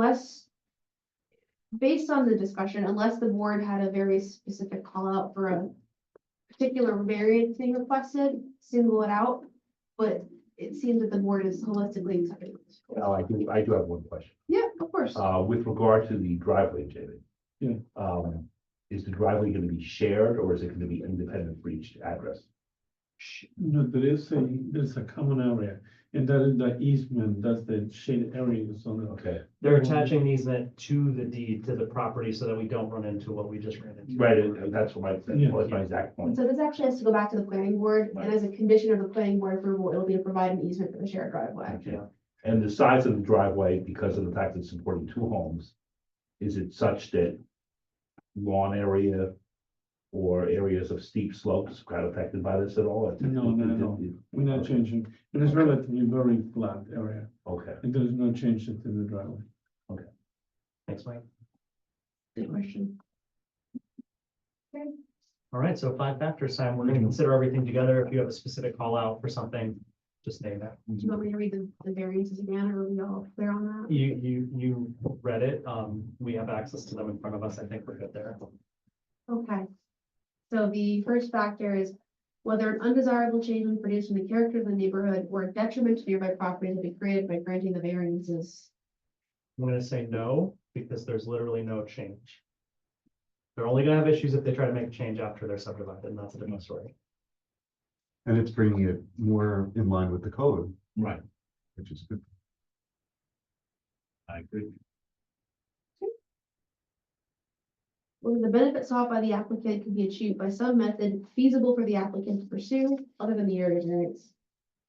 based on the discussion, unless the board had a very specific call out for particular variance being requested, single it out, but it seems that the board is holistically accepting it. Well, I do have one question. Yeah, of course. With regard to the driveway, David. Yeah. Is the driveway gonna be shared or is it gonna be independent for each address? No, there's a common area, and that is the easement, that's the shaded areas on the. Okay, They're attaching the easement to the deed to the property so that we don't run into what we just ran into. right, and that's what Yeah. was my exact point. So this actually has to go back to the planning board, and as a condition of the planning board approval, it'll be to provide an easement for the shared driveway. Okay. And the size of the driveway, because of the fact that it's supporting two homes, is it such that lawn area or areas of steep slopes got affected by this at all? No, not at all. We're not changing, it is relatively very flat area, Okay, and there is no changes to the driveway. Thanks, Mike. Good question. All right, so 5 factors time. We're gonna consider everything together. If you have a specific call out for something, just name it. Do you want me to read the variances again, or are we all clear on that? You read it. We have access to them in front of us. I think we're good there. Okay. So the first factor is whether an undesirable change in producing the character of the neighborhood or a detriment to nearby property will be created by granting the variances. I'm gonna say no, because there's literally no change. They're only gonna have issues if they try to make a change after they're subdivided, and that's a different story. And it's bringing it more in line with the code, right, which is good. I agree. Whether the benefit sought by the applicant can be achieved by some method feasible for the applicant to pursue other than the area variance.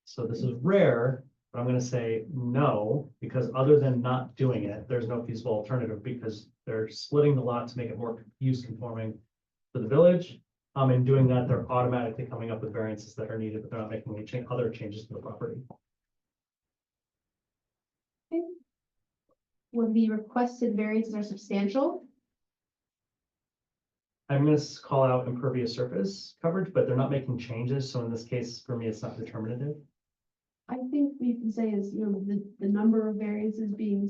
So this is rare, but I'm gonna say no, because other than not doing it, there's no feasible alternative because they're splitting the lot to make it more use conforming for the village. In doing that, they're automatically coming up with variances that are needed, but they're not making any other changes to the property. When the requested variances are substantial, I'm gonna call out impervious surface coverage, but they're not making changes, so in this case, for me, it's not determinative. I think we can say is, the number of variances being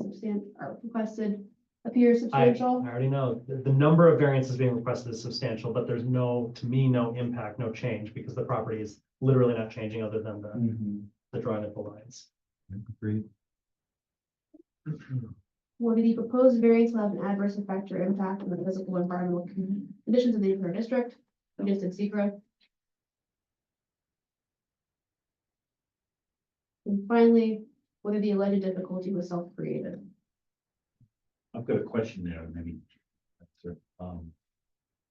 or requested appears I substantial. already know, the number of variances being requested is substantial, but there's no, to me, no impact, no change, because the property is literally not changing other than the drawing of the lines. Agreed. Whether the proposed variance will have an adverse effect or impact on the physical and environmental conditions of the neighborhood district, we just did secret. And finally, whether the alleged difficulty was self-created. I've got a question there, maybe.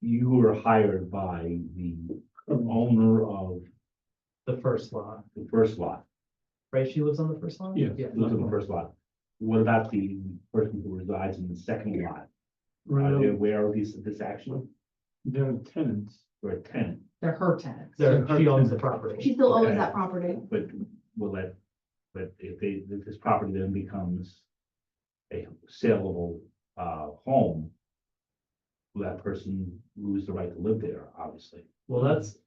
You were hired by the owner of The first lot, the first lot, right? She lives on the first lot? Yes. Yeah. lives in the first lot. What about the person who resides in the second lot? Right Are they now, aware of this action? there are tenants. Or a tenant, They're her tenants. She owns the property. She still owns Okay. that property. but if this property then becomes a saleable, home, will that person lose the right to live there, obviously? Well, that's,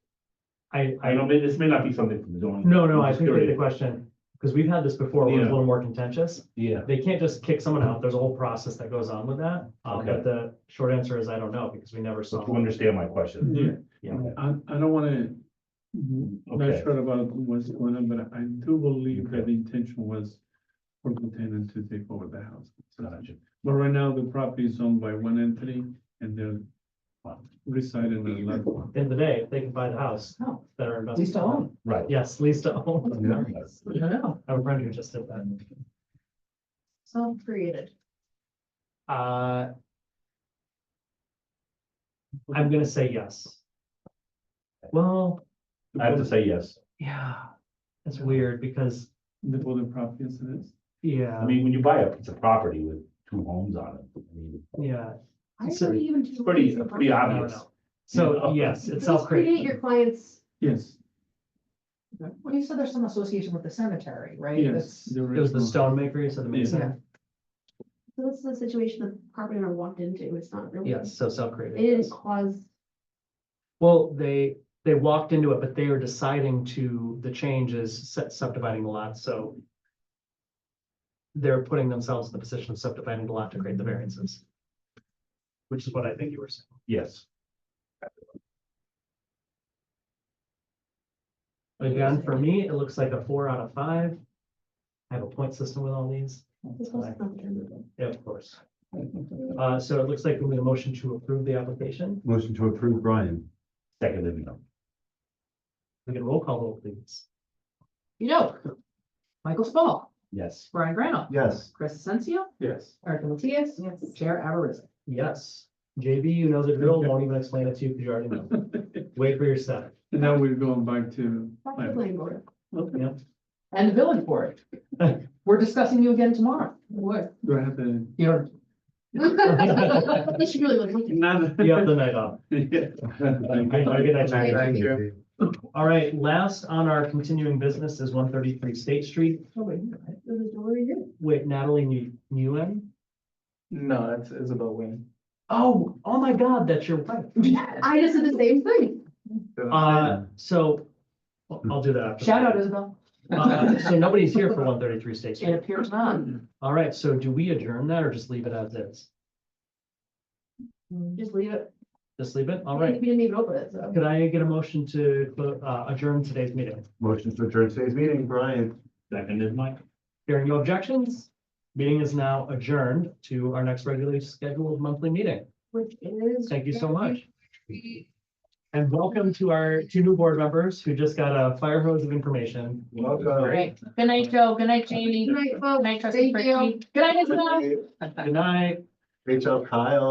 I know, this may not be something from the zoning. no, I'm I just think the curious. question, because we've had this before, where it's a Yeah. little more contentious. Yeah, They can't just kick someone out. There's a whole process that goes on with that. Okay. But the short answer is I don't know, because we never so saw. to understand my question. Yeah. Yeah. I don't wanna, not Okay. sure about what's going on, but I do believe that Okay. the intention was for the tenant to take over the house. Gotcha. But right now, the property is owned by one entity and they're residing in another one. In the day, if they can buy the house Oh, that are invested. lease to own. Right. Yes, lease to own. Yeah. I have a friend who just did that. Self-created. I'm gonna say yes. Well, I have to say yes. yeah, it's weird because, The other property is this. yeah, I mean, when you buy a piece of property with two homes on it, I mean, yeah. I So don't even. it's pretty I don't obvious. know. So, Yeah. yes, it's Please create self-created. your client's. Yes, Well, you said there's some association with the cemetery, right? yes. That's- there It was the is one. stonemaker, you said the mason? Yeah. So this is a situation the property owner walked into. It's not really. Yes, so It self-created. didn't yes. cause. Well, they walked into it, but they are deciding to, the change is subdividing the lot, so they're putting themselves in the position of subdividing the lot to create the variances. Which is what I think you were saying. Yes. Again, for me, it looks like a 4 out of 5. I have a point system with all these. This was not done. Yeah, of course. So it looks like we need a motion to approve the application. Motion to approve, Brian. Seconded, We can roll call vote, please. You know, Michael Spall, yes. Brian Grano, Yes. Chris Asensio, Yes. Erica Matias, Yes. Chair Aversa. Yes. JB, you know the drill. Won't even explain it to you because you already know. Wait for your set. And now we're going back to. Back to the planning board. Yep. And the village board. We're discussing you again tomorrow. What? Do I have to? You know, They should really look. You have the night off. Yeah. Good night, Jackie. Thank you. All right, last on our continuing business is 133 State Street. Oh, wait, there's a door right here. Wait, Natalie Nguyen? No, that's Isabel Wynn. Oh my God, that's your wife. I just did the same thing. So I'll do that. after. shout out Isabel. So nobody's here for 133 State It Street. appears not. All right, so do we adjourn that or just leave it as is? Just leave it. Just leave it? All We right. didn't even open it, so. Could I get a motion to adjourn today's meeting? Motion to adjourn today's meeting, Brian. Seconded, Mike. Hearing no objections, meeting is now adjourned to our next regularly scheduled monthly meeting. Which is. Thank you so much. And welcome to our 2 new board members who just got a fire hose of information. Welcome. Great. Good night, Joe. Good night, Jamie. Good night, folks. Good night, Trustee Thank you. Fritchie. Good night, Isabel. Good night. Rachel, Kyle.